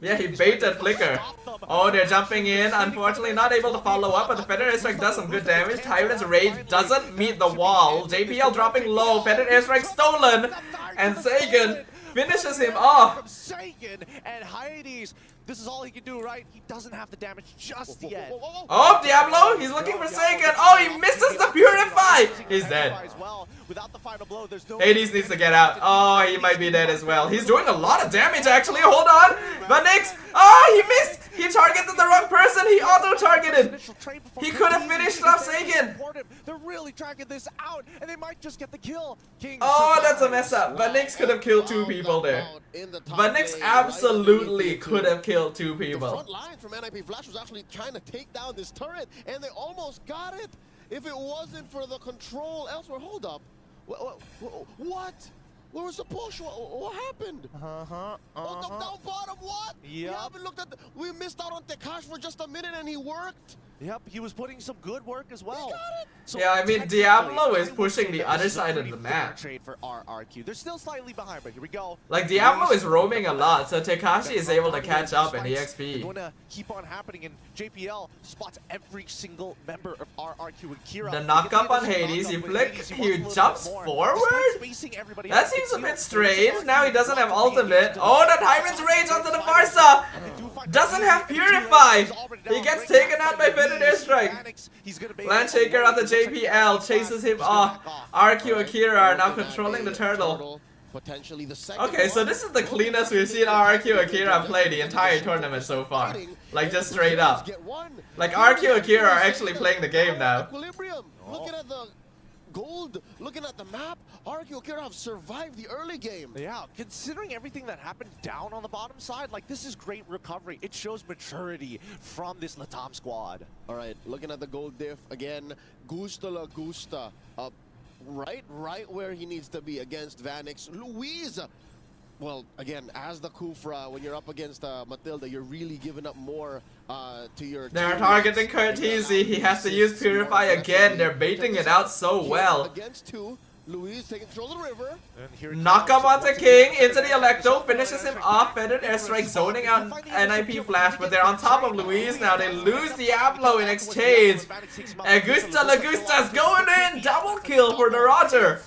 Yeah, he baited Flicker. Oh, they're jumping in. Unfortunately, not able to follow up, but the Feathered Airstrike does some good damage. Tyrant's Rage doesn't meet the wall. JPL dropping low. Feathered Airstrike stolen. And Sagan finishes him off. From Sagan and Hades. This is all he can do, right? He doesn't have the damage just yet. Oh, Diablo! He's looking for Sagan. Oh, he misses the Purify! He's dead. Without the final blow, there's no Hades needs to get out. Oh, he might be dead as well. He's doing a lot of damage, actually. Hold on. But Nyx. Oh, he missed. He targeted the wrong person. He auto-targeted. He could have finished off Sagan. They're really tracking this out, and they might just get the kill. Oh, that's a mess up. But Nyx could have killed 2 people there. But Nyx absolutely could have killed 2 people. The front line from NIP Flash was actually trying to take down this turret, and they almost got it. If it wasn't for the control elsewhere, hold up. What? Where was the push? What happened? Oh, the down bottom, what? Yeah. We haven't looked at we missed out on Tekash for just a minute and he worked. Yep, he was putting some good work as well. He got it. So yeah, I mean, Diablo is pushing the other side of the map. Trade for RRQ. They're still slightly behind, but here we go. Like, Diablo is roaming a lot, so Tekashi is able to catch up in EXP. They're going to keep on happening, and JPL spots every single member of RRQ and Kira. The knock-up on Hades, he jumps forward? That seems a bit strange. Now he doesn't have ultimate. Oh, the Tyrant's Rage onto the Farsa! Doesn't have Purify! He gets taken out by Feathered Airstrike. Landshaker on the JPL chases him off. RQ Akira are now controlling the turtle. Okay, so this is the cleanest we've seen RQ Akira play the entire tournament so far. Like, just straight up. Like, RQ Akira are actually playing the game now. Looking at the gold, looking at the map, RQ Akira have survived the early game. Yeah, considering everything that happened down on the bottom side, like, this is great recovery. It shows maturity from this Latam squad. All right, looking at the gold diff again, Gusta La Gusta up right where he needs to be against Vanix. Louise Well, again, as the Kufra, when you're up against Matilda, you're really giving up more to your They're teammates. targeting Curtisi. He has to use Purify again. They're baiting it out so well. Against two, Luis taking control of the river. Knock up onto King into the Electro, finishes him off. Fetid Airstrike zoning out NIP Flash, but they're on top of Luis now. They lose Diablo in exchange. Augusta Lagusta's going in, double kill for the Roger.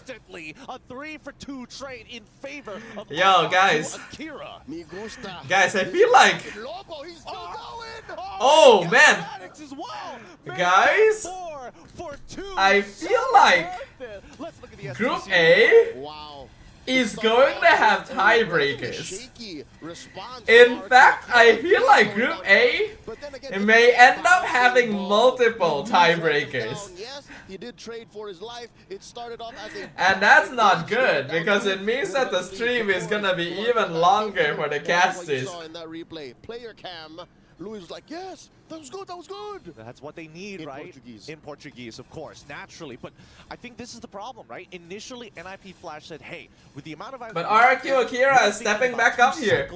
A 3-for-2 trade in favor of Yo, guys. Akira. Me gusta. Guys, I feel like, Lobo, he's still going. oh man, As well. guys, 4-for-2. I feel like Let's look at the Group SDC. A Wow. is going to have tiebreakers. Shaky response In from fact, Archer. I feel like Group A But then again, it may end up having multiple tiebreakers. Yes, he did trade for his life. It started off as a And that's not good, because it means that the stream is gonna be even longer for the casters. In that replay, player cam, Luis was like, yes, that was good, that was good. That's what they need, In right? Portuguese. In Portuguese, of course, naturally. But I think this is the problem, right? Initially, NIP Flash said, hey, with the amount of... But RQ Akira is stepping back up here.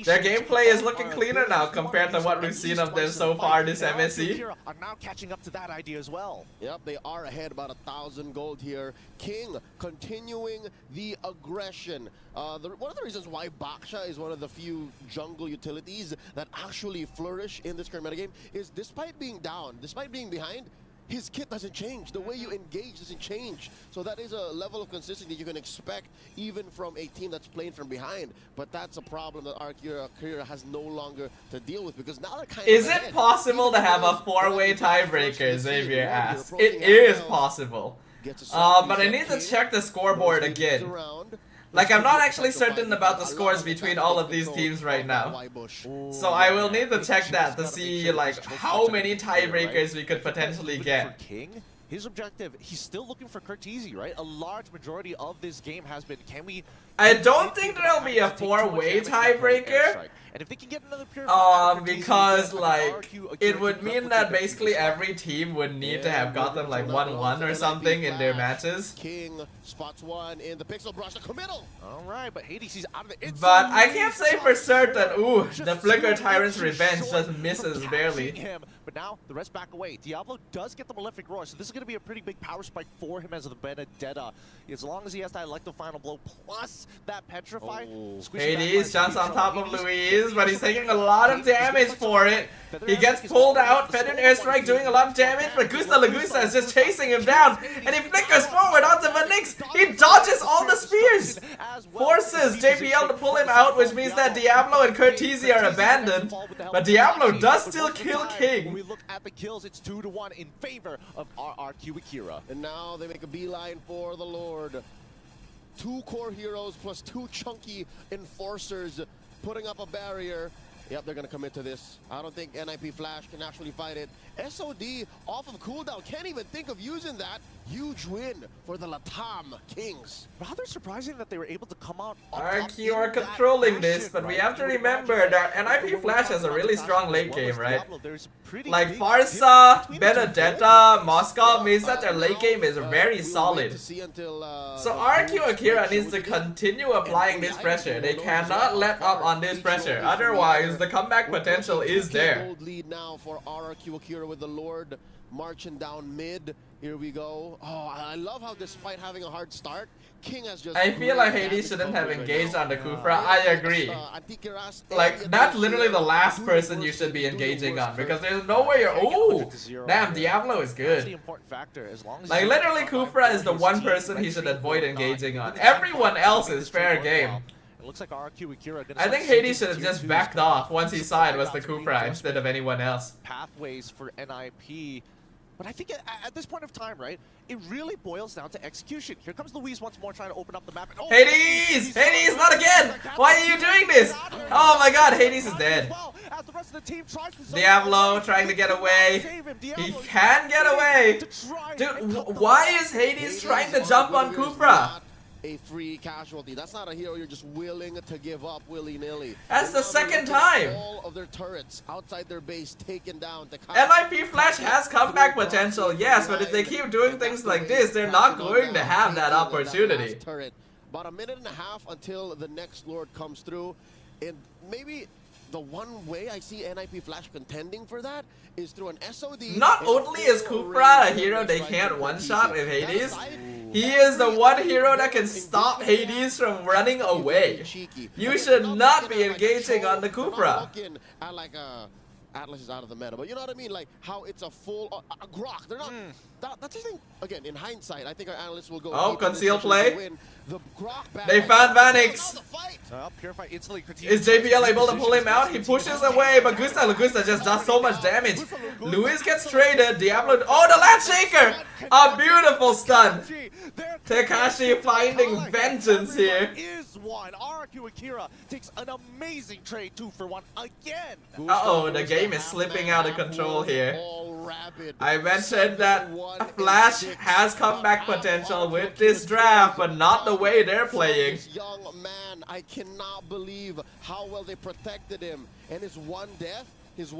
Their gameplay is looking cleaner now compared to what we've seen of them so far this MSC. Are now catching up to that idea as well. Yep, they are ahead about 1,000 gold here. King continuing the aggression. One of the reasons why Baksha is one of the few jungle utilities that actually flourish in this current metagame is despite being down, despite being behind, his kit doesn't change. The way you engage doesn't change. So that is a level of consistency you can expect even from a team that's playing from behind. But that's a problem that Akira has no longer to deal with because now they're kind Is of it ahead. possible to have a four-way tiebreaker, Xavier asks? It is possible. But I need to check the scoreboard again. Like, I'm not actually certain about the scores between all of these teams right now. So I will need to check that to see, like, how many tiebreakers we could potentially get. For King, his objective, he's still looking for Curtisi, right? A large majority of this game has been, can we... I don't think there'll be a four-way tiebreaker. And if they can get another pure Because, like, it would mean that basically every team would need to have gotten, like, 1-1 or something in their matches. King spots one in the pixel brush, the committal. All right, but Hades, he's out of the... But I can't say for certain. Ooh, the Flicker Tyrant's Revenge just misses barely. But now, the rest back away. Diablo does get the Malefic Roar, so this is going to be a pretty big power spike for him as the Benedetta. As long as he has that Electro Final Blow plus that Petrify. Hades jumps on top of Luis, but he's taking a lot of damage for it. He gets pulled out, Fed Airstrike doing a lot of damage, but Gusta Lagusta is just chasing him down, and he flickers forward onto Vanix. He dodges all the spears, forces JPL to pull him out, which means that Diablo and Curtisi are abandoned, but Diablo does still kill King. When we look at the kills, it's 2-1 in favor of RRQ Akira. And now they make a beeline for the Lord. 2 core heroes plus 2 chunky enforcers putting up a barrier. Yep, they're going to commit to this. I don't think NIP Flash can actually fight it. SOD off of cooldown. Can't even think of using that. Huge win for the Latam Kings. Rather surprising that they were able to come out on top RQ in are that controlling this, fashion, but we right? have to You would remember imagine that NIP Flash has a really strong late game, right? There's pretty Like big Farsa, difference between the two. Benedetta, Moscow means that their late game is very solid. So So RQ Akira needs to continue applying this pressure. They cannot let up on this pressure, otherwise the comeback potential is there. Lead now for RRQ Akira with the Lord marching down mid. Here we go. Oh, I love how despite having a hard start, King has just... I feel like Hades shouldn't have engaged on the Kufra. I agree. Like, that's literally the last person you should be engaging on, because there's no way you're... Ooh! Damn, Diablo is That's the good. important factor. As long as Like, you literally come back Kufra for is the his one team, person he right? should avoid engaging on. Even Everyone if else it's is fair work game. well, It looks like RQ Akira are gonna I start think Hades seeking should have tier just 2s backed now. off once he saw it was the Kufra instead of anyone else. Pathways for NIP. But I think at this point of time, right, it really boils down to execution. Here comes Luis once more trying to open up the map. And, oh, Hades! Hades, not again! Why are you doing this? Oh my god, Hades is dead. As the rest of the team tries to Diablo trying to get away. He can get away. Dude, why is Hades trying to jump on Kufra? A free casualty. That's not a hero you're just willing to give up willy-nilly. That's the second time. All of their turrets outside their base taken down. MIP Flash has comeback potential, yes, but if they keep doing things like this, they're not going to have that opportunity. About a minute and a half until the next Lord comes through. And maybe the one way I see NIP Flash contending for that is through an SOD. Not only is Kufra a hero they can't one-shot with Hades, he is the one hero that can stop Hades from running away. You should not be engaging on the Kufra. Atlas is out of the meta, but you know what I mean? Like how it's a full Grok. They're not. That's the thing. Again, in hindsight, I think our analysts will go. Oh, conceal play. The They found Vanix. Purify instantly. Is JPL able to pull him out? He pushes away, but Gusta just does so much damage. Luis gets traded. Diablo. Oh, the Land Shaker! A beautiful stun. Tekashi finding vengeance here. Is one. RRQ Akira takes an amazing trade 2-for-1 again. Uh-oh, the game is slipping out of control here. I mentioned that Flash has comeback potential with this draft, but not the way they're playing. This young man, I cannot believe how well they protected him. And his one death is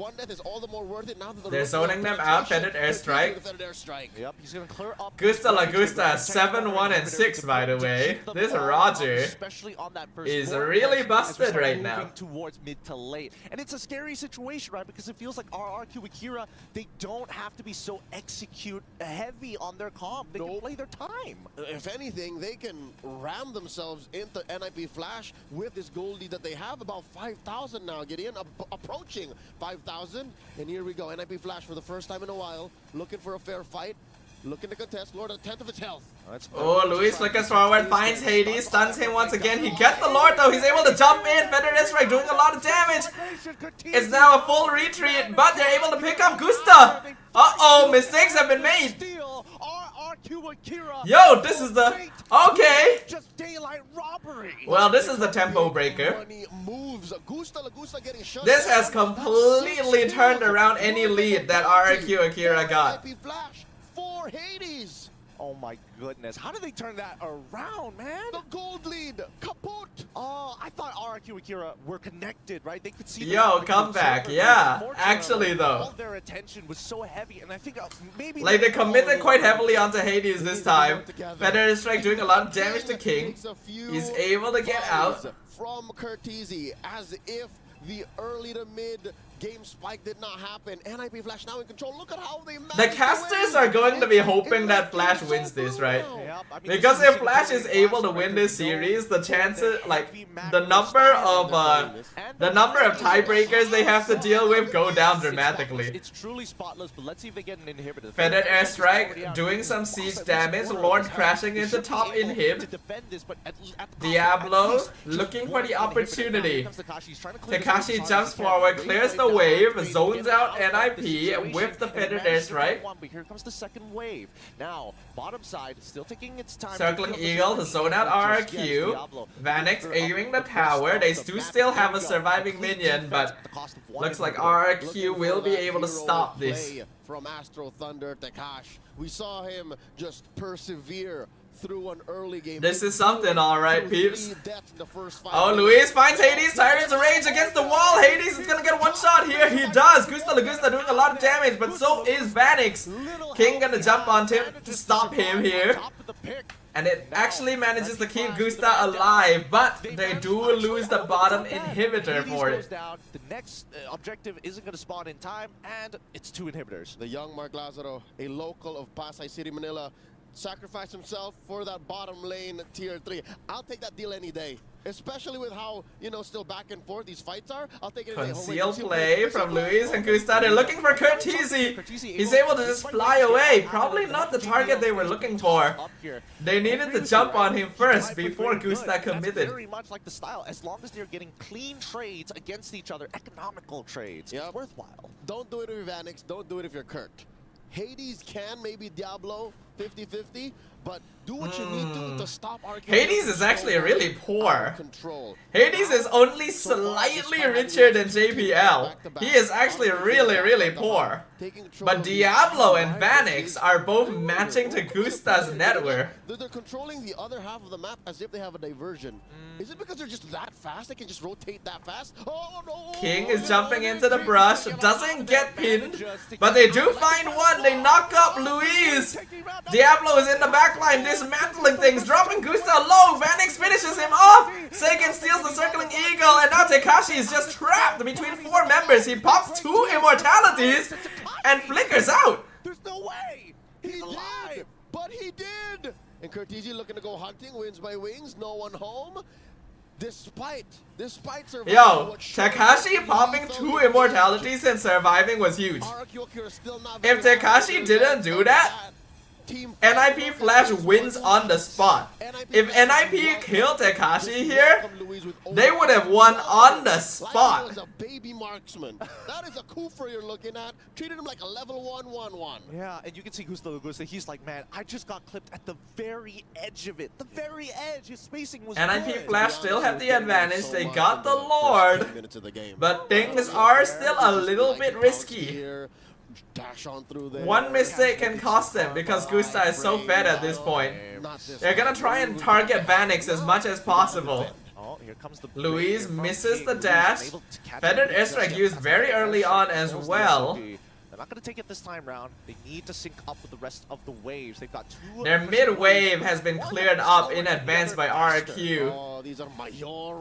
all the more worth it now that they're zoning them out. Fetid airstrike. Yep, he's gonna clear up. Gusta Lagusta 7-1 and 6, by the way. This Roger especially on that first is floor, really as busted we right start now. moving towards mid to late, and it's a scary situation, right? Because it feels like RRQ Akira, they don't have to be so execute heavy on their comp. They can play their time. If anything, they can ram themselves into NIP Flash with this gold lead that they have, about 5,000 now, Gideon, approaching 5,000. And here we go, NIP Flash for the first time in a while, looking for a fair fight, looking to contest. Lord, a tenth of its health. Oh, Luis flickers forward, finds Hades, stuns him once again. He gets the Lord though, he's able to jump in. Fetid airstrike doing a lot of damage. It's now a full retreat, but they're able to pick up Gusta. Uh-oh, mistakes have been made. Yo, this is the... Okay. Just daylight robbery. Well, this is the tempo breaker. This has completely turned around any lead that RRQ Akira got. For Hades. Oh my goodness. How did they turn that around, man? The gold lead. Kaput. Oh, I thought RRQ Akira were connected, right? They could see. Yo, comeback. Yeah, actually though. All their attention was so heavy, and I think maybe like they committed quite heavily onto Hades this time. Fetid airstrike doing a lot of damage to King. He's able to get out. From Curtizi, as if the early to mid game spike did not happen. NIP Flash now in control. Look at how they managed. The casters are going to be hoping that Flash wins this, right? Because if Flash is able to win this series, the chances, like the number of tiebreakers they have to deal with go down dramatically. It's truly spotless, but let's see if they get an inhibitor. Fetid airstrike doing some siege damage. Lord crashing into top inhib. Diablo looking for the opportunity. Tekashi jumps forward, clears the wave, zones out NIP with the Fetid airstrike. But here comes the second wave. Now, bottom side still taking its time. Circling Eagle to zone out RRQ. Vanix aiming the tower. They do still have a surviving minion, but looks like RRQ will be able to stop this. From Astro Thunder, Tekashi. We saw him just persevere through an early game. This is something, alright, peeps. Oh, Luis finds Hades. Tyrant's Rage against the wall. Hades is gonna get one shot here. He does. Gusta Lagusta doing a lot of damage, but so is Vanix. King gonna jump on him to stop him here. And it actually manages to keep Gusta alive, but they do lose the bottom inhibitor for it. The next objective isn't going to spawn in time, and it's 2 inhibitors. The young Mark Lazaro, a local of Pasay City, Manila, sacrificed himself for that bottom lane tier 3. I'll take that deal any day. Especially with how, you know, still back and forth these fights are. I'll take it any day. Conceal play from Luis and Gusta. They're looking for Curtizi. He's able to just fly away. Probably not the target they were looking for. They needed to jump on him first before Gusta committed. That's very much like the style. As long as they're getting clean trades against each other, economical trades, it's worthwhile. Don't do it if you're Vanix. Don't do it if you're Kurt. Hades can maybe Diablo 50-50, but do what you need to stop RRQ. Hades is actually really poor. Hades is only slightly richer than JPL. He is actually really poor. But Diablo and Vanix are both matching to Gusta's network. They're controlling the other half of the map as if they have a diversion. Is it because they're just that fast? They can just rotate that fast? Oh no! King is jumping into the brush, doesn't get pinned, but they do find one. They knock up Luis. Diablo is in the back backline, dismantling things, dropping Gusta low. Vanix finishes him off. Seiken steals the circling eagle, and now Tekashi is just trapped between 4 members. He pops 2 immortalities and flickers out. There's no way. He's alive. Did, but he did. And Curtizi looking to go hunting, wins by wings, no one home. Despite surviving. Yo, Tekashi popping 2 immortalities and surviving was huge. If Tekashi didn't do that, NIP Flash wins on the spot. If NIP killed Tekashi here, they would have won on the spot. That is a baby marksman. That is a Kufra you're looking at. Treated him like a level 1/1/1. Yeah, and you can see Gusta. He's like, man, I just got clipped at the very edge of it. The very edge. His spacing was NIP good. Flash still have the advantage. They got the Lord, but things are still a little bit risky. Dash on through there. One mistake can cost them because Gusta is so fed at this point. They're gonna try and target Vanix as much as possible. Oh, here comes the Louise misses the dash. Feathered airstrike used very early on as well. They're not going to take it this time round. They need to sync up with the rest of the waves. They've got 2. Their mid wave has been cleared up in advance by RQ.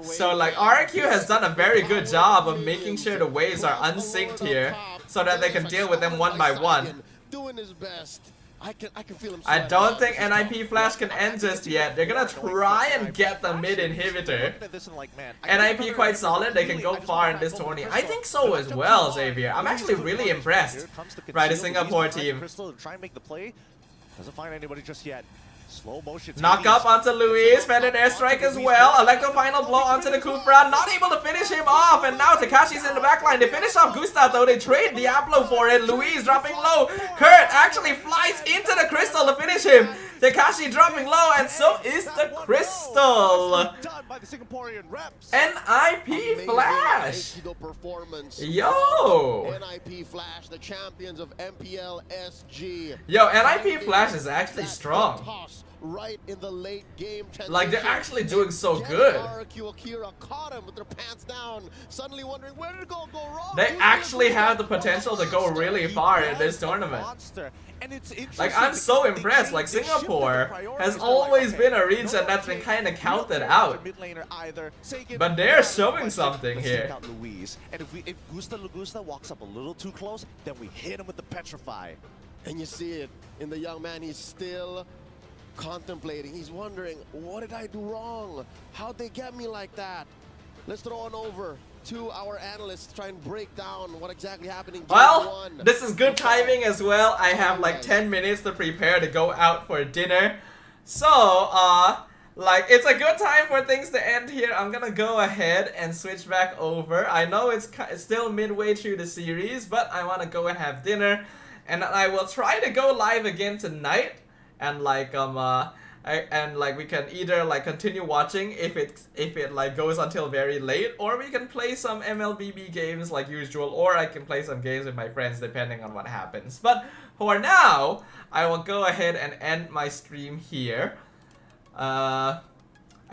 So like RQ has done a very good job of making sure the waves are unsynced here so that they can deal with them one by one. Doing his best. I can feel him. I don't think NIP Flash can end just yet. They're gonna try and get the mid inhibitor. NIP quite solid. They can go far in this tourney. I think so as well, Xavier. I'm actually really impressed by the Singapore team. Try and make the play. Doesn't find anybody just yet. Slow motion. Knock up onto Luis, feathered airstrike as well. Electro final blow onto the Kufra, not able to finish him off. And now Tekashi's in the backline. They finish off Gusta though. They trade Diablo for it. Luis dropping low. Kurt actually flies into the crystal to finish him. Tekashi dropping low, and so is the crystal. NIP Flash. Yo. NIP Flash, the champions of MPL SG. Yo, NIP Flash is actually strong. Right in the late game. Like they're actually doing so good. Akira caught him with their pants down, suddenly wondering where did it go wrong. They actually have the potential to go really far in this tournament. Like I'm so impressed. Like Singapore has always been a region that's been kind of counted out, but they're showing something here. And if Gusta walks up a little too close, then we hit him with the petrify. And you see it in the young man. He's still contemplating. He's wondering, what did I do wrong? How'd they get me like that? Let's throw on over to our analysts to try and break down what exactly happened in game Well, 1. this is good timing as well. I have like 10 minutes to prepare to go out for dinner. So, like, it's a good time for things to end here. I'm gonna go ahead and switch back over. I know it's still midway through the series, but I want to go and have dinner. And I will try to go live again tonight. And like, we can either like continue watching if it like goes until very late, or we can play some MLBB games like usual, or I can play some games with my friends depending on what happens. But for now, I will go ahead and end my stream here. I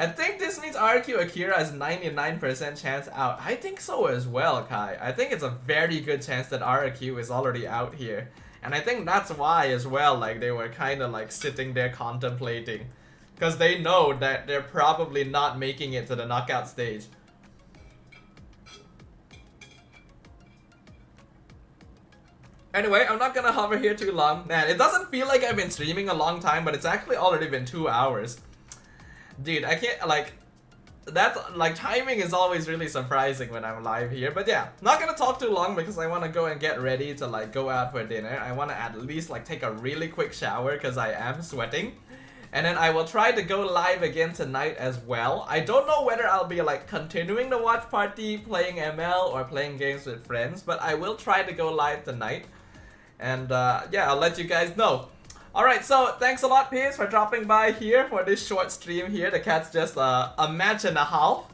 think this means RQ Akira has 99% chance out. I think so as well, Kai. I think it's a very good chance that RQ is already out here. And I think that's why as well, like they were kind of like sitting there contemplating. Because they know that they're probably not making it to the knockout stage. Anyway, I'm not gonna hover here too long. Man, it doesn't feel like I've been streaming a long time, but it's actually already been 2 hours. Dude, I can't, like, that's, like, timing is always really surprising when I'm live here. But yeah, not gonna talk too long because I want to go and get ready to, like, go out for dinner. I want to at least, like, take a really quick shower because I am sweating. And then I will try to go live again tonight as well. I don't know whether I'll be, like, continuing the watch party, playing ML, or playing games with friends. But I will try to go live tonight. And, yeah, I'll let you guys know. Alright, so thanks a lot, peeps, for dropping by here for this short stream here. The cat's just a match and a half.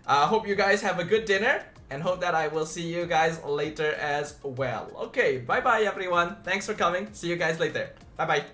Hope you guys have a good dinner, and hope that I will see you guys later as well. Okay, bye-bye, everyone. Thanks for coming. See you guys later. Bye-bye.